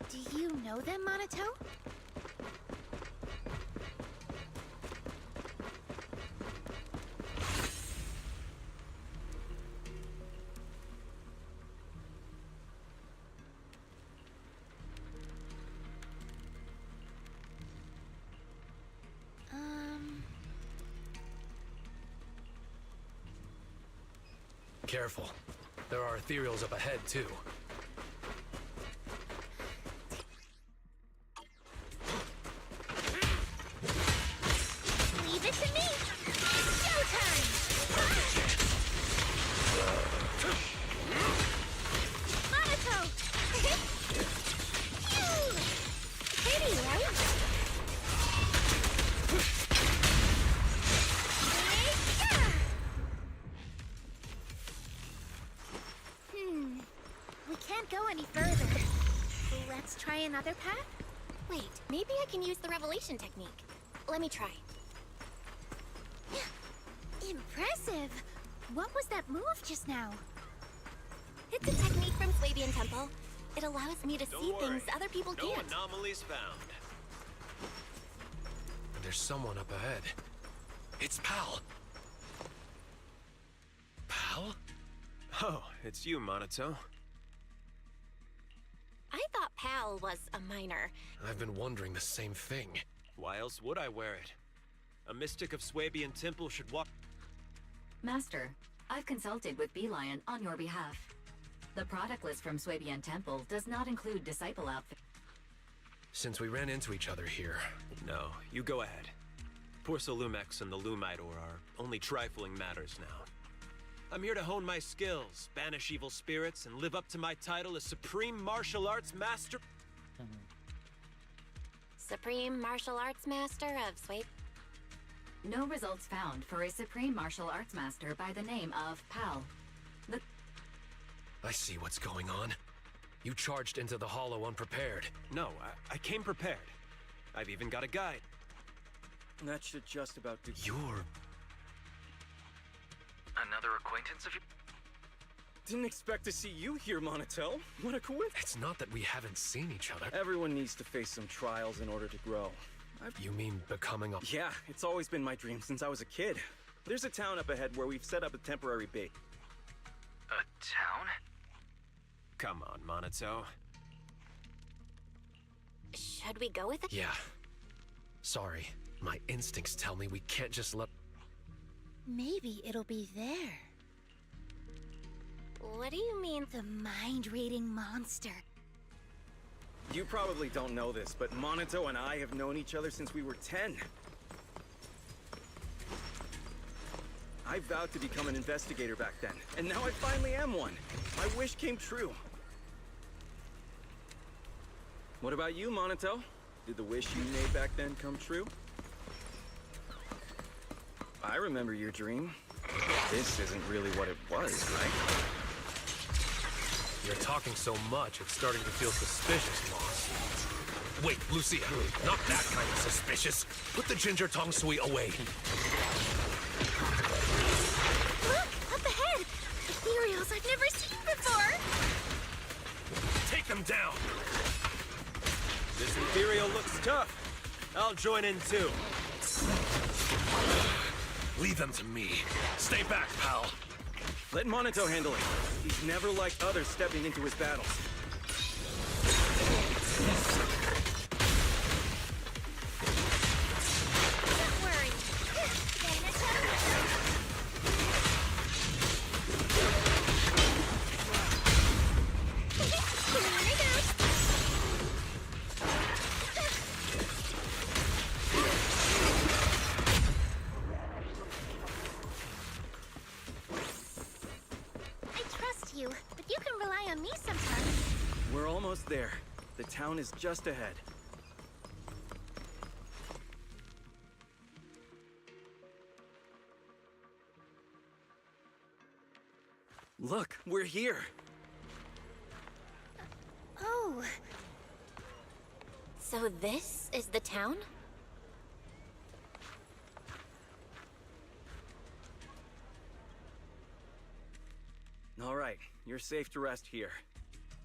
S13: Do you know them, Monato?
S5: Careful. There are ethereals up ahead, too.
S13: Leave it to me! It's showtime! Monaco! Pretty, right? We can't go any further. Let's try another path?
S6: Wait, maybe I can use the revelation technique. Let me try.
S13: Impressive! What was that move just now?
S6: It's a technique from Swabian Temple. It allows me to see things other people
S15: No
S6: can't.
S15: anomalies found.
S5: And there's someone up ahead. It's Pal. Pal?
S15: Oh, it's you, Monato.
S6: I thought Pal was a minor.
S5: I've been wondering the same thing.
S15: Why else would I wear it? A mystic of Swabian Temple should walk...
S11: Master, I've consulted with Beelion on your behalf. The product list from Swabian Temple does not include disciple outfits.
S5: Since we ran into each other here...
S15: No, you go ahead. Porcelumex and the Lumite Ore are only trifling matters now. I'm here to hone my skills, banish evil spirits, and live up to my title as Supreme Martial Arts Master...
S6: Supreme Martial Arts Master of Swab...
S11: No results found for a Supreme Martial Arts Master by the name of Pal.
S5: I see what's going on. You charged into the Hollow unprepared.
S15: No, I came prepared. I've even got a guide.
S17: That should just about do.
S5: You're...
S10: Another acquaintance of you?
S17: Didn't expect to see you here, Monatel. What a coincidence.
S5: It's not that we haven't seen each other.
S17: Everyone needs to face some trials in order to grow.
S5: You mean becoming a...
S17: Yeah, it's always been my dream since I was a kid. There's a town up ahead where we've set up a temporary base.
S10: A town?
S15: Come on, Monato.
S6: Should we go with it?
S5: Yeah. Sorry. My instincts tell me we can't just let...
S13: Maybe it'll be there.
S6: What do you mean?
S13: The mind-reading monster.
S17: You probably don't know this, but Monato and I have known each other since we were 10. I vowed to become an investigator back then, and now I finally am one. My wish came true. What about you, Monato? Did the wish you made back then come true? I remember your dream. This isn't really what it was, right?
S5: You're talking so much, it's starting to feel suspicious, Moss. Wait, Lucia, not that kind of suspicious. Put the ginger tong sui away.
S13: Look, up ahead! Ethereals I've never seen before!
S5: Take them down!
S15: This ethereal looks tough. I'll join in too.
S5: Leave them to me. Stay back, pal.
S17: Let Monato handle it. He's never liked others stepping into his battles.
S13: Don't worry. I trust you, but you can rely on me sometimes.
S17: We're almost there. The town is just ahead. Look, we're here.
S13: Oh.
S6: So this is the town?
S17: All right, you're safe to rest here.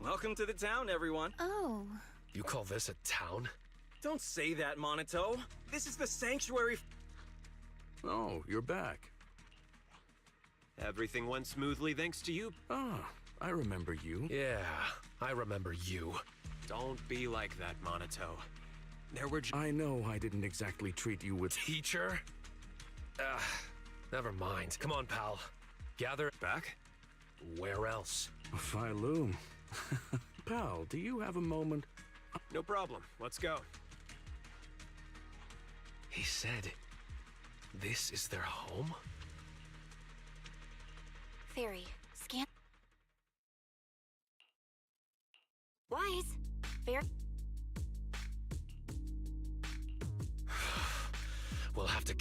S17: Welcome to the town, everyone.
S13: Oh.
S5: You call this a town?
S17: Don't say that, Monato. This is the sanctuary.
S12: Oh, you're back.
S15: Everything went smoothly thanks to you.
S12: Ah, I remember you.
S5: Yeah, I remember you.
S15: Don't be like that, Monato. There were...
S12: I know I didn't exactly treat you with...
S5: Teacher? Never mind. Come on, pal. Gather...
S15: Back?
S5: Where else?
S12: Phylum. Pal, do you have a moment?
S15: No problem. Let's go.
S5: He said, this is their home?
S6: Fairy, scan. Wise. Fair.
S5: We'll have to...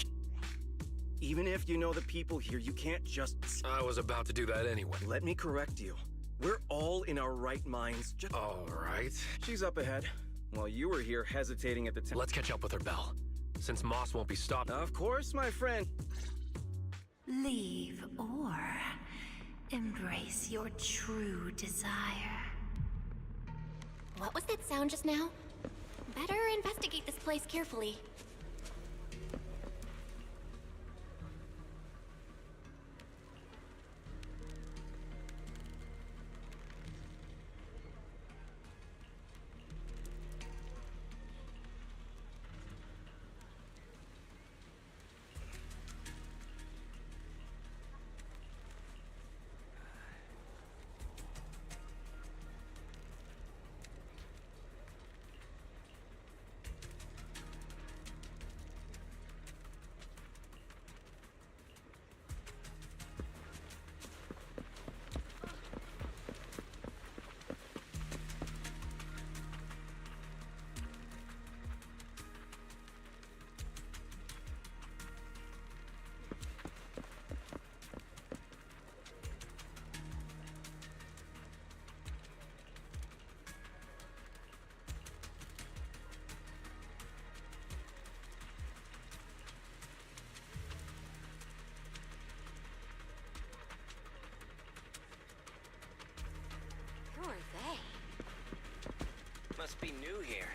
S17: Even if you know the people here, you can't just...
S5: I was about to do that anyway.
S17: Let me correct you. We're all in our right minds. Just...
S5: All right.
S17: She's up ahead, while you were here hesitating at the time.
S5: Let's catch up with her, Belle. Since Moss won't be stopped.
S17: Of course, my friend.
S14: Leave or embrace your true desire.
S6: What was that sound just now? Better investigate this place carefully. Who are they?
S10: Must be new here.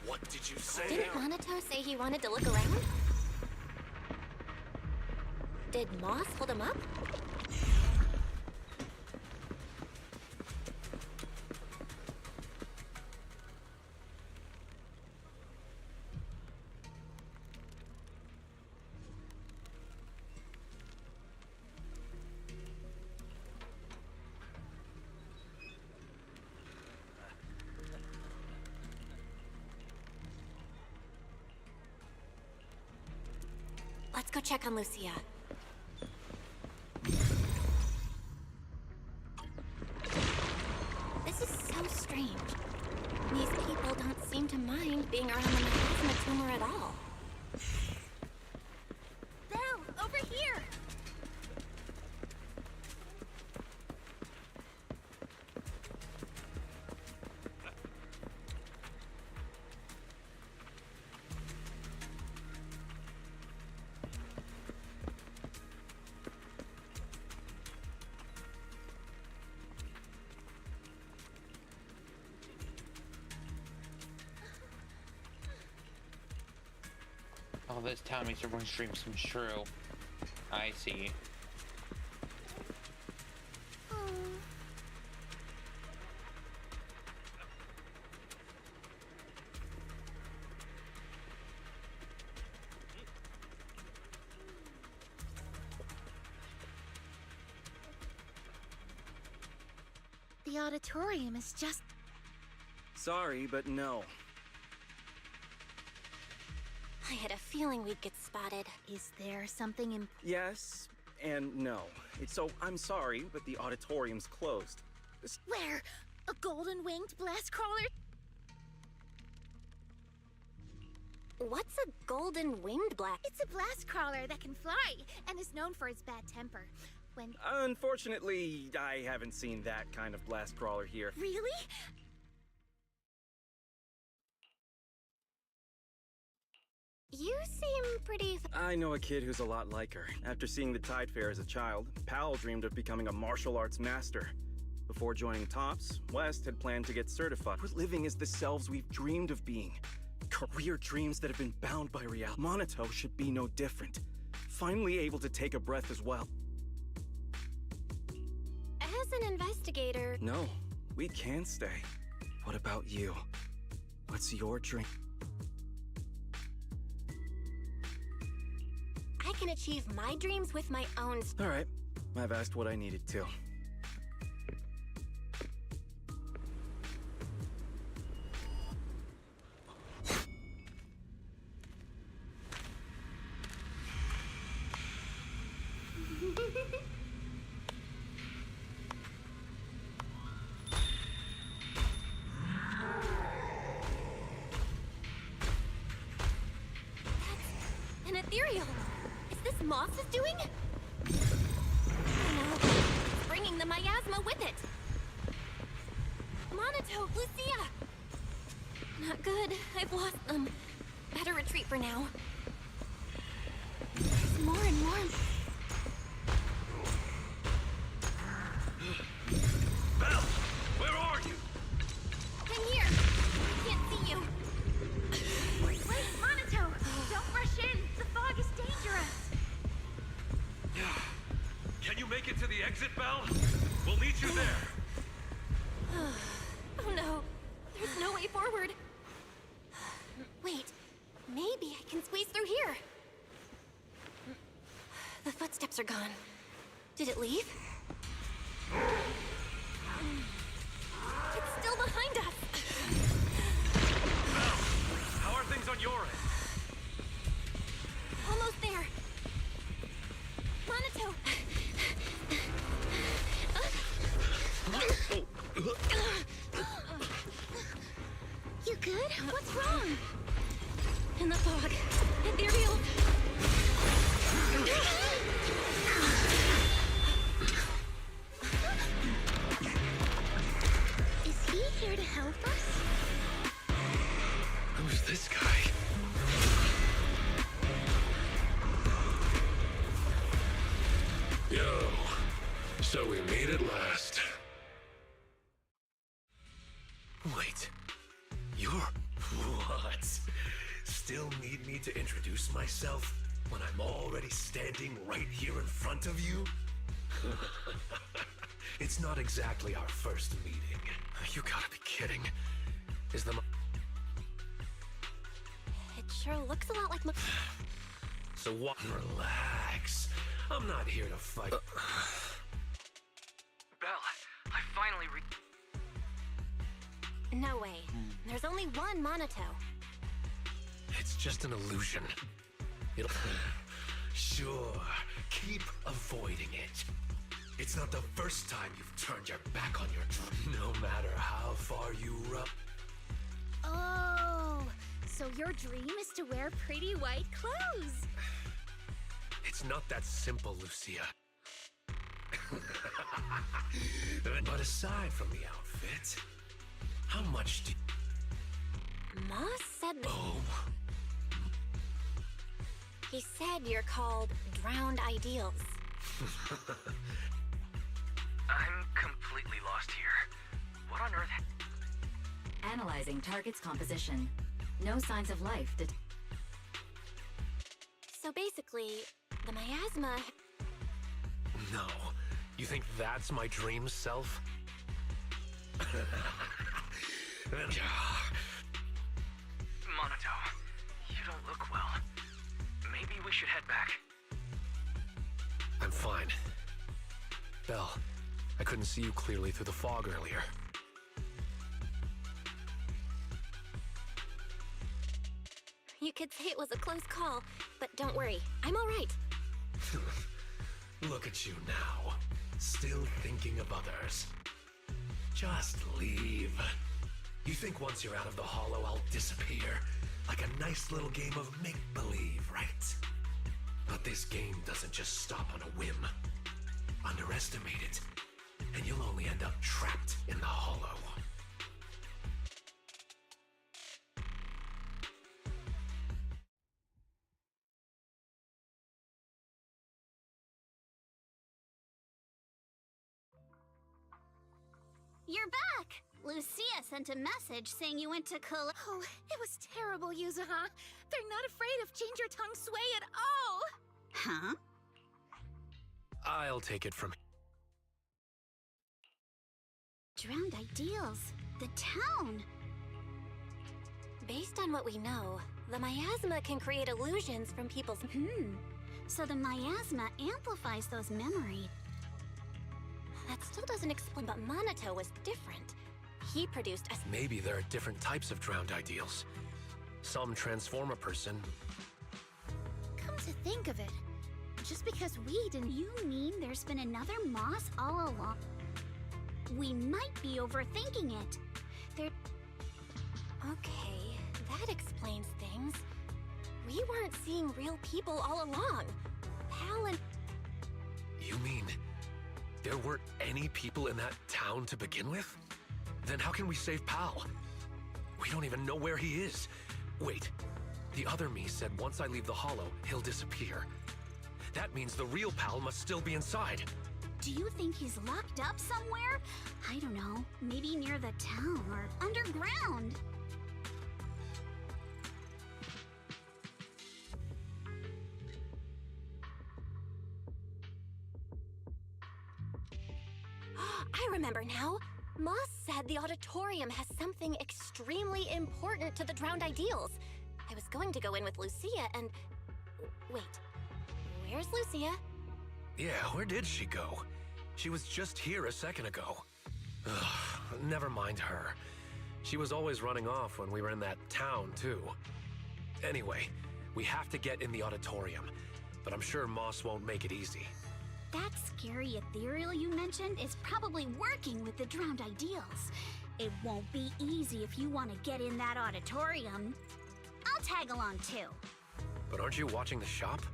S5: What did you say?
S6: Didn't Monato say he wanted to look around? Did Moss hold him up? Let's go check on Lucia. This is so strange. These people don't seem to mind being around the miasma tumor at all.
S2: Belle, over here!
S1: All this town makes everyone's dreams come true. I see.
S2: The auditorium is just...
S17: Sorry, but no.
S6: I had a feeling we'd get spotted.
S2: Is there something in...
S17: Yes and no. I'm sorry, but the auditorium's closed.
S2: Where? A golden-winged blast crawler?
S6: What's a golden winged black?
S2: It's a blast crawler that can fly and is known for its bad temper. When...
S17: Unfortunately, I haven't seen that kind of blast crawler here.
S2: Really?
S6: You seem pretty...
S17: I know a kid who's a lot like her. After seeing the Tide Fair as a child, Pal dreamed of becoming a martial arts master. Before joining TOPS, West had planned to get certified. We're living as the selves we've dreamed of being. Career dreams that have been bound by reality. Monato should be no different. Finally able to take a breath as well.
S6: As an investigator...
S17: No, we can stay. What about you? What's your dream?
S6: I can achieve my dreams with my own...
S17: Alright, I've asked what I needed to.
S6: An ethereal! Is this Moss is doing? Oh no, it's bringing the miasma with it! Monato, Lucia! Not good, I've lost them. Better retreat for now. There's more and more...
S5: Belle! Where are you?
S6: I'm here! I can't see you.
S2: Wait, Monato! Don't rush in! The fog is dangerous!
S5: Can you make it to the exit, Belle? We'll meet you there.
S6: Oh no, there's no way forward. Wait, maybe I can squeeze through here. The footsteps are gone. Did it leave? It's still behind us.
S5: Belle, how are things on your end?
S6: Almost there. Monato.
S13: You good? What's wrong?
S6: In the fog. Ethereal.
S13: Is he here to help us?
S5: Who's this guy? Yo, so we made it last. Wait, you're... What? Still need me to introduce myself when I'm already standing right here in front of you? It's not exactly our first meeting. You gotta be kidding. Is the...
S6: It sure looks a lot like...
S5: So what? Relax. I'm not here to fight.
S10: Belle, I finally
S6: No way. There's only one Monato.
S5: It's just an illusion. It'll... Sure, keep avoiding it. It's not the first time you've turned your back on your dream, no matter how far you run.
S13: Oh, so your dream is to wear pretty white clothes.
S5: It's not that simple, Lucia. But aside from the outfit, how much do you...
S6: Moss said that...
S5: Oh.
S6: He said you're called Drowned Ideals.
S10: I'm completely lost here. What on earth?
S11: Analyzing target's composition. No signs of life.
S6: So basically, the miasma...
S5: No. You think that's my dream self?
S10: Monato, you don't look well. Maybe we should head back.
S5: I'm fine. Belle, I couldn't see you clearly through the fog earlier.
S6: You could say it was a close call, but don't worry, I'm all right.
S5: Look at you now, still thinking of others. Just leave. You think once you're out of the hollow, I'll disappear? Like a nice little game of make-believe, right? But this game doesn't just stop on a whim. Underestimate it, and you'll only end up trapped in the hollow.
S13: You're back! Lucia sent a message saying you went to
S2: Oh, it was terrible, Yuzuha. They're not afraid of Change Your Tongue Sway at all!
S13: Huh?
S5: I'll take it from
S13: Drowned Ideals. The town.
S6: Based on what we know, the miasma can create illusions from people's...
S7: so the miasma amplifies those memories.
S6: That still doesn't explain, but Minato was different. He produced a...
S5: Maybe there are different types of drowned ideals. Some transform a person.
S7: Come to think of it, just because we didn't... You mean there's been another Moss all along? We might be overthinking it. There...
S6: Okay, that explains things. We weren't seeing real people all along. Pal and...
S5: You mean there weren't any people in that town to begin with? Then how can we save Pal? We don't even know where he is. Wait, the other me said once I leave the Hollow, he'll disappear. That means the real Pal must still be inside.
S7: Do you think he's locked up somewhere? I don't know, maybe near the town or underground.
S6: I remember now. Moss said the auditorium has something extremely important to the drowned ideals. I was going to go in with Lucia and... Wait, where's Lucia?
S5: Yeah, where did she go? She was just here a second ago. Ugh, never mind her. She was always running off when we were in that town, too. Anyway, we have to get in the auditorium, but I'm sure Moss won't make it easy.
S7: That scary ethereal you mentioned is probably working with the drowned ideals. It won't be easy if you want to get in that auditorium. I'll tag along too.
S5: But aren't you watching the shop?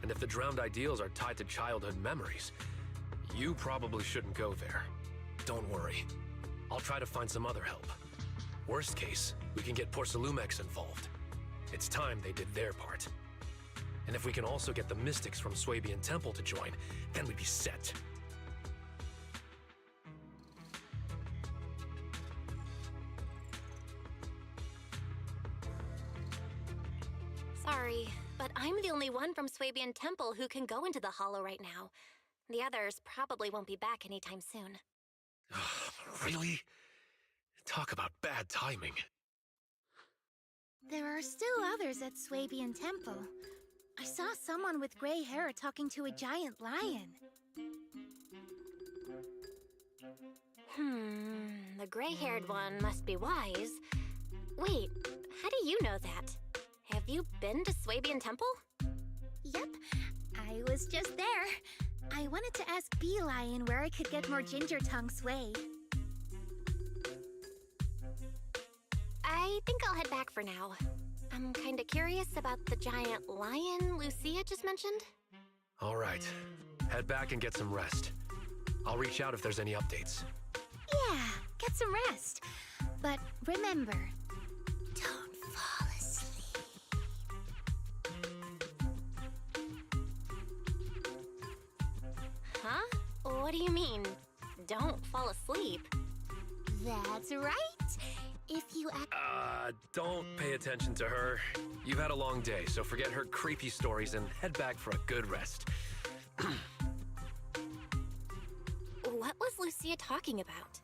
S5: And if the drowned ideals are tied to childhood memories, you probably shouldn't go there. Don't worry. I'll try to find some other help. Worst case, we can get Porcelumex involved. It's time they did their part. And if we can also get the mystics from Swabian Temple to join, then we'd be set.
S6: Sorry, but I'm the only one from Swabian Temple who can go into the Hollow right now. The others probably won't be back anytime soon.
S5: Really? Talk about bad timing.
S7: There are still others at Swabian Temple. I saw someone with gray hair talking to a giant lion.
S6: The gray-haired one must be wise. Wait, how do you know that? Have you been to Swabian Temple?
S7: Yep, I was just there. I wanted to ask Bee Lion where I could get more ginger tongue sway.
S6: I think I'll head back for now. I'm kinda curious about the giant lion Lucia just mentioned.
S5: All right, head back and get some rest. I'll reach out if there's any updates.
S7: Yeah, get some rest. But remember, don't fall asleep.
S6: Huh? What do you mean, don't fall asleep?
S7: That's right. If you act...
S5: Don't pay attention to her. You've had a long day, so forget her creepy stories and head back for a good rest.
S6: What was Lucia talking about?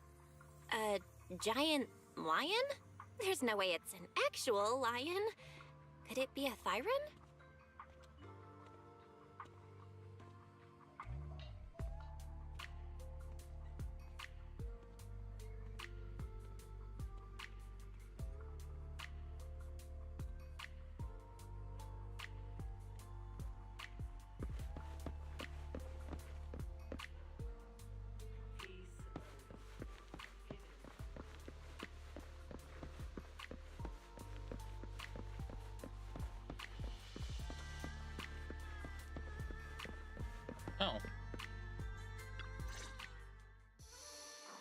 S6: A giant lion? There's no way it's an actual lion. Could it be a Thyron?
S1: Oh.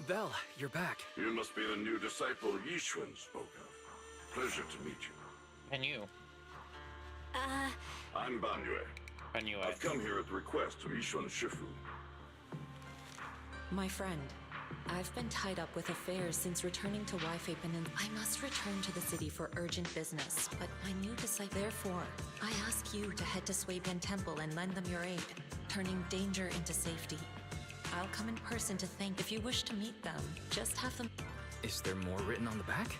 S5: Belle, you're back.
S19: You must be the new disciple Yishuan spoke of. Pleasure to meet you.
S1: And you?
S19: I'm Banyue.
S1: Banyue.
S19: I've come here at the request of Yishuan Shifu.
S20: My friend, I've been tied up with affairs since returning to Waifei Peninsula. I must return to the city for urgent business, but my new disciple... Therefore, I ask you to head to Swabian Temple and lend them your aid, turning danger into safety. I'll come in person to thank. If you wish to meet them, just have them...
S21: Is there more written on the back?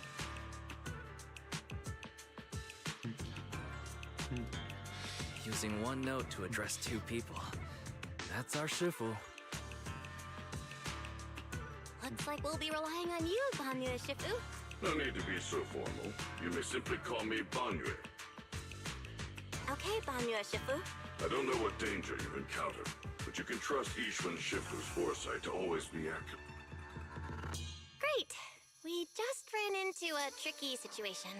S4: using one note to address two people. That's our Shifu.
S6: Looks like we'll be relying on you, Banya Shifu.
S19: No need to be so formal. You may simply call me Banya.
S6: Okay, Banya Shifu.
S19: I don't know what danger you've encountered, but you can trust Ishwan Shifu's foresight to always be accurate.
S6: Great. We just ran into a tricky situation.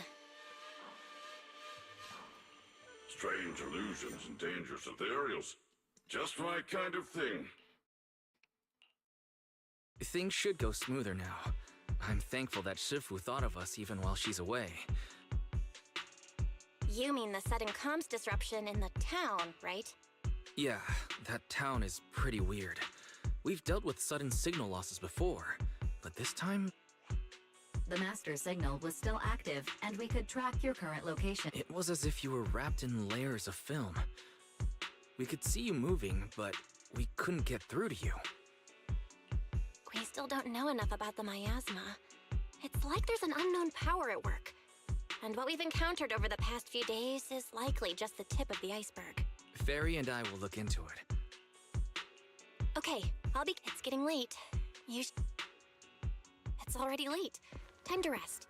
S19: Strange illusions and dangerous ethereals. Just my kind of thing.
S4: Things should go smoother now. I'm thankful that Shifu thought of us even while she's away.
S6: You mean the sudden comms disruption in the town, right?
S4: Yeah, that town is pretty weird. We've dealt with sudden signal losses before, but this time...
S11: The master signal was still active, and we could track your current location.
S4: It was as if you were wrapped in layers of film. We could see you moving, but we couldn't get through to you.
S6: We still don't know enough about the miasma. It's like there's an unknown power at work. And what we've encountered over the past few days is likely just the tip of the iceberg.
S4: Fairy and I will look into it.
S6: Okay, It's getting late. It's already late. Time to rest.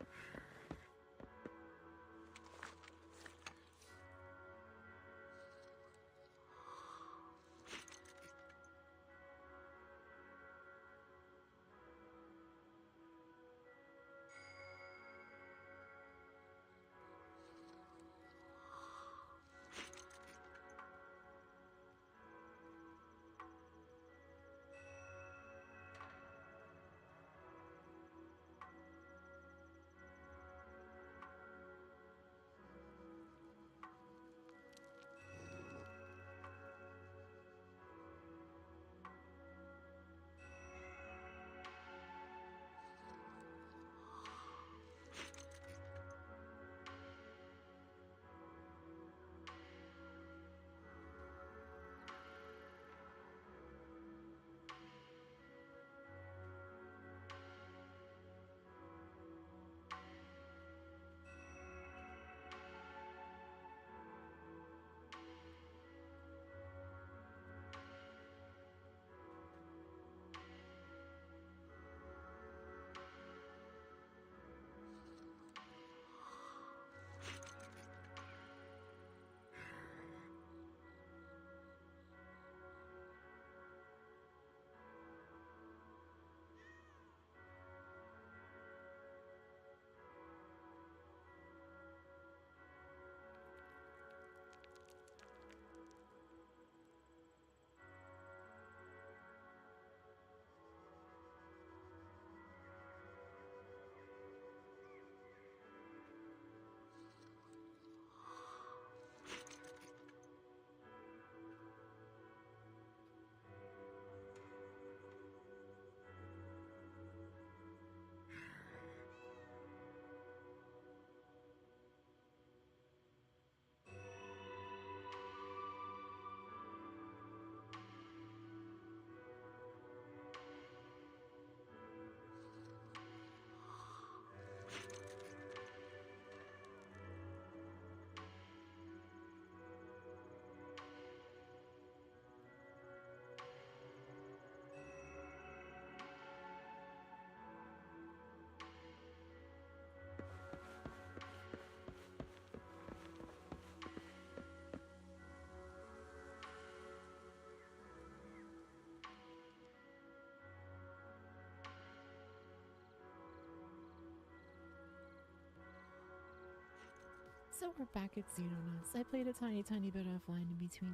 S8: So we're back at Xenonauts. I played a tiny bit offline in between,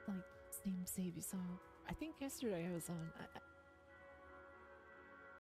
S8: like, same save you saw. I think yesterday I was on.